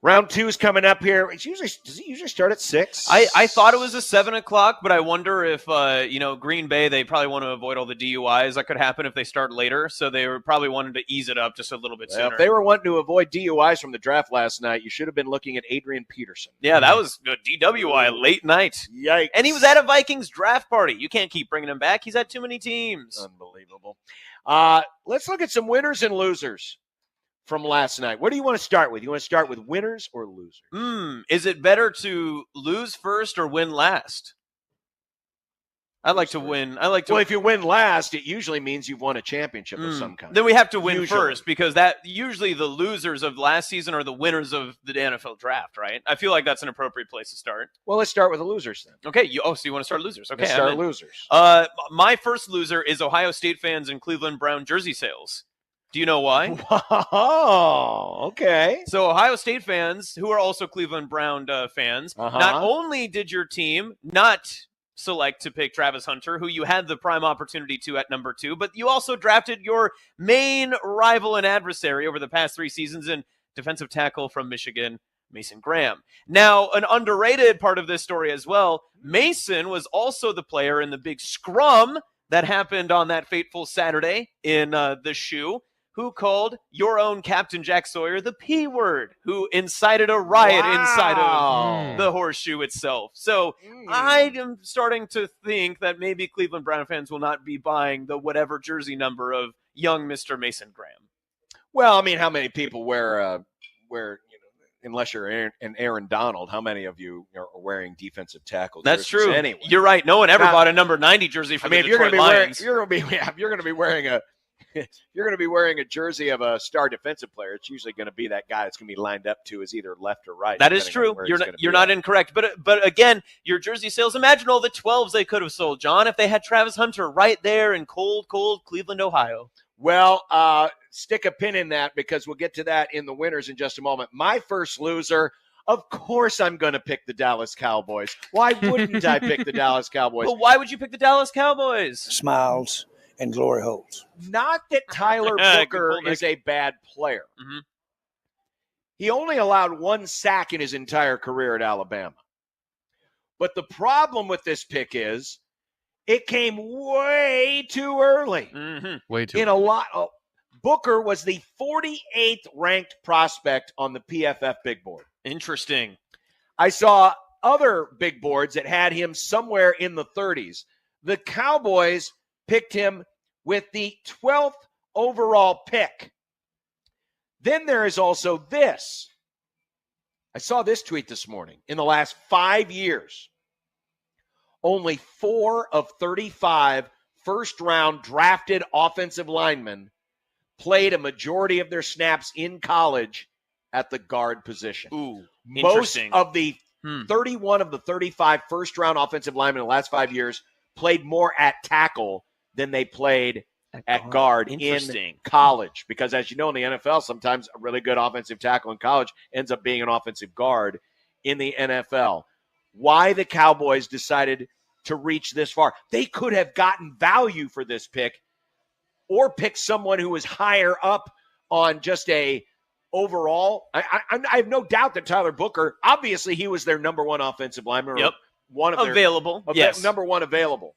Round 2 is coming up here. Does it usually start at 6? I thought it was a 7 o'clock, but I wonder if Green Bay, they probably want to avoid all the DUIs that could happen if they start later. So they were probably wanting to ease it up just a little bit sooner. If they were wanting to avoid DUIs from the draft last night, you should have been looking at Adrian Peterson. Yeah, that was a DWI late night. Yikes. And he was at a Vikings draft party. You can't keep bringing him back. He's at too many teams. Unbelievable. Let's look at some winners and losers from last night. What do you want to start with? You want to start with winners or losers? Is it better to lose first or win last? I like to win. Well, if you win last, it usually means you've won a championship of some kind. Then we have to win Usually. first, because that usually the losers of last season are the winners of the NFL draft, right? I feel like that's an appropriate place to start. Well, let's start with the losers then. Okay. So you want to start losers? Okay. Let's start losers. My first loser is Ohio State fans and Cleveland Brown jersey sales. Do you know why? Oh, okay. So Ohio State fans, who are also Cleveland Brown fans, not only did your team not select to pick Travis Hunter, who you had the prime opportunity to at number 2, but you also drafted your main rival and adversary over the past 3 seasons in defensive tackle from Michigan, Mason Graham. Now, an underrated part of this story as well, Mason was also the player in the big scrum that happened on that fateful Saturday in the shoe, who called your own Captain Jack Sawyer the P word, who incited a riot inside of the horseshoe itself. So I am starting to think that maybe Cleveland Brown fans will not be buying the whatever jersey number of young Mr. Mason Graham. Well, I mean, how many people wear unless you're an Aaron Donald, how many of you are wearing defensive tackle That's jerseys true. anyway? If you're right. No one ever bought a number 90 jersey for the if you're Detroit going to be Lions. wearing, you're going to be wearing a if you're going to be wearing a jersey of a star defensive player, it's usually going to be that guy that's going to be lined up to as either left or right. That is true. You're not incorrect. But again, your jersey sales, imagine all the 12s they could have sold, John, if they had Travis Hunter right there in cold Cleveland, Ohio. Well, stick a pin in that because we'll get to that in the winners in just a moment. My first loser, of course I'm going to pick the Dallas Cowboys. Why wouldn't I pick the Dallas Cowboys? But why would you pick the Dallas Cowboys? Smiles and glory holes. Not that Tyler Booker is a bad player. Mm-hmm. He only allowed 1 sack in his entire career at Alabama. But the problem with this pick is it came way too early. Mm-hmm. Way too in a lot. Booker was the 48th ranked prospect on the PFF big board. Interesting. I saw other big boards that had him somewhere in the 30s. The Cowboys picked him with the 12th overall pick. Then there is also this. I saw this tweet this morning. In the last 5 years, only 4 of 35 first-round drafted offensive linemen played a majority of their snaps in college at the guard position. Ooh, most interesting. of the 31 of the 35 first-round offensive linemen in the last 5 years played more at tackle than they played at guard in college. Because as you know, in the NFL, sometimes a really good offensive tackle in college ends up being an offensive guard in the NFL. Why the Cowboys decided to reach this far. They could have gotten value for this pick or pick someone who was higher up on just a overall. I have no doubt that Tyler Booker, obviously he was their number 1 offensive lineman. Yep. One of available. Yes. Number 1 available.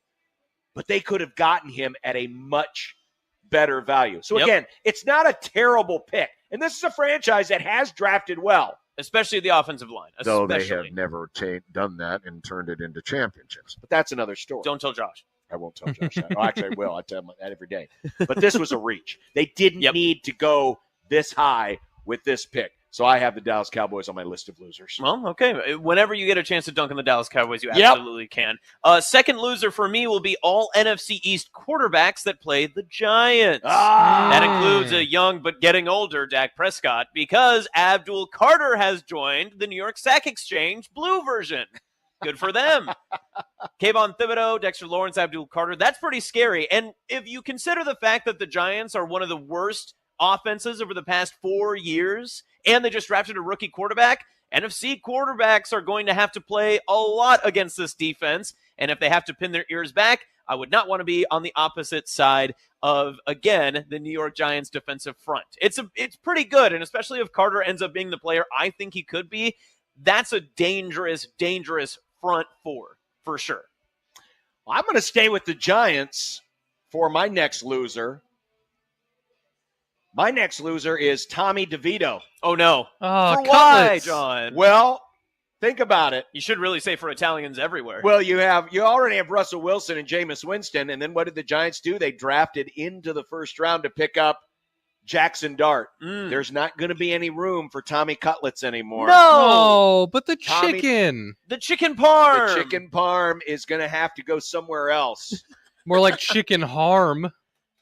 But they could have gotten him at a much better value. So again, it's not a terrible pick. And this is a franchise that has drafted well. Especially the offensive line. Though they have never done that and turned it into championships. But that's another story. Don't tell Josh. I won't tell Josh that. Oh, actually, I will. I tell him that every day. But this was a reach. They didn't need to go this high with this pick. So I have the Dallas Cowboys on my list of losers. Well, okay. Whenever you get a chance to dunk on the Dallas Cowboys, you absolutely can. Second loser for me will be all NFC East quarterbacks that played the Giants. That includes a young but getting older Dak Prescott because Abdul Carter has joined the New York Sack Exchange blue version. Good for them. Kayvon Thibodeau, Dexter Lawrence, Abdul Carter. That's pretty scary. And if you consider the fact that the Giants are one of the worst offenses over the past 4 years, and they just drafted a rookie quarterback, NFC quarterbacks are going to have to play a lot against this defense. And if they have to pin their ears back, I would not want to be on the opposite side of, again, the New York Giants defensive front. It's pretty good, and especially if Carter ends up being the player I think he could be, that's a dangerous, dangerous front four for sure. Well, I'm going to stay with the Giants for my next loser. My next loser is Tommy DeVito. Oh, no. Oh, for why, John? Well, think about it. You should really say for Italians everywhere. Well, you already have Russell Wilson and Jameis Winston, and then what did the Giants do? They drafted into the first round to pick up Jackson Dart. There's not going to be any room for Tommy Cutlets anymore. No, but the chicken. The chicken parm. The chicken parm is going to have to go somewhere else. More like chicken harm.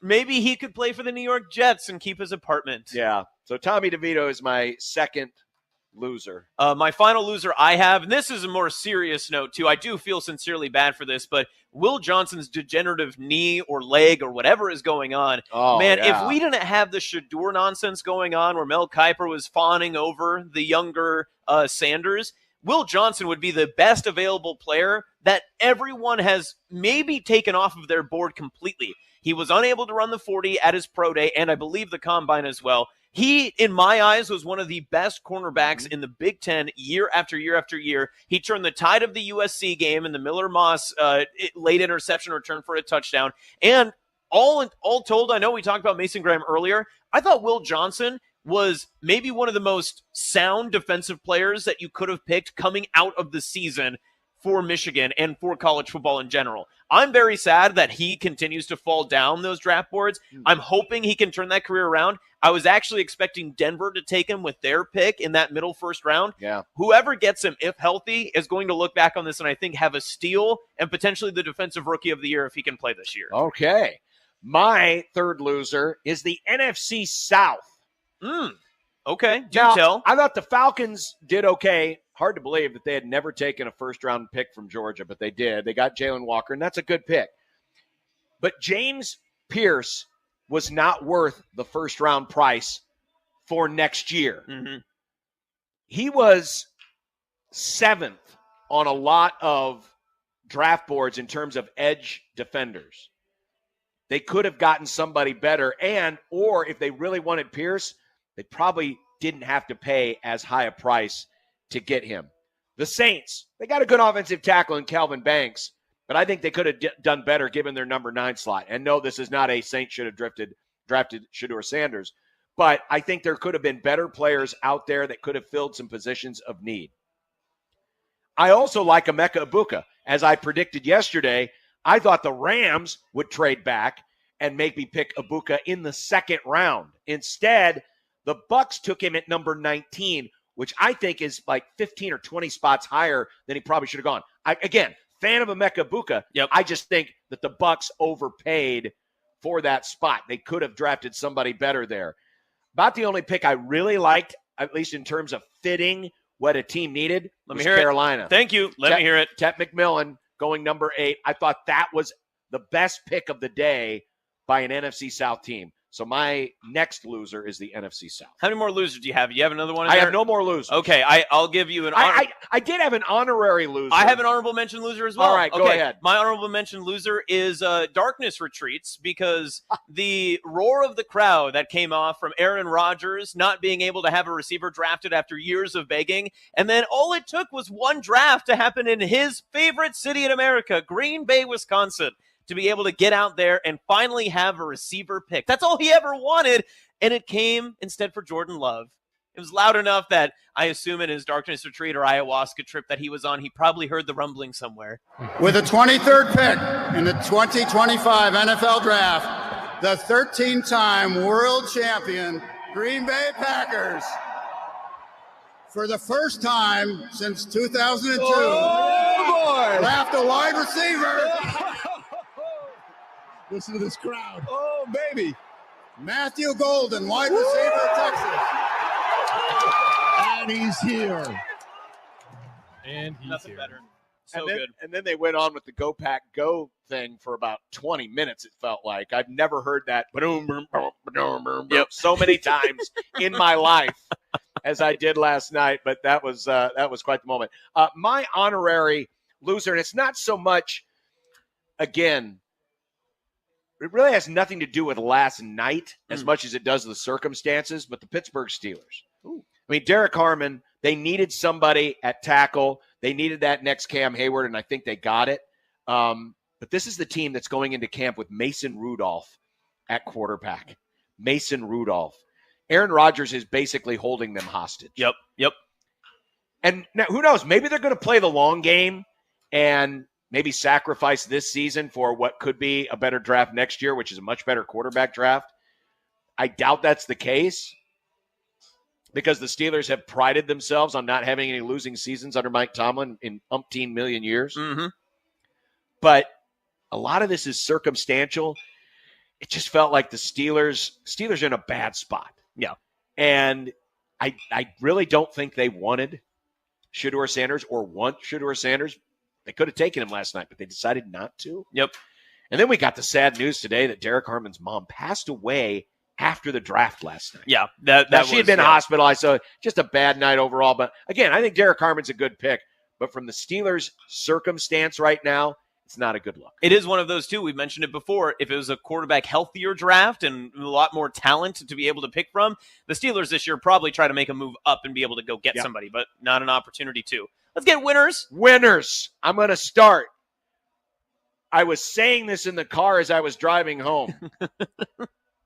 Maybe he could play for the New York Jets and keep his apartment. Yeah. So Tommy DeVito is my second loser. My final loser I have, and this is a more serious note too. I do feel sincerely bad for this, but Will Johnson's degenerative knee or leg or whatever is going on. Oh, man, yeah. if we didn't have the Shedeur nonsense going on where Mel Kiper was fawning over the younger Sanders, Will Johnson would be the best available player that everyone has maybe taken off of their board completely. He was unable to run the 40 at his pro day, and I believe the combine as well. He, in my eyes, was one of the best cornerbacks in the Big Ten year after year after year. He turned the tide of the USC game in the Miller Moss late interception return for a touchdown. And all told, I know we talked about Mason Graham earlier. I thought Will Johnson was maybe one of the most sound defensive players that you could have picked coming out of the season for Michigan and for college football in general. I'm very sad that he continues to fall down those draft boards. I'm hoping he can turn that career around. I was actually expecting Denver to take him with their pick in that middle first round. Yeah. Whoever gets him, if healthy, is going to look back on this and I think have a steal and potentially the defensive rookie of the year if he can play this year. Okay. My third loser is the NFC South. Okay, do now, tell. I thought the Falcons did okay. Hard to believe that they had never taken a first-round pick from Georgia, but they did. They got Jalen Walker, and that's a good pick. But James Pierce was not worth the first-round price for next year. Mm-hmm. He was 7th on a lot of draft boards in terms of edge defenders. They could have gotten somebody better, or if they really wanted Pierce, they probably didn't have to pay as high a price to get him. The Saints, they got a good offensive tackle in Calvin Banks, but I think they could have done better given their number 9 slot. And no, this is not a Saints should have drafted Shedeur Sanders, but I think there could have been better players out there that could have filled some positions of need. I also like Emeka Egbuka. As I predicted yesterday, I thought the Rams would trade back and maybe pick Egbuka in the second round. Instead, the Bucs took him at number 19, which I think is like 15 or 20 spots higher than he probably should have gone. Again, fan of Emeka Egbuka. Yep. I just think that the Bucs overpaid for that spot. They could have drafted somebody better there. About the only pick I really liked, at least in terms of fitting what a team needed, was Carolina. Thank you. Let me hear it. Tet McMillan going number 8. I thought that was the best pick of the day by an NFC South team. So my next loser is the NFC South. How many more losers do you have? Do you have another one? I have no more losers. Okay, I'll give you an. I did have an honorary loser. I have an honorable mention loser as well. All right, go ahead. My honorable mention loser is Darkness Retreats, because the roar of the crowd that came off from Aaron Rodgers not being able to have a receiver drafted after years of begging, and then all it took was one draft to happen in his favorite city in America, Green Bay, Wisconsin, to be able to get out there and finally have a receiver pick. That's all he ever wanted, and it came instead for Jordan Love. It was loud enough that I assume in his Darkness Retreat or ayahuasca trip that he was on, he probably heard the rumbling somewhere. With the 23rd pick in the 2025 NFL Draft, the 13-time world champion Green Bay Packers, for the first time since 2002, draft a wide receiver. Listen to this crowd. Oh, baby. Matthew Golden, wide receiver, Texas. And he's here. And he's Nothing here. better. So then, good. And then they went on with the Go Pack Go thing for about 20 minutes, it felt like. I've never heard that so many times in my life as I did last night, but that was quite the moment. My honorary loser, and it's not so much, again, it really has nothing to do with last night as much as it does the circumstances, but the Pittsburgh Steelers. Ooh. I mean, Derek Harmon, they needed somebody at tackle. They needed that next Cam Hayward, and I think they got it. But this is the team that's going into camp with Mason Rudolph at quarterback. Mason Rudolph. Aaron Rodgers is basically holding them hostage. Yep. And now, who knows? Maybe they're going to play the long game and maybe sacrifice this season for what could be a better draft next year, which is a much better quarterback draft. I doubt that's the case because the Steelers have prided themselves on not having any losing seasons under Mike Tomlin in umpteen million years. Mm-hmm. But a lot of this is circumstantial. It just felt like the Steelers are in a bad spot. Yeah. And I really don't think they wanted Shedeur Sanders or want Shedeur Sanders. They could have taken him last night, but they decided not to. Yep. And then we got the sad news today that Derek Harmon's mom passed away after the draft last night. Yeah. She had been hospitalized, so just a bad night overall. But again, I think Derek Harmon's a good pick. But from the Steelers' circumstance right now, it's not a good look. It is one of those, too. We've mentioned it before. If it was a quarterback healthier draft and a lot more talent to be able to pick from, the Steelers this year probably try to make a move up and be able to go get somebody, but not an opportunity to. Let's get winners. Winners. I'm going to start. I was saying this in the car as I was driving home.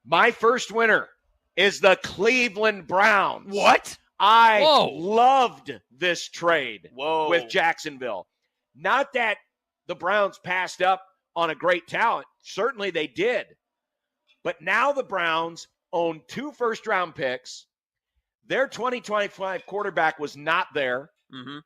My first winner is the Cleveland Browns. What? I loved this trade Whoa. with Jacksonville. Not that the Browns passed up on a great talent. Certainly they did. But now the Browns own 2 first-round picks. Their 2025 quarterback was not there. Mm-hmm.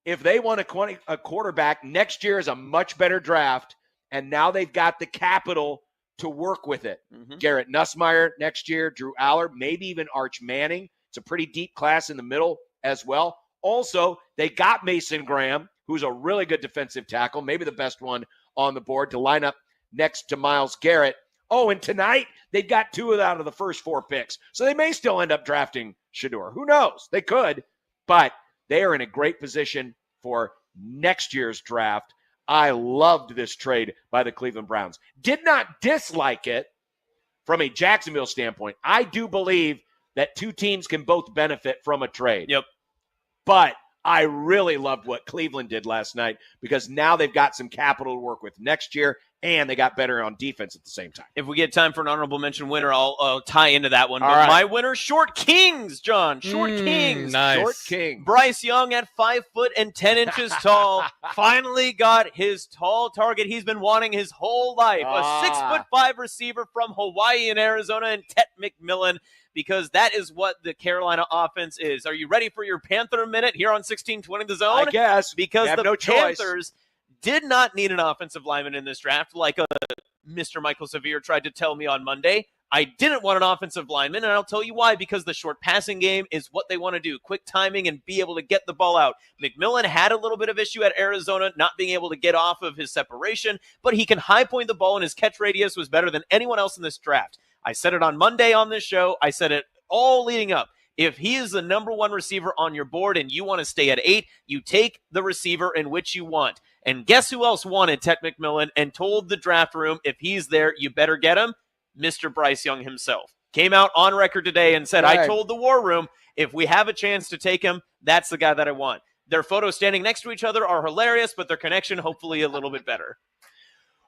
If they want a quarterback, next year is a much better draft, and now they've got the capital to work with it. Mm-hmm. Garrett Nussmeier next year, Drew Aller, maybe even Arch Manning. It's a pretty deep class in the middle as well. Also, they got Mason Graham, who's a really good defensive tackle, maybe the best one on the board, to line up next to Myles Garrett. Oh, and tonight they've got 2 out of the first 4 picks. So they may still end up drafting Shedeur. Who knows? They could, but they are in a great position for next year's draft. I loved this trade by the Cleveland Browns. Did not dislike it from a Jacksonville standpoint. I do believe that 2 teams can both benefit from a trade. Yep. But I really loved what Cleveland did last night because now they've got some capital to work with next year, and they got better on defense at the same time. If we get time for an honorable mention winner, I'll tie into that one. All But right. my winner, Short Kings, John. Short Kings. Nice. Short King. Bryce Young at 5 foot and 10 inches tall finally got his tall target he's been wanting his whole life. A 6'5" receiver from Hawaii and Arizona, and Tet McMillan, because that is what the Carolina offense is. Are you ready for your Panther minute here on 1620 The Zone? I guess. Because have the no choice. Panthers did not need an offensive lineman in this draft, like Mr. Michael Severe tried to tell me on Monday. I didn't want an offensive lineman, and I'll tell you why, because the short passing game is what they want to do. Quick timing and be able to get the ball out. McMillan had a little bit of issue at Arizona, not being able to get off of his separation, but he can high point the ball, and his catch radius was better than anyone else in this draft. I said it on Monday on this show. I said it all leading up. If he is the number 1 receiver on your board and you want to stay at 8, you take the receiver in which you want. And guess who else wanted Tet McMillan and told the draft room, if he's there, you better get him? Mr. Bryce Young himself. Came out on record today and said, Right. I told the war room, if we have a chance to take him, that's the guy that I want. Their photos standing next to each other are hilarious, but their connection hopefully a little bit better.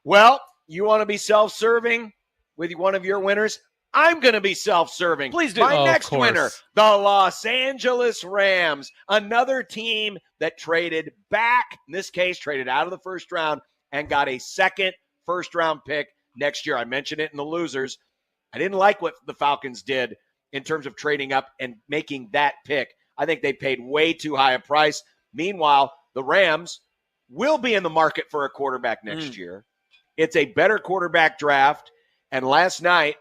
Well, you want to be self-serving with one of your winners? I'm going to be self-serving. Please do. My Oh, of next course. winner, the Los Angeles Rams, another team that traded back, in this case, traded out of the first round and got a second first-round pick next year. I mentioned it in the losers. I didn't like what the Falcons did in terms of trading up and making that pick. I think they paid way too high a price. Meanwhile, the Rams will be in the market for a quarterback next year. It's a better quarterback draft. And last night,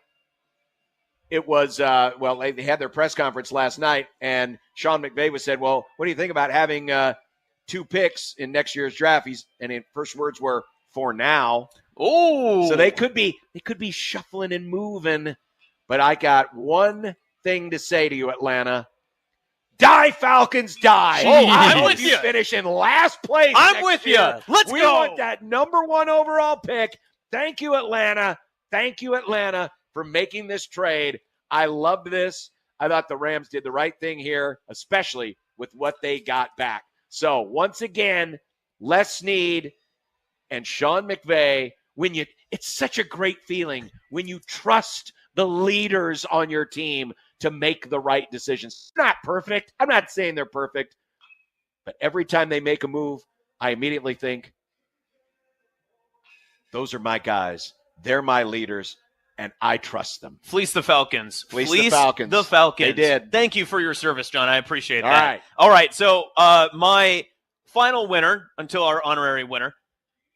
it was, they had their press conference last night, and Sean McVay was said, well, what do you think about having 2 picks in next year's draft? His first words were, for now. Oh, So they could be shuffling and moving. But I got one thing to say to you, Atlanta. Die, Falcons, die. Oh, I I'm hope with you you. finish in last place. I'm next with year. you. Let's we go. want that number 1 overall pick. Thank you, Atlanta. Thank you, Atlanta, for making this trade. I loved this. I thought the Rams did the right thing here, especially with what they got back. So once again, Les Snead and Sean McVay, it's such a great feeling when you trust the leaders on your team to make the right decisions. It's not perfect. I'm not saying they're perfect, but every time they make a move, I immediately think, those are my guys. They're my leaders, and I trust them. Fleece the Falcons. Fleece the Falcons. The Falcons. They did. Thank you for your service, John. I appreciate All that. right. All right. So my final winner until our honorary winner,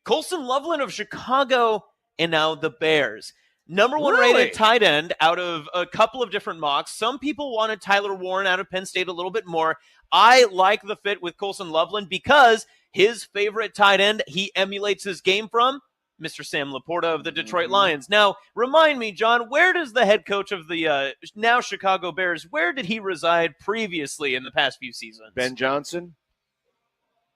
Colson Loveland of Chicago, and now the Bears. Number 1 Really? rated tight end out of a couple of different mocks. Some people wanted Tyler Warren out of Penn State a little bit more. I like the fit with Colson Loveland because his favorite tight end he emulates his game from, Mr. Sam Laporta of the Detroit Lions. Now, remind me, John, where does the head coach of the now Chicago Bears, where did he reside previously in the past few seasons? Ben Johnson?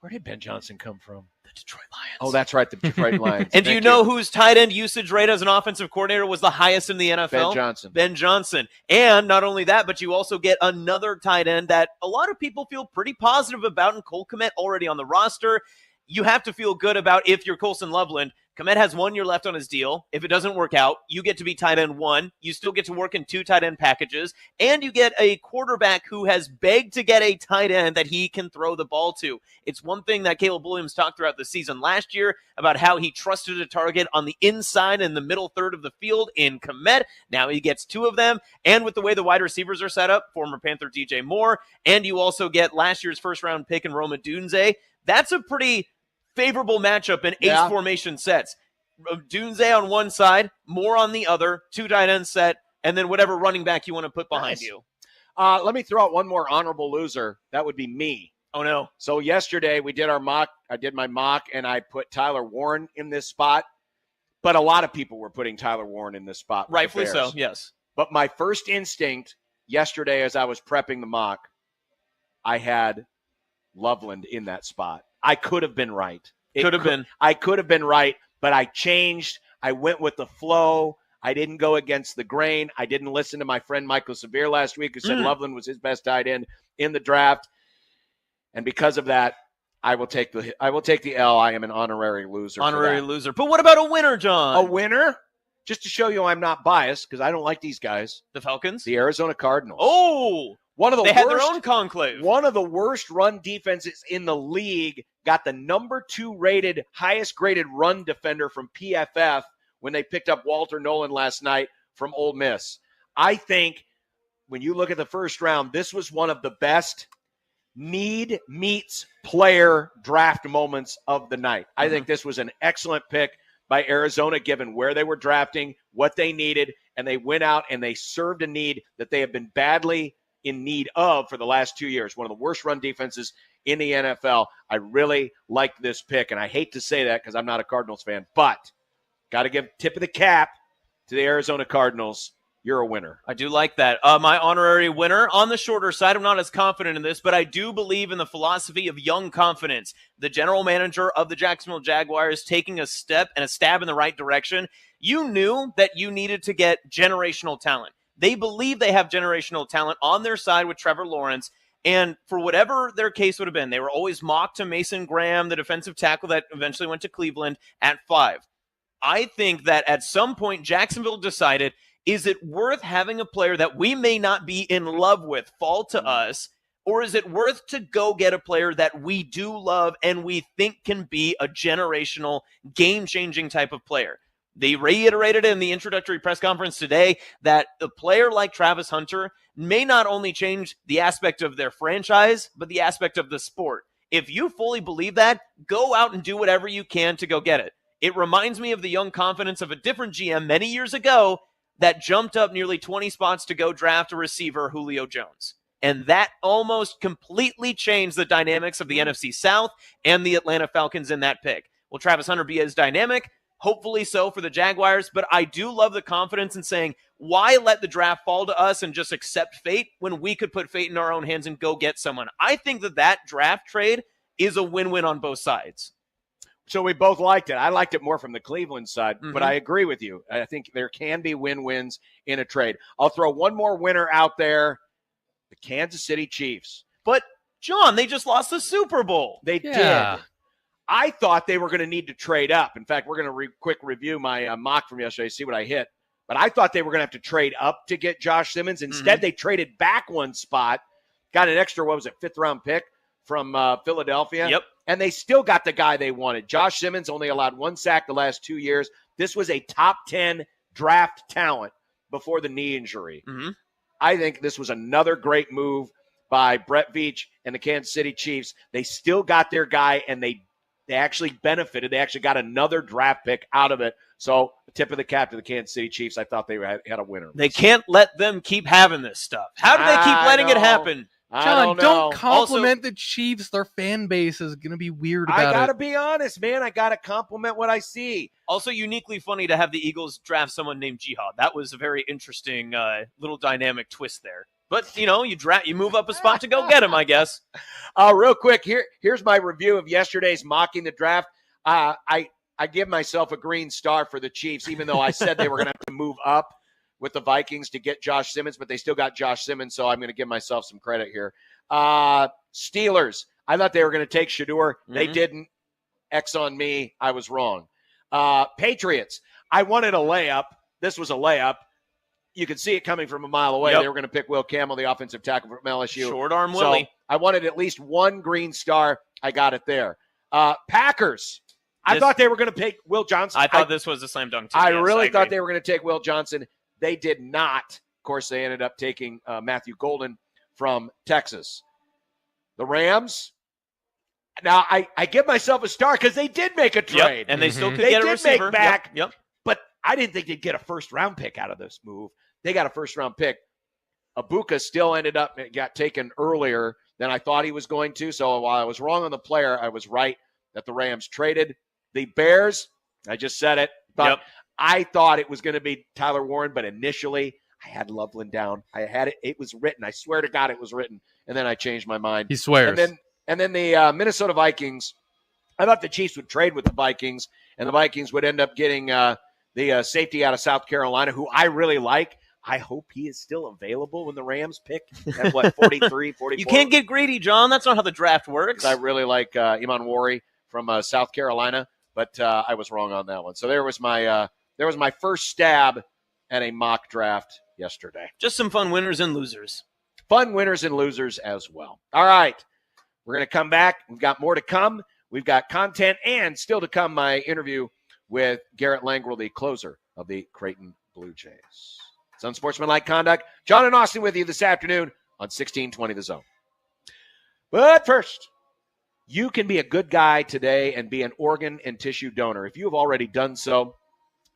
Where did Ben Johnson come from? The Detroit Lions. Oh, that's right, the Detroit Lions. And do you Thank know whose tight end usage rate as an offensive coordinator was the highest in the NFL? Ben Johnson. Ben Johnson. And not only that, but you also get another tight end that a lot of people feel pretty positive about, and Cole Kmet already on the roster. You have to feel good about if you're Colson Loveland. Kmet has 1 year left on his deal. If it doesn't work out, you get to be tight end 1. You still get to work in 2 tight end packages, and you get a quarterback who has begged to get a tight end that he can throw the ball to. It's one thing that Caleb Williams talked throughout the season last year about how he trusted a target on the inside and the middle third of the field in Kmet. Now he gets 2 of them, and with the way the wide receivers are set up, former Panther DJ Moore, and you also get last year's first-round pick in Roma Dunze. That's a pretty favorable matchup in ace formation sets. Dunze on one side, Moore on the other, 2 tight end set, and then whatever running back you want to put behind you. Let me throw out one more honorable loser. That would be me. Oh, no. So yesterday we did our mock. I did my mock, and I put Tyler Warren in this spot. But a lot of people were putting Tyler Warren in this spot. Rightfully so, yes. But my first instinct yesterday as I was prepping the mock, I had Loveland in that spot. I could have been right. I could have been right, but I changed. I went with the flow. I didn't go against the grain. I didn't listen to my friend Michael Severe last week who said Loveland was his best tight end in the draft. And because of that, I will take the L. I am an honorary loser. Loser. But what about a winner, John? A winner? Just to show you I'm not biased, because I don't like these guys. The Falcons? The Arizona Cardinals. Oh! They had their own conclave. One of the worst run defenses in the league got the number 2 rated, highest graded run defender from PFF when they picked up Walter Nolan last night from Ole Miss. I think when you look at the first round, this was one of the best need meets player draft moments of the night. I think this was an excellent pick by Arizona, given where they were drafting, what they needed, and they went out and they served a need that they have been badly in need of for the last 2 years. One of the worst run defenses in the NFL. I really liked this pick, and I hate to say that because I'm not a Cardinals fan, but got to give tip of the cap to the Arizona Cardinals. You're a winner. I do like that. My honorary winner, on the shorter side, I'm not as confident in this, but I do believe in the philosophy of young confidence. The general manager of the Jacksonville Jaguars taking a step and a stab in the right direction. You knew that you needed to get generational talent. They believe they have generational talent on their side with Trevor Lawrence, and for whatever their case would have been, they were always mocked to Mason Graham, the defensive tackle that eventually went to Cleveland, at 5. I think that at some point, Jacksonville decided, is it worth having a player that we may not be in love with fall to us, or is it worth to go get a player that we do love and we think can be a generational, game-changing type of player? They reiterated in the introductory press conference today that a player like Travis Hunter may not only change the aspect of their franchise, but the aspect of the sport. If you fully believe that, go out and do whatever you can to go get it. It reminds me of the young confidence of a different GM many years ago that jumped up nearly 20 spots to go draft a receiver, Julio Jones. And that almost completely changed the dynamics of the NFC South and the Atlanta Falcons in that pick. Will Travis Hunter be as dynamic? Hopefully so for the Jaguars, but I do love the confidence in saying, why let the draft fall to us and just accept fate when we could put fate in our own hands and go get someone? I think that draft trade is a win-win on both sides. So we both liked it. I liked it more from the Cleveland side, but I agree with you. I think there can be win-wins in a trade. I'll throw one more winner out there, the Kansas City Chiefs. But, John, they just lost the Super Bowl. They did. I thought they were going to need to trade up. In fact, we're going to quick review my mock from yesterday, see what I hit. But I thought they were going to have to trade up to get Josh Simmons. Instead, they traded back one spot, got an extra, 5th-round pick from Philadelphia. Yep. And they still got the guy they wanted. Josh Simmons only allowed 1 sack the last 2 years. This was a top 10 draft talent before the knee injury. I think this was another great move by Brett Veach and the Kansas City Chiefs. They still got their guy, and they actually benefited. They actually got another draft pick out of it. So, tip of the cap to the Kansas City Chiefs. I thought they had a winner. They can't let them keep having this stuff. How do they keep letting it happen? John, don't compliment the Chiefs. Their fan base is going to be weird about it. I got to be honest, man. I got to compliment what I see. Also uniquely funny to have the Eagles draft someone named Jihad. That was a very interesting little dynamic twist there. But, you move up a spot to go get him, I guess. Real quick, here's my review of yesterday's mocking the draft. I give myself a green star for the Chiefs, even though I said they were going to have to move up with the Vikings to get Josh Simmons, but they still got Josh Simmons, so I'm going to give myself some credit here. Steelers, I thought they were going to take Shedeur. They didn't. X on me. I was wrong. Patriots, I wanted a layup. This was a layup. You could see it coming from a mile away. They were going to pick Will Campbell, the offensive tackle from LSU. Short arm Willie. So I wanted at least one green star. I got it there. Packers, I thought they were going to pick Will Johnson. I thought this was a slam dunk, too. I really thought they were going to take Will Johnson. They did not. Of course, they ended up taking Matthew Golden from Texas. The Rams, Now, I give myself a star because they did make a trade. Yep, and they still could They get a did receiver. make back. Yep. But I didn't think they'd get a first-round pick out of this move. They got a first-round pick. Abuka still got taken earlier than I thought he was going to. So while I was wrong on the player, I was right that the Rams traded. The Bears, I just said it. I thought it was going to be Tyler Warren, but initially I had Loveland down. I had it. It was written. I swear to God it was written. And then I changed my mind. He swears. And then the Minnesota Vikings, I thought the Chiefs would trade with the Vikings, and the Vikings would end up getting the safety out of South Carolina, who I really like. I hope he is still available when the Rams pick at, 43, 44? You can't get greedy, John. That's not how the draft works. I really like Iman Wari from South Carolina, but I was wrong on that one. So there was my first stab at a mock draft yesterday. Just some fun winners and losers. Fun winners and losers as well. All right. We're going to come back. We've got more to come. We've got content and still to come my interview with Garrett Langwell, the closer of the Creighton Blue Jays. It's Unsportsmanlike Conduct. John and Austin with you this afternoon on 1620 The Zone. But first, you can be a good guy today and be an organ and tissue donor. If you have already done so,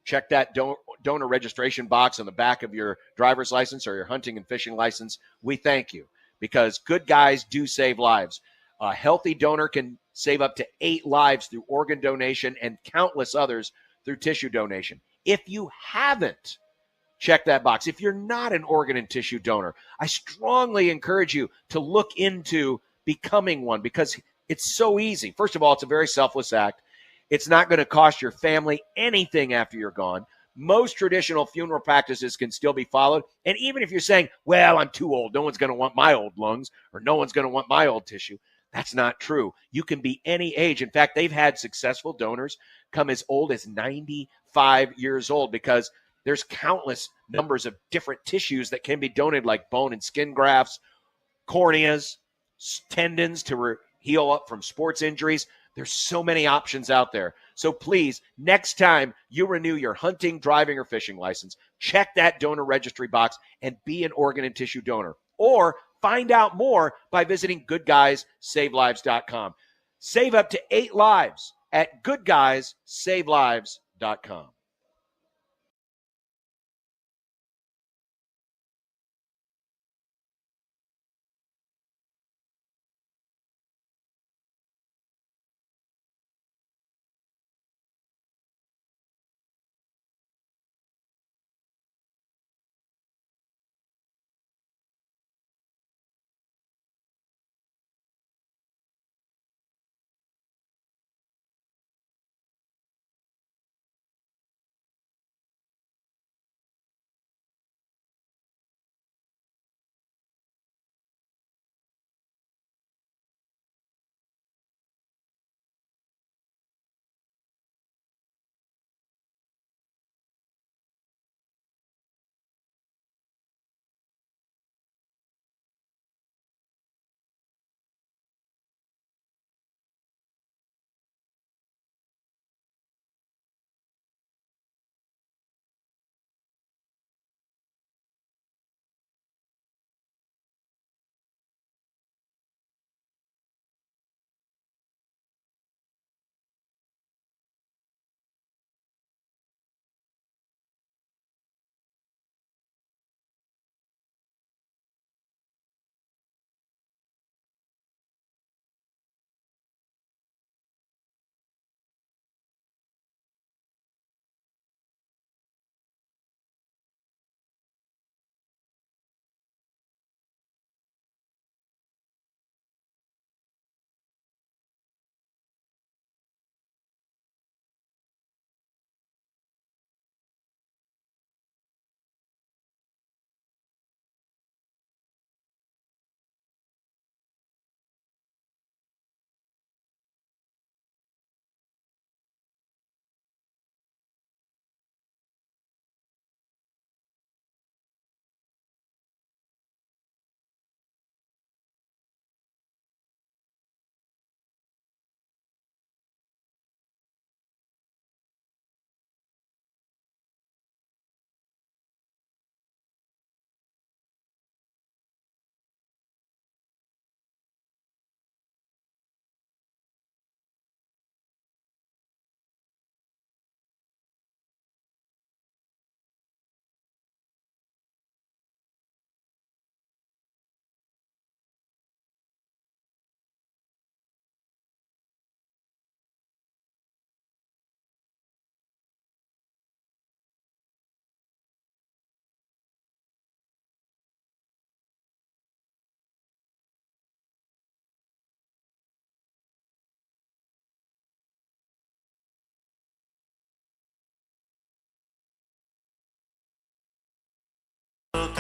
check that donor registration box on the back of your driver's license or your hunting and fishing license. We thank you because good guys do save lives. A healthy donor can save up to 8 lives through organ donation and countless others through tissue donation. If you haven't, check that box. If you're not an organ and tissue donor, I strongly encourage you to look into becoming one because it's so easy. First of all, it's a very selfless act. It's not going to cost your family anything after you're gone. Most traditional funeral practices can still be followed. And even if you're saying, well, I'm too old, no one's going to want my old lungs or no one's going to want my old tissue, that's not true. You can be any age. In fact, they've had successful donors come as old as 95 years old because there's countless numbers of different tissues that can be donated, like bone and skin grafts, corneas, tendons to heal up from sports injuries. There's so many options out there. So please, next time you renew your hunting, driving, or fishing license, check that donor registry box and be an organ and tissue donor. Or find out more by visiting goodguysavelives.com. Save up to 8 lives at goodguysavelives.com.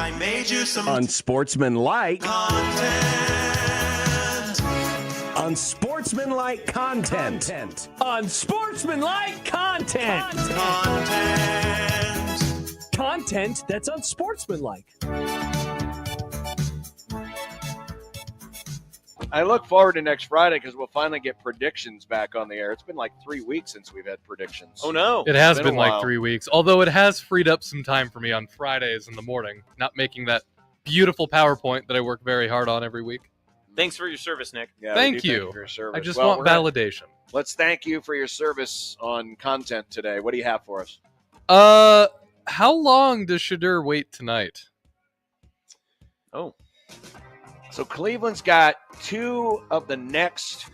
I made you some Unsportsmanlike content. Unsportsmanlike content. Unsportsmanlike content. Content that's unsportsmanlike. I look forward to next Friday because we'll finally get predictions back on the air. It's been like 3 weeks since we've had predictions. Oh, no. It has It's been a like while. 3 weeks, although it has freed up some time for me on Fridays in the morning, not making that beautiful PowerPoint that I work very hard on every week. Thanks for your service, Nick. Yeah, Thank we do you. for your service. I just Well, want we're gonna- validation. Let's thank you for your service on content today. What do you have for us? How long does Shedeur wait tonight? Oh. So Cleveland's got 2 of the next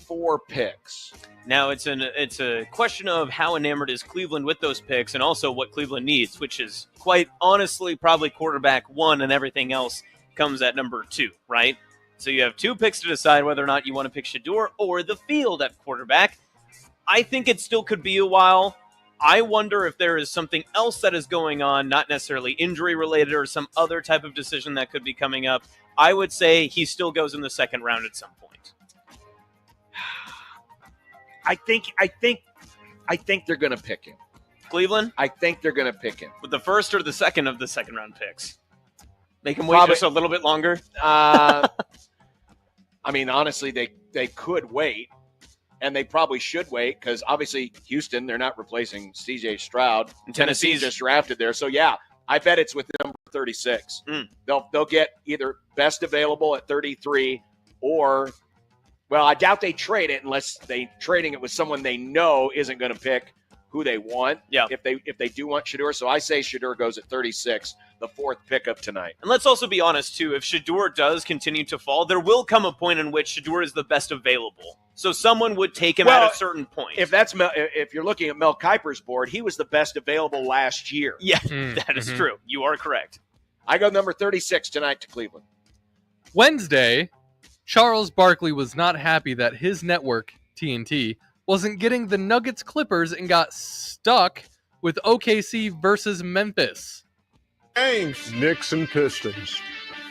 4 picks. Now it's a question of how enamored is Cleveland with those picks, and also what Cleveland needs, which is quite honestly probably quarterback 1, and everything else comes at number 2, right? So you have 2 picks to decide whether or not you want to pick Shedeur or the field at quarterback. I think it still could be a while. I wonder if there is something else that is going on, not necessarily injury related or some other type of decision that could be coming up. I would say he still goes in the second round at some point. I think they're going to pick him. Cleveland? I think they're going to pick him. With the first or the second of the second round picks? Make him wait Probably- just a little bit longer? I mean, honestly, they could wait, and they probably should wait because obviously Houston, they're not replacing C.J. Stroud. And Tennessee's just drafted there. So, yeah, I bet it's with number 36. They'll get either best available at 33 or, well, I doubt they trade it unless they trading it with someone they know isn't going to pick who they want. Yeah. If they do want Shedeur. So I say Shedeur goes at 36, the 4th pick of tonight. And let's also be honest, too. If Shedeur does continue to fall, there will come a point in which Shedeur is the best available. So someone would take him at a certain point. If you're looking at Mel Kiper's board, he was the best available last year. Yeah, that is true. You are correct. I go number 36 tonight to Cleveland. Wednesday, Charles Barkley was not happy that his network, TNT, wasn't getting the Nuggets Clippers and got stuck with OKC versus Memphis. Games. Knicks and Pistons.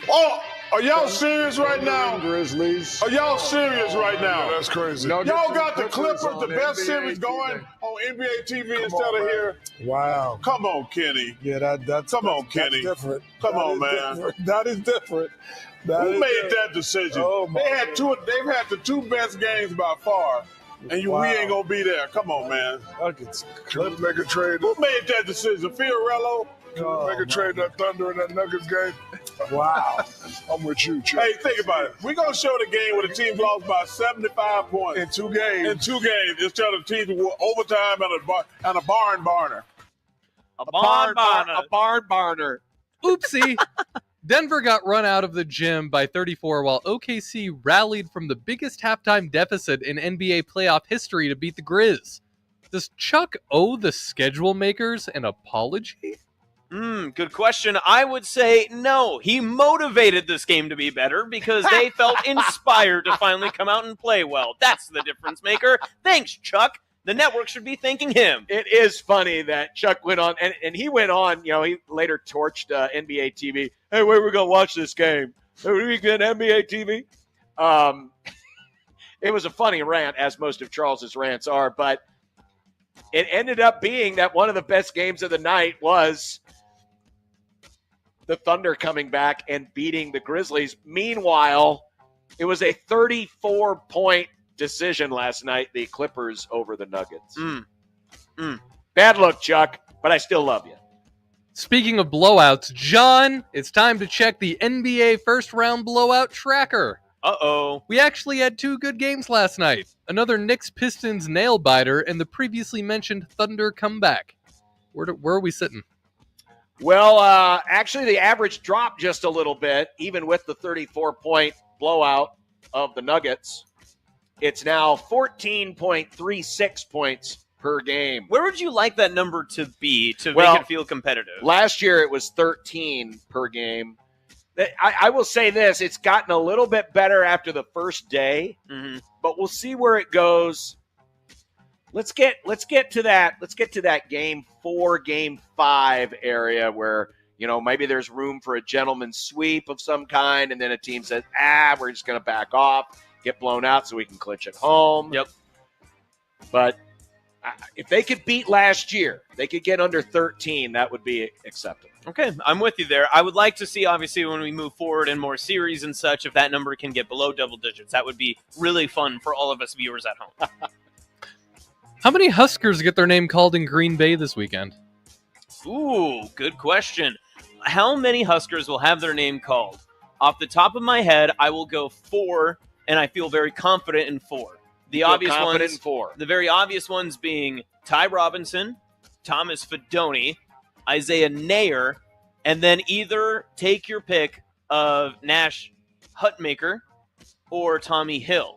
Oh, are y'all serious right now? Grizzlies. Are y'all serious right now? That's crazy. Y'all got the Clippers, the best series going on NBA TV instead of here. Wow. Come on, Kenny. Yeah, that's come on, Kenny. Different. Come on, man. That is different. Who made that decision? They've had the 2 best games by far. And we ain't gonna be there. Come on, man. Let's make a trade. Who made that decision? Fiorello? Make a trade that Thunder in that Nuggets game. Wow. I'm with you, Chuck. Hey, think about it. We're gonna show the game where the team lost by 75 points. In 2 games. In 2 games. Instead of the teams with overtime and a barn barner. A barn barner. Oopsie. Denver got run out of the gym by 34 while OKC rallied from the biggest halftime deficit in NBA playoff history to beat the Grizz. Does Chuck owe the schedule makers an apology? Good question. I would say no. He motivated this game to be better because they felt inspired to finally come out and play well. That's the difference maker. Thanks, Chuck. The network should be thanking him. It is funny that Chuck went on, and he went on, he later torched NBA TV. Hey, where are we going to watch this game? Hey, we get NBA TV? It was a funny rant, as most of Charles's rants are, but it ended up being that one of the best games of the night was the Thunder coming back and beating the Grizzlies. Meanwhile, it was a 34-point decision last night, the Clippers over the Nuggets. Bad look, Chuck, but I still love you. Speaking of blowouts, John, it's time to check the NBA first-round blowout tracker. Uh-oh. We actually had 2 good games last night. Another Knicks-Pistons nail-biter and the previously mentioned Thunder comeback. Where are we sitting? Well, actually, the average dropped just a little bit, even with the 34-point blowout of the Nuggets. It's now 14.36 points per game. Where would you like that number to be to Well, make it feel competitive? Last year, it was 13 per game. I will say this, it's gotten a little bit better after the first day, but we'll see where it goes. Let's get to that game 4, game 5 area where Maybe there's room for a gentleman's sweep of some kind, and then a team says, we're just going to back off, get blown out so we can clinch at home. Yep. But if they could beat last year, they could get under 13, that would be acceptable. Okay, I'm with you there. I would like to see, obviously, when we move forward in more series and such, if that number can get below double digits. That would be really fun for all of us viewers at home. How many Huskers get their name called in Green Bay this weekend? Ooh, good question. How many Huskers will have their name called? Off the top of my head, I will go 4, and I feel very confident in 4. The obvious ones, in 4. The very obvious ones being Ty Robinson, Thomas Fedoni, Isaiah Nair, and then either take your pick of Nash Hutmaker or Tommy Hill.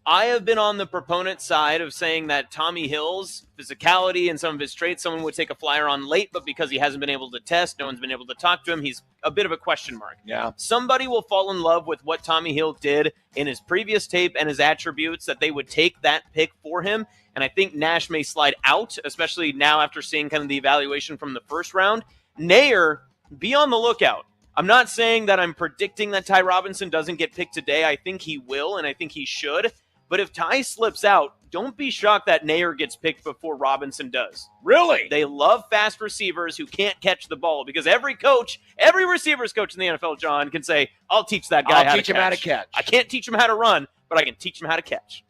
I have been on the proponent side of saying that Tommy Hill's physicality and some of his traits, someone would take a flyer on late, but because he hasn't been able to test, no one's been able to talk to him, he's a bit of a question mark. Yeah. Somebody will fall in love with what Tommy Hill did in his previous tape and his attributes, that they would take that pick for him. And I think Nash may slide out, especially now after seeing kind of the evaluation from the first round. Nair, be on the lookout. I'm not saying that I'm predicting that Ty Robinson doesn't get picked today. I think he will, and I think he should. But if Ty slips out, don't be shocked that Nair gets picked before Robinson does. Really? They love fast receivers who can't catch the ball, because every receivers coach in the NFL, John, can say, I'll teach that guy how to catch. I can't teach him how to run, but I can teach him how to catch.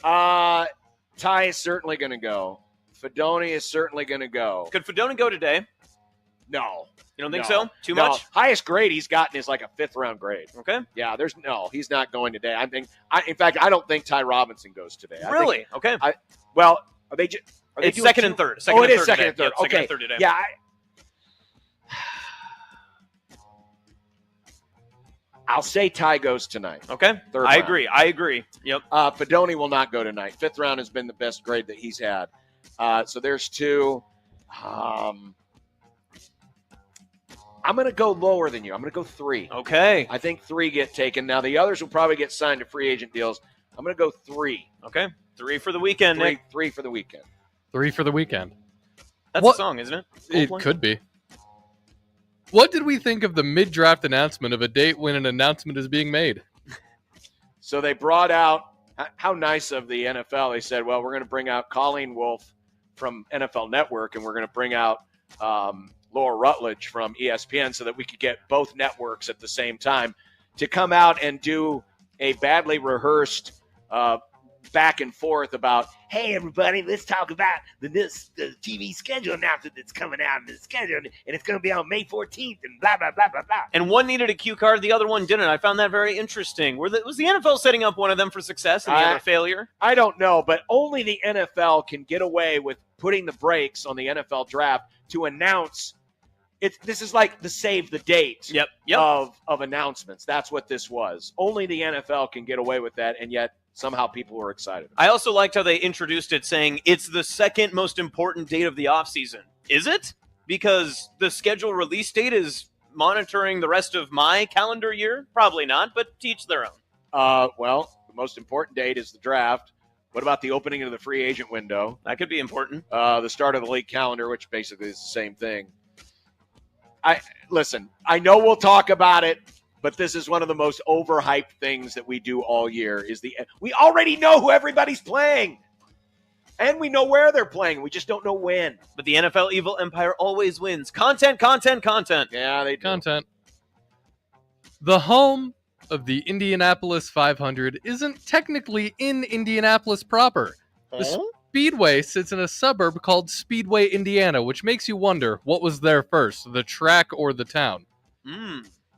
Ty is certainly going to go. Fedoni is certainly going to go. Could Fedoni go today? No. You don't think No. so? Too No. much? Highest grade he's gotten is like a 5th round grade. Okay. Yeah, he's not going today. In fact, I don't think Ty Robinson goes today. Really? Okay. Are they just? It's second and third. It is second and third. Yep, Okay. second and third today. Yeah. I'll say Ty goes tonight. Okay. Third I round. agree. Yep. Fedoni will not go tonight. 5th round has been the best grade that he's had. So there's 2. I'm going to go lower than you. I'm going to go 3. Okay. I think 3 get taken. Now, the others will probably get signed to free agent deals. I'm going to go 3. Okay. 3 for the weekend, Nick. 3 for the weekend. 3 for the weekend. That's a song, isn't it? It could be. What did we think of the mid-draft announcement of a date when an announcement is being made? So they brought out, how nice of the NFL. They said, well, we're going to bring out Colleen Wolfe from NFL Network, and we're going to bring out Laura Rutledge from ESPN so that we could get both networks at the same time to come out and do a badly rehearsed back and forth about, hey, everybody, let's talk about the TV schedule announcement that's coming out in the schedule, and it's going to be on May 14th and blah, blah, blah, blah, blah. And one needed a cue card, the other one didn't. I found that very interesting. Was the NFL setting up one of them for success and the other failure? I don't know, but only the NFL can get away with putting the brakes on the NFL draft to announce. This is like the save the date of announcements. That's what this was. Only the NFL can get away with that, and yet somehow people were excited. I also liked how they introduced it saying it's the second most important date of the offseason. Is it? Because the schedule release date is monitoring the rest of my calendar year? Probably not, but to each their own. Well, the most important date is the draft. What about the opening of the free agent window? That could be important. The start of the league calendar, which basically is the same thing. Listen, I know we'll talk about it, but this is one of the most overhyped things that we do all year. We already know who everybody's playing, and we know where they're playing. We just don't know when. But the NFL evil empire always wins. Content, content, content. Yeah, they do. Content. The home of the Indianapolis 500 isn't technically in Indianapolis proper. The Speedway sits in a suburb called Speedway, Indiana, which makes you wonder, what was there first, the track or the town?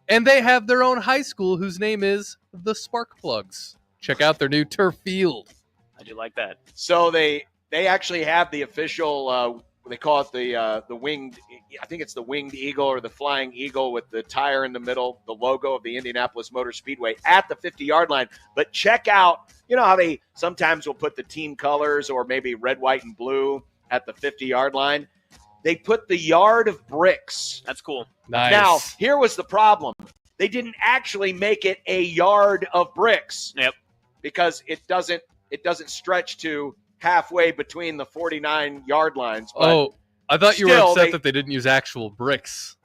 And they have their own high school whose name is the Sparkplugs. Check out their new turf field. I do like that. So they actually have the official, they call it the winged, I think it's the winged eagle or the flying eagle with the tire in the middle, the logo of the Indianapolis Motor Speedway at the 50-yard line. But check out, you know how they sometimes will put the team colors or maybe red, white, and blue at the 50-yard line? They put the yard of bricks. That's cool. Nice. Now, here was the problem. They didn't actually make it a yard of bricks. Yep. Because it doesn't stretch to halfway between the 49 yard lines. But I thought you were upset that they didn't use actual bricks.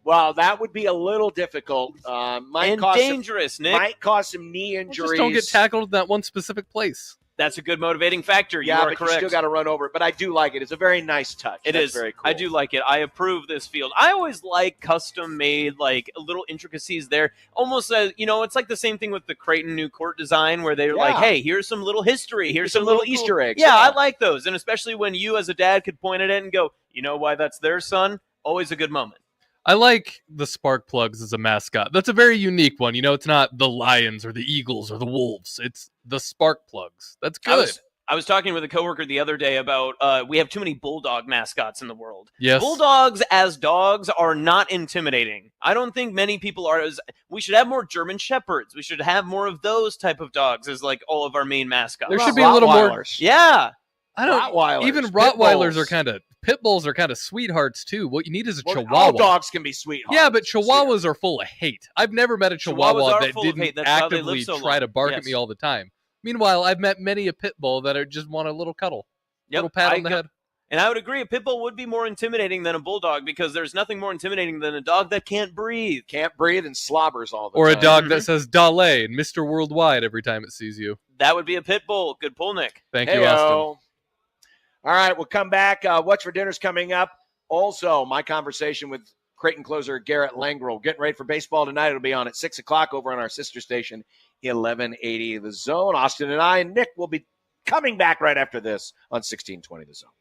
Well, that would be a little difficult. And dangerous, Nick. Might cause some knee injuries. Just don't get tackled in that one specific place. That's a good motivating factor. Yeah, you are but correct. you still got to run over it. But I do like it. It's a very nice touch. It That's is very cool. I do like it. I approve this field. I always like custom made, like little intricacies there. Almost as it's like the same thing with the Creighton new court design, where they're like, "Hey, here's some little history. Here's some little Easter eggs." Yeah, I like those, and especially when you as a dad could point at it and go, "You know why that's their son?" Always a good moment. I like the spark plugs as a mascot. That's a very unique one. It's not the Lions or the Eagles or the Wolves. It's the spark plugs. That's good. I was talking with a coworker the other day about we have too many bulldog mascots in the world. Yes. Bulldogs as dogs are not intimidating. I don't think many people are. We should have more German Shepherds. We should have more of those type of dogs as like all of our main mascots. There should be a little more. Yeah. I don't. Rottweilers, Even pit Rottweilers bulls. are kind of pit bulls are kind of sweethearts too. What you need is a Well, Chihuahua. all dogs can be sweethearts. Yeah, but Chihuahuas are full of hate. I've never met a Chihuahuas Chihuahua are that full of didn't hate. That's how they actively live so try long. to bark Yes. at me all the time. Meanwhile, I've met many a pit bull that just want a little cuddle, little pat on the head. And I would agree, a pit bull would be more intimidating than a bulldog because there's nothing more intimidating than a dog that can't breathe. Can't breathe and slobbers all the Or time. a dog that says Dale and Mr. Worldwide every time it sees you. That would be a pit bull. Good pull, Nick. Thank you, Austin. All right, we'll come back. What's for dinner's coming up. Also, my conversation with Creighton closer Garrett Langrel. Getting ready for baseball tonight. It'll be on at 6 o'clock over on our sister station, 1180 The Zone. Austin and I and Nick will be coming back right after this on 1620 The Zone.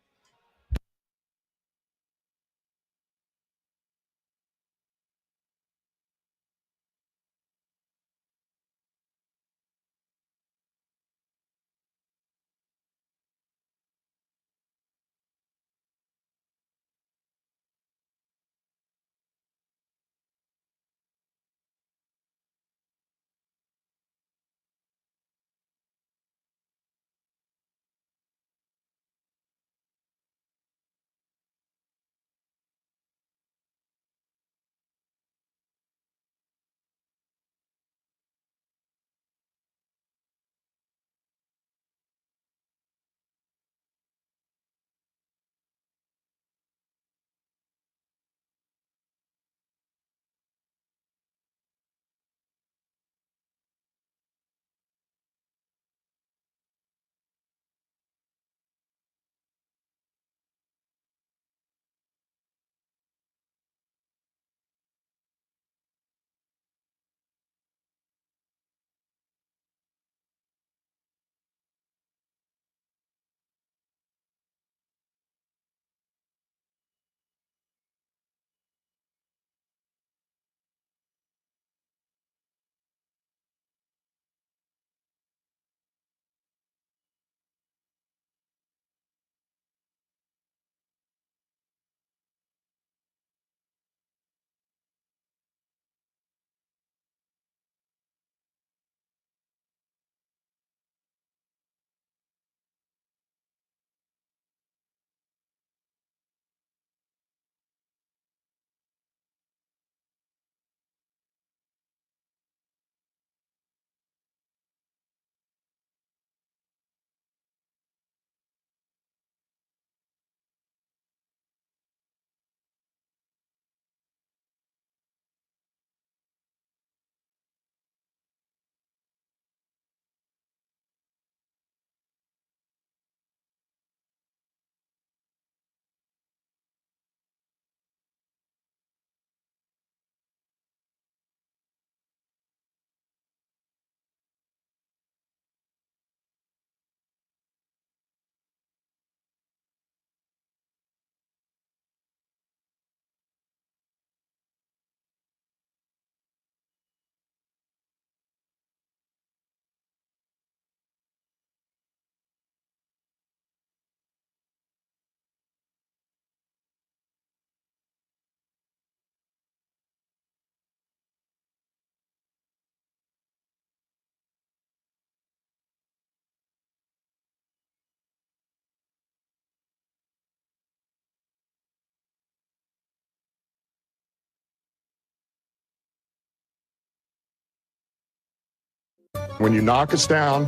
When you knock us down,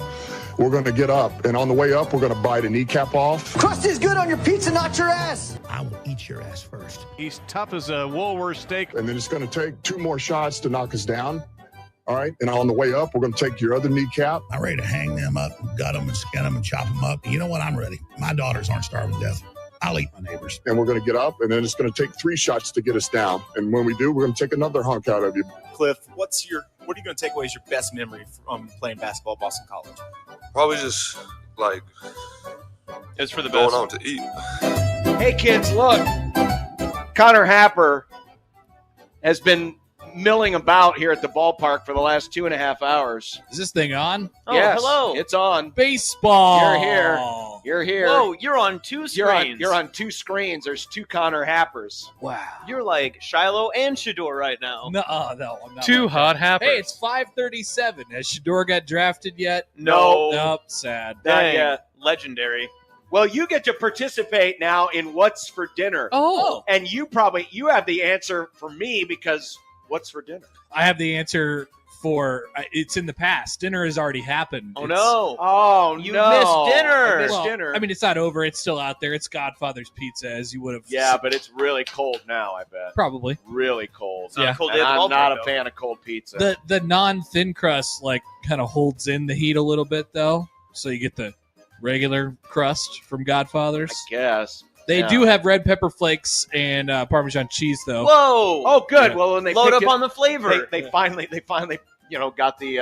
we're going to get up. And on the way up, we're going to bite a kneecap off. Crust is good on your pizza, not your ass. I will eat your ass first. He's tough as a Woolworth steak. And then it's going to take 2 more shots to knock us down. All right. And on the way up, we're going to take your other kneecap. I'm ready to hang them up, gut them, and skin them, and chop them up. You know what? I'm ready. My daughters aren't starving to death. I'll eat my neighbors. And we're going to get up, and then it's going to take 3 shots to get us down. And when we do, we're going to take another hunk out of you. Cliff, what are you going to take away as your best memory from playing basketball at Boston College? Probably just like it's for the going best. out to eat. Hey kids, look. Connor Happer has been milling about here at the ballpark for the last 2.5 hours. Is this thing on? Oh, yes, hello. it's on. Baseball. You're here. You're here. Whoa, you're on 2 screens. You're on 2 screens. There's 2 Connor Happers. Wow. You're like Shiloh and Shedeur right now. No, I'm not. Two like hot that. Happers. Hey, it's 5:37. Has Shedeur got drafted yet? No. Nope. Sad. Dang. Legendary. Well, you get to participate now in What's for Dinner. Oh. And you have the answer for me because what's for dinner? I have the answer for it's in the past. Dinner has already happened. Oh, It's- no. Oh, You no. missed dinner. I missed Well, dinner. I mean, it's not over. It's still out there. It's Godfather's Pizza, as you would have. Yeah, but it's really cold now, I bet. Probably. Really cold. It's not a cold And day at the I'm not ballpark, a fan of cold pizza. The non-thin crust kind of holds in the heat a little bit though, so you get the regular crust from Godfather's. I guess. They Yeah. do have red pepper flakes and Parmesan cheese though. Whoa. Oh, good. Yeah. Well, when they Load picked up on the flavor. They finally, got the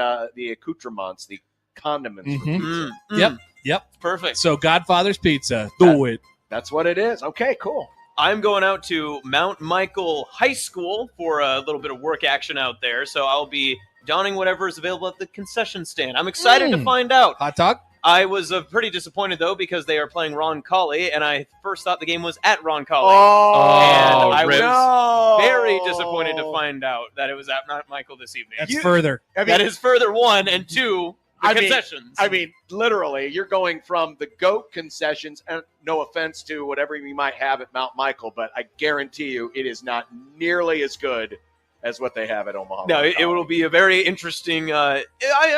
accoutrements, the condiments. for Mhm. pizza. Yep. Perfect. So Godfather's Pizza. Do it. That's what it is. Okay, cool. I'm going out to Mount Michael High School for a little bit of work action out there, so I'll be donning whatever is available at the concession stand. I'm excited to find out. Hot dog? I was pretty disappointed, though, because they are playing Ron Colley, and I first thought the game was at Ron Colley. Oh, and I ribs. was very disappointed to find out that it was at Mount Michael this evening. That's further. That is further, 1, and 2, the concessions. I mean, literally, you're going from the GOAT concessions, and no offense to whatever you might have at Mount Michael, but I guarantee you it is not nearly as good as what they have at Omaha. No, it will be a very interesting. I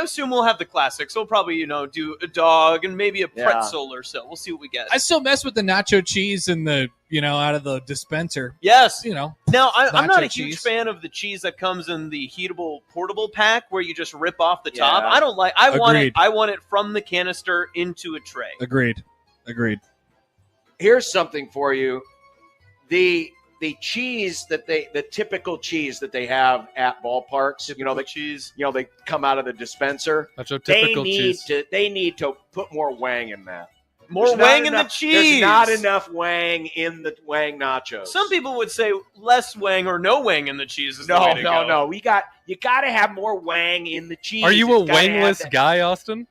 assume we'll have the classics. We'll probably, do a dog and maybe a pretzel or so. We'll see what we get. I still mess with the nacho cheese and the out of the dispenser. Yes. Now I'm not a nacho huge cheese. fan of the cheese that comes in the heatable portable pack where you just rip off the top. Yeah. I don't like. I Agreed. want it from the canister into a tray. Agreed. Here's something for you. The cheese the typical cheese that they have at ballparks, the cheese, they come out of the dispenser. That's a typical cheese. They need to put more wang in that. More There's not wang in the enough- cheese. There's not enough wang in the wang nachos. Some people would say less wang or no wang in the cheese is the way to go. No. You got to have more wang in the cheese. Are you a It's gotta have wangless that- guy, Austin?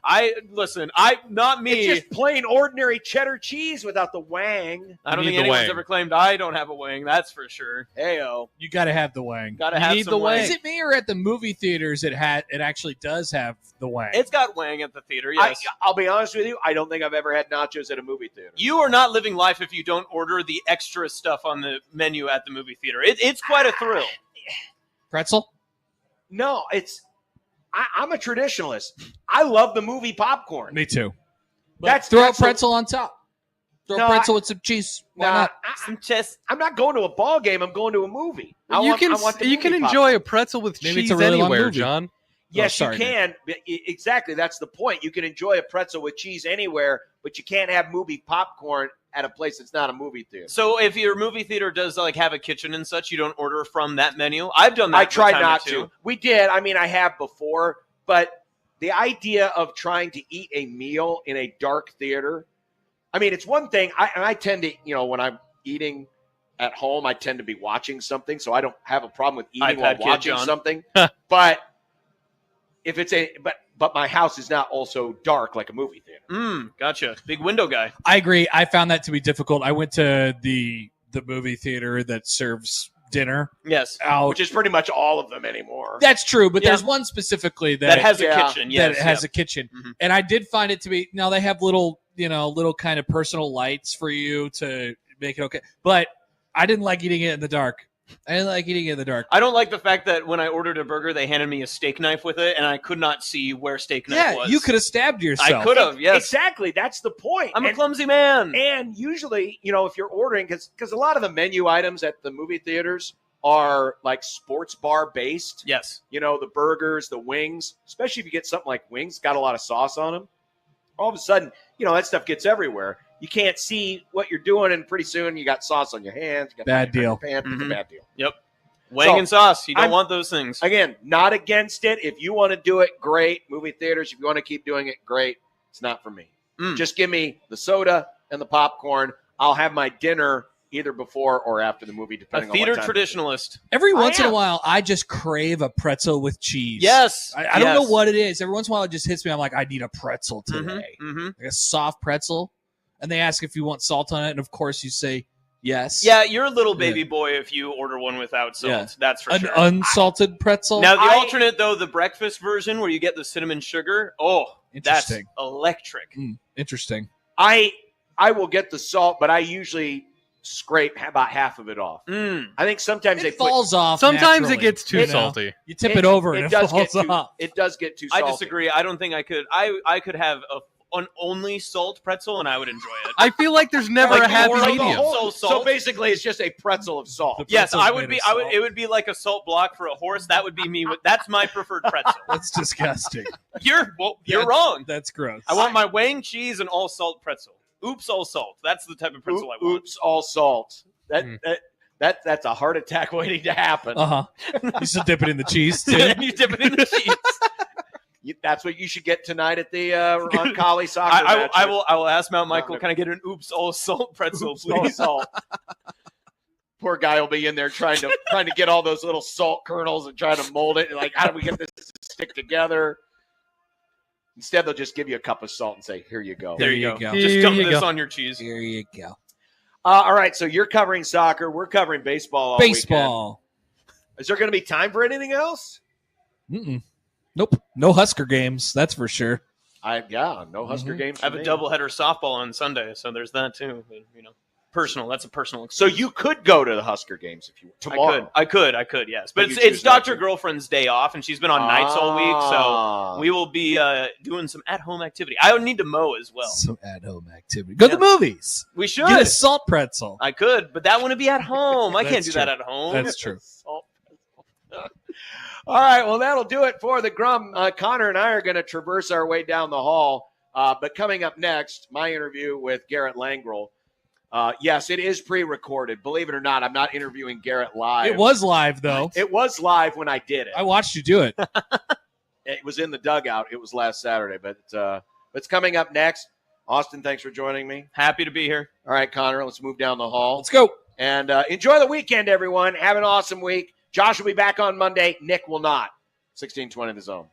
I listen. Not me. It's just plain ordinary cheddar cheese without the wang. I don't need think the anyone's wang. ever claimed I don't have a wang. That's for sure. Heyo. You got to have the wang. Got to You have need some the wang. wang. Is it me or at the movie theaters it actually does have the wang? It's got wang at the theater. Yes. I'll be honest with you. I don't think I've ever had nachos at a movie theater. You are not living life if you don't order the extra stuff on the menu at the movie theater. It's quite a thrill. Pretzel? No, I'm a traditionalist. I love the movie popcorn. Me too. That's Throw a that's pretzel on top. Throw No, a pretzel with some cheese. Why not? Some chest. I'm not going to a ball game. I'm going to a movie. I You want can the you can movie enjoy popcorn. a pretzel with Maybe it's cheese a really long anywhere, movie. John. Yes, sorry, you can. Exactly. That's the point. You can enjoy a pretzel with cheese anywhere, but you can't have movie popcorn at a place that's not a movie theater. So if your movie theater does have a kitchen and such, you don't order from that menu. I've done that. I tried time or not two. to. We did. I mean, I have before, but the idea of trying to eat a meal in a dark theater, I mean, it's one thing. I tend to, when I'm eating at home, I tend to be watching something, so I don't have a problem with eating while iPad kid, watching John. something. But if it's but my house is not also dark like a movie theater. Gotcha. Big window guy. I agree. I found that to be difficult. I went to the movie theater that serves dinner. Yes. Out. Which is pretty much all of them anymore. That's true, but Yeah. there's one specifically That has a kitchen. Yes. that has yeah. a kitchen. Mhm. And I did find it to be, now they have little kind of personal lights for you to make it okay. But I didn't like eating it in the dark. I like eating in the dark. I don't like the fact that when I ordered a burger, they handed me a steak knife with it, and I could not see where steak knife Yeah, was. you could have stabbed yourself. I could have, yes. Exactly. That's the point. I'm a clumsy man. And usually, if you're ordering, because a lot of the menu items at the movie theaters are like sports bar based. Yes. The burgers, the wings, especially if you get something like wings, got a lot of sauce on them. All of a sudden, that stuff gets everywhere. You can't see what you're doing, and pretty soon you got sauce on your hands. You got Bad deal. on your pants. It's a bad deal. Yep. Wang and sauce. You don't want those things. Again, not against it. If you want to do it, great. Movie theaters, if you want to keep doing it, great. It's not for me. Just give me the soda and the popcorn. I'll have my dinner either before or after the movie, depending on theater what time. traditionalist. Every once in a while, I just crave a pretzel with cheese. Yes. I don't know what it is. Every once in a while, it just hits me. I'm like, I need a pretzel today. Mm-hmm. Like a soft pretzel. And they ask if you want salt on it. And of course, you say yes. Yeah, you're a little baby boy if you order one without salt. Yeah. That's for An sure. unsalted pretzel. Now, the alternate, though, the breakfast version where you get the cinnamon sugar, that's Interesting. electric. Interesting. I will get the salt, but I usually scrape about half of it off. I think sometimes It falls off. Sometimes it naturally, gets too you know? salty. You tip it over and it does falls get too, off. It does get too salty. I disagree. I don't think I could. I could have an only salt pretzel and I would enjoy it. I feel like there's never a happy medium. So basically, it's just a pretzel of salt. Yes, I would be. It would be like a salt block for a horse. That would be me. That's my preferred pretzel. That's disgusting. You're wrong. That's gross. I want my wang cheese and all salt pretzel. Oops, all salt. That's the type of pretzel I want. Oops, all salt. That's a heart attack waiting to happen. You still dip it in the cheese too. And you dip it in the cheese. That's what you should get tonight at the Roncalli soccer match. I will ask Mount Michael. Can I get an oops all salt pretzel, Oops, all please? salt. Poor guy will be in there trying to get all those little salt kernels and trying to mold it. Like, how do we get this to stick together? Instead, they'll just give you a cup of salt and say, "Here you go." There you go. Here Just you dump this go. on your cheese. Here you go. All right, so you're covering soccer. We're covering baseball all Baseball. weekend. Is there going to be time for anything else? Nope. No Husker games. That's for sure. No Husker games. I have a doubleheader softball on Sunday, so there's that too. But, personal. That's a personal. So you could go to the Husker games if you tomorrow. I could. Yes, but But you it's choose not Dr. to. Girlfriend's day off, and she's been on nights all week, so we will be doing some at-home activity. I would need to mow as well. Some at-home activity. Go to the movies. We should. Get a salt pretzel. I could, but that wouldn't be at home. I can't That's do true. that at home. That's true. All right, well, that'll do it for the Grum. Connor and I are going to traverse our way down the hall. But coming up next, my interview with Garrett Langrel. Yes, it is pre-recorded. Believe it or not, I'm not interviewing Garrett live. It was live, though. It was live when I did it. I watched you do it. It was in the dugout. It was last Saturday. But it's coming up next. Austin, thanks for joining me. Happy to be here. All right, Connor, let's move down the hall. Let's go. And enjoy the weekend, everyone. Have an awesome week. Josh will be back on Monday. Nick will not. 1620 The Zone.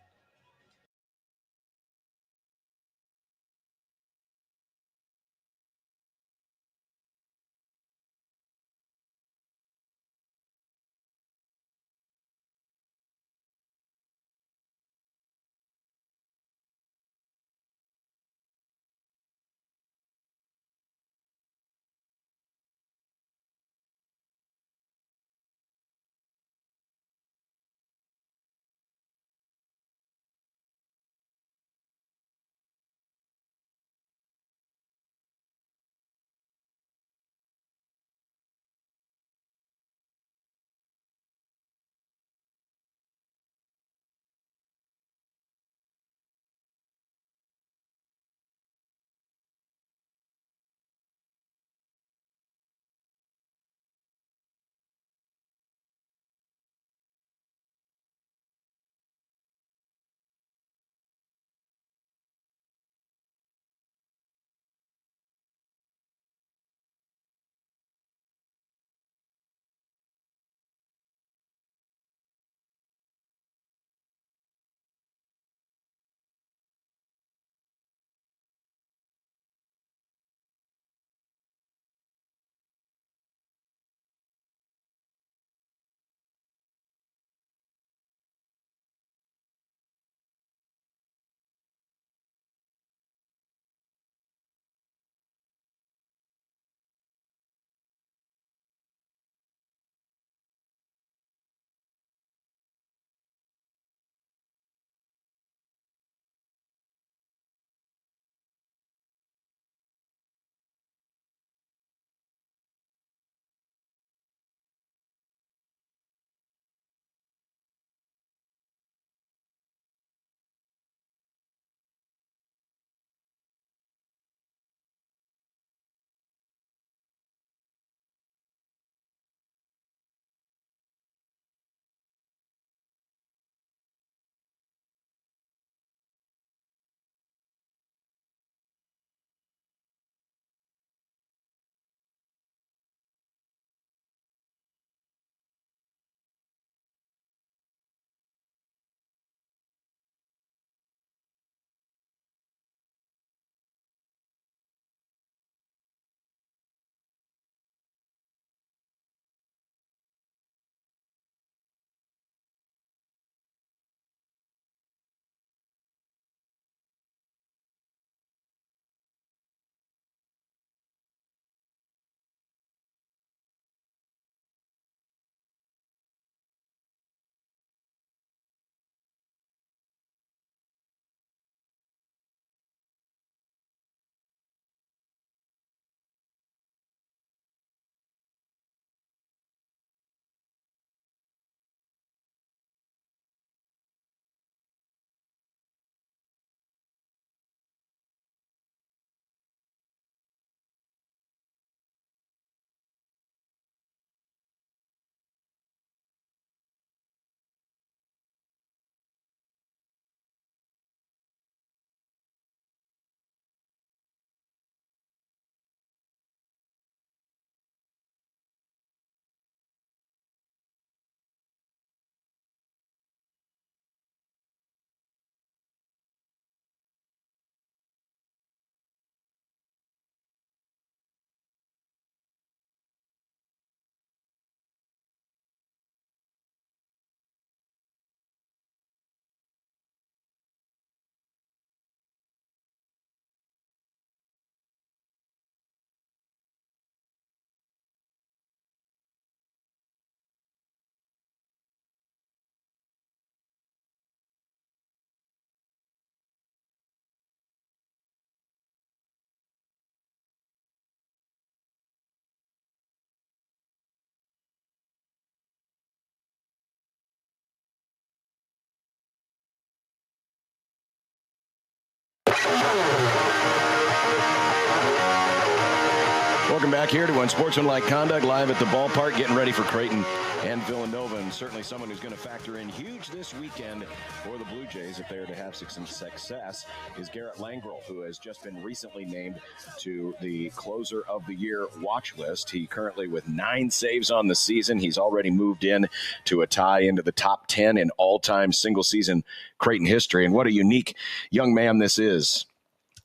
back here to Unsportsmanlike Conduct live at the ballpark, getting ready for Creighton and Villanova, and certainly someone who's going to factor in huge this weekend for the Blue Jays if they are to have some success is Garrett Langrell, who has just been recently named to the Closer of the Year watch list. He currently with 9 saves on the season. He's already moved in to a tie into the top 10 in all-time single-season Creighton history, and what a unique young man this is.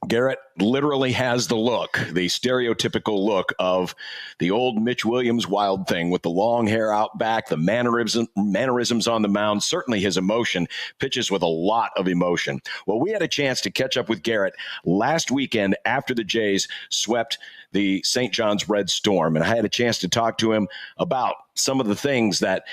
Garrett literally has the look, the stereotypical look of the old Mitch Williams Wild thing with the long hair out back, the mannerisms on the mound, certainly his emotion, pitches with a lot of emotion. Well, we had a chance to catch up with Garrett last weekend after the Jays swept the St. John's Red Storm, and I had a chance to talk to him about some of the things that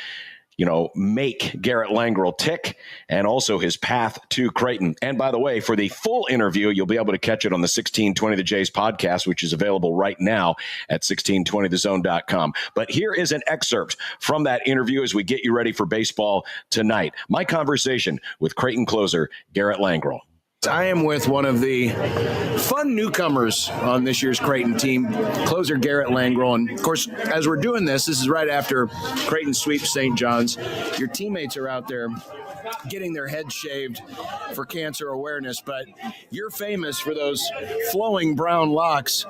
make Garrett Langrell tick, and also his path to Creighton. And by the way, for the full interview, you'll be able to catch it on the 1620 The Jays podcast, which is available right now at 1620thezone.com. But here is an excerpt from that interview as we get you ready for baseball tonight. My conversation with Creighton closer Garrett Langrell. I am with one of the fun newcomers on this year's Creighton team, closer Garrett Langrell. And, of course, as we're doing this is right after Creighton sweeps St. John's. Your teammates are out there getting their heads shaved for cancer awareness, but you're famous for those flowing brown locks.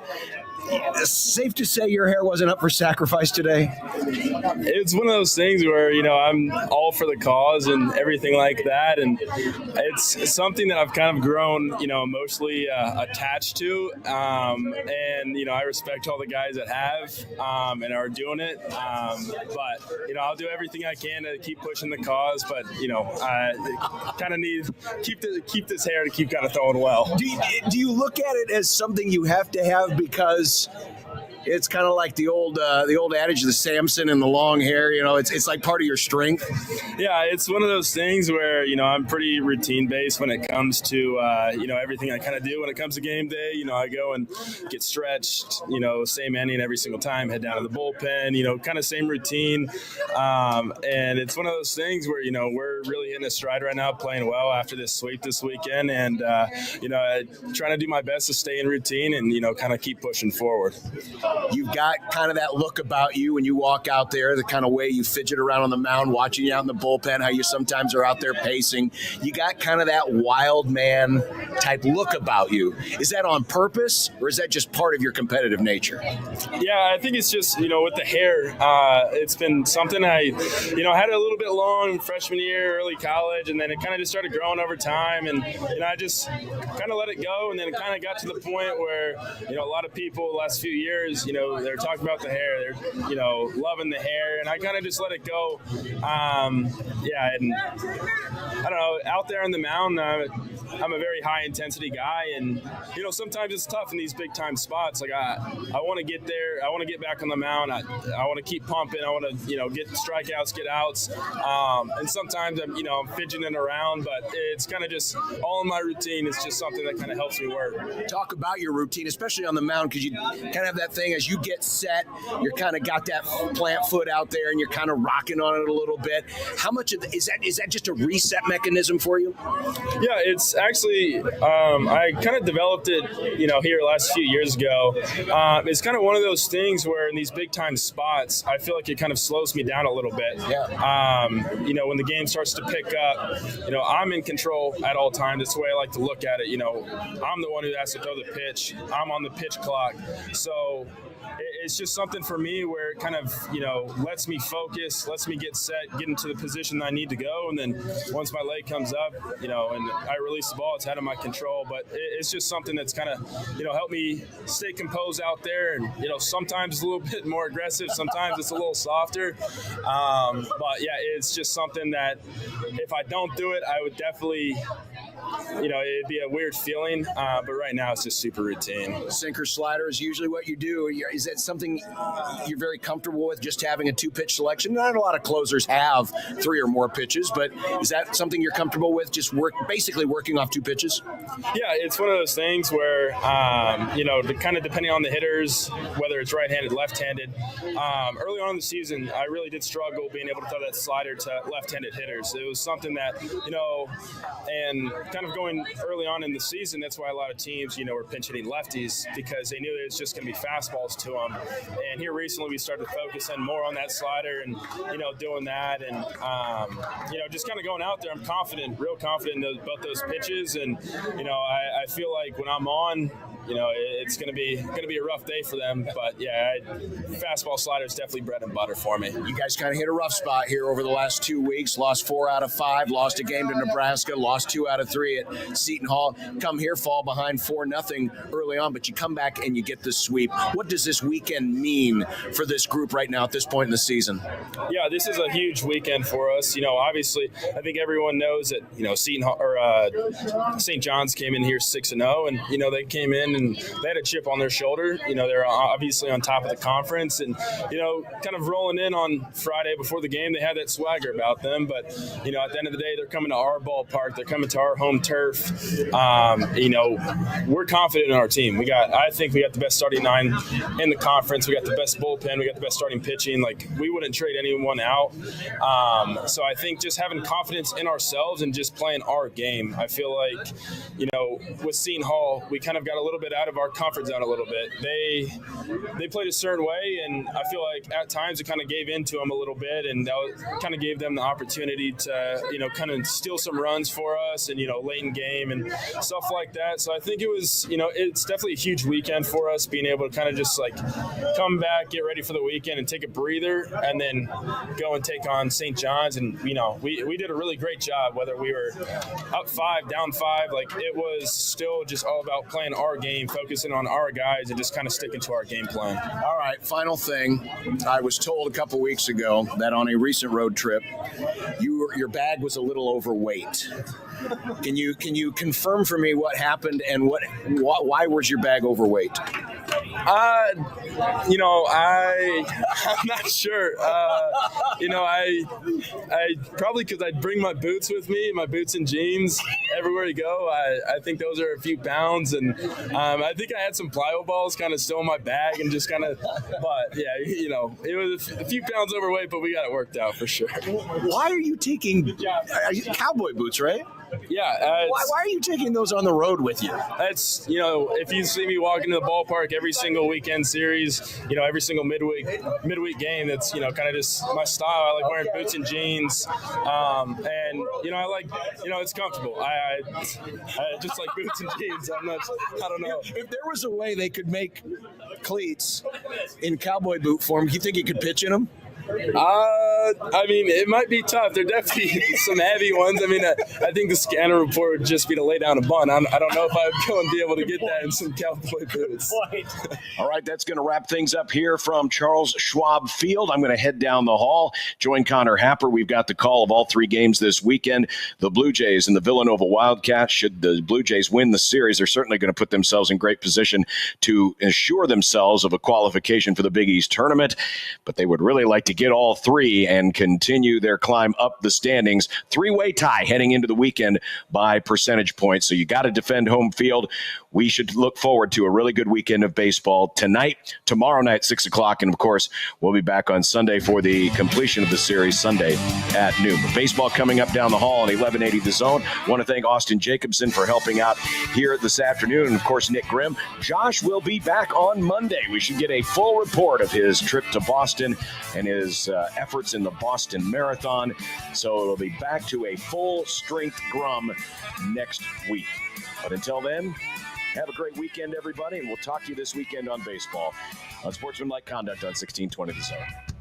It's safe to say your hair wasn't up for sacrifice today? It's one of those things where, I'm all for the cause and everything like that. And it's something that I've kind of grown, emotionally attached to. And, I respect all the guys that have and are doing it. But, I'll do everything I can to keep pushing the cause. But, I kind of need keep this hair to keep kind of throwing well. Do you look at it as something you have to have because it's kind of like the old adage of the Samson and the long hair, it's like part of your strength? Yeah, it's one of those things where, I'm pretty routine based when it comes to, everything I kind of do when it comes to game day. I go and get stretched, same inning every single time, head down to the bullpen, kind of same routine. And it's one of those things where, we're really hitting a stride right now, playing well after this sweep this weekend. And, trying to do my best to stay in routine and, kind of keep pushing forward. You've got kind of that look about you when you walk out there, the kind of way you fidget around on the mound, watching you out in the bullpen, how you sometimes are out there pacing. You got kind of that wild man type look about you. Is that on purpose, or is that just part of your competitive nature? Yeah, I think it's just, with the hair, it's been something I had a little bit long freshman year, early college, and then it kind of just started growing over time, and I just kind of let it go, and then it kind of got to the point where, a lot of people the last few years, they're talking about the hair, they're, loving the hair, and I kind of just let it go. And I don't know, out there on the mound, I'm a very high intensity guy, and, sometimes it's tough in these big time spots. Like I want to get there, I want to get back on the mound, I want to keep pumping, I want to, get strikeouts, get outs, and sometimes I'm fidgeting around, but it's kind of just all in my routine. It's just something that kind of helps me work. Talk about your routine, especially on the mound, because you kind of have that thing as you get set, you're kind of got that plant foot out there and you're kind of rocking on it a little bit. How much of is that just a reset mechanism for you? Yeah, it's actually I kind of developed it here last few years ago. It's kind of one of those things where in these big time spots I feel like it kind of slows me down a little bit. When the game starts to pick up, I'm in control at all times. That's the way I like to look at it. I'm the one who has to throw the pitch, I'm on the pitch clock. So it's just something for me where it kind of, lets me focus, lets me get set, get into the position I need to go. And then once my leg comes up, and I release the ball, it's out of my control. But it's just something that's kind of, helped me stay composed out there. And, sometimes it's a little bit more aggressive. Sometimes it's a little softer. But yeah, it's just something that if I don't do it, I would definitely, it'd be a weird feeling. But right now it's just super routine. Sinker slider is usually what you do. Is that something you're very comfortable with, just having a 2-pitch selection? Not a lot of closers have 3 or more pitches, but is that something you're comfortable with, just basically working off 2 pitches? Yeah, it's one of those things where, kind of depending on the hitters, whether it's right-handed, left-handed. Early on in the season, I really did struggle being able to throw that slider to left-handed hitters. It was something that, and kind of going early on in the season, that's why a lot of teams, were pinch hitting lefties because they knew it was just going to be fastballs to them. And here recently we started focusing more on that slider and, doing that. And, just kind of going out there, I'm confident, real confident in both those pitches. And, I feel like when I'm on, it's going to be a rough day for them. But, fastball slider is definitely bread and butter for me. You guys kind of hit a rough spot here over the last 2 weeks. Lost 4 out of 5, lost a game to Nebraska, lost 2 out of 3 at Seton Hall. Come here, fall behind 4-0 early on, but you come back and you get the sweep. What does this weekend mean for this group right now at this point in the season? Yeah, this is a huge weekend for us. Obviously, I think everyone knows that, Seton Hall or St. John's came in here 6-0, and, they came in and they had a chip on their shoulder. They're obviously on top of the conference, and, kind of rolling in on Friday before the game, they had that swagger about them. But, at the end of the day, they're coming to our ballpark. They're coming to our home turf. We're confident in our team. I think we got the best starting 9 in the conference. We got the best bullpen. We got the best starting pitching. Like, we wouldn't trade anyone out. So I think just having confidence in ourselves and just playing our game. I feel like, with Seton Hall, we kind of got a little bit out of our comfort zone a little bit. They played a certain way, and I feel like at times it kind of gave into them a little bit, and that kind of gave them the opportunity to, kind of steal some runs for us and, late in game and stuff like that. So I think it was, it's definitely a huge weekend for us, being able to kind of just like come back, get ready for the weekend and take a breather, and then go and take on St. John's. And, we did a really great job, whether we were up 5, down 5, like it was still just all about playing our game, focusing on our guys, and just kind of sticking to our game plan. All right, final thing. I was told a couple weeks ago that on a recent road trip, your bag was a little overweight. Can you confirm for me what happened and why was your bag overweight? I'm not sure. I probably because I bring my boots with me, my boots and jeans everywhere you go. I think those are a few pounds, and I think I had some plyo balls kind of still in my bag and just kind of. But yeah, it was a few pounds overweight, but we got it worked out for sure. Why are you taking cowboy boots, right? Yeah. Why are you taking those on the road with you? That's, if you see me walking to the ballpark every single weekend series, every single midweek game, that's, kind of just my style. I like wearing boots and jeans. And, I like, it's comfortable. I just like boots and jeans. I don't know. If there was a way they could make cleats in cowboy boot form, do you think you could pitch in them? It might be tough. There are definitely some heavy ones. I think the scanner report would just be to lay down a bunt. I don't know if I would go and be able to get that in some cowboy boots. All right, that's going to wrap things up here from Charles Schwab Field. I'm going to head down the hall, join Connor Happer. We've got the call of all 3 games this weekend. The Blue Jays and the Villanova Wildcats. Should the Blue Jays win the series, they're certainly going to put themselves in great position to assure themselves of a qualification for the Big East tournament. But they would really like to get all 3 and continue their climb up the standings. 3-way tie heading into the weekend by percentage points. So you got to defend home field. We should look forward to a really good weekend of baseball tonight, tomorrow night, 6 o'clock. And of course, we'll be back on Sunday for the completion of the series Sunday at noon. But baseball coming up down the hall on 1180 The Zone. Want to thank Austin Jacobson for helping out here this afternoon. And of course, Nick Grimm. Josh will be back on Monday. We should get a full report of his trip to Boston and his efforts in the Boston Marathon. So it'll be back to a full-strength Grum next week. But until then, have a great weekend, everybody, and we'll talk to you this weekend on baseball on Sportsmanlike Conduct on 1620 The Zone.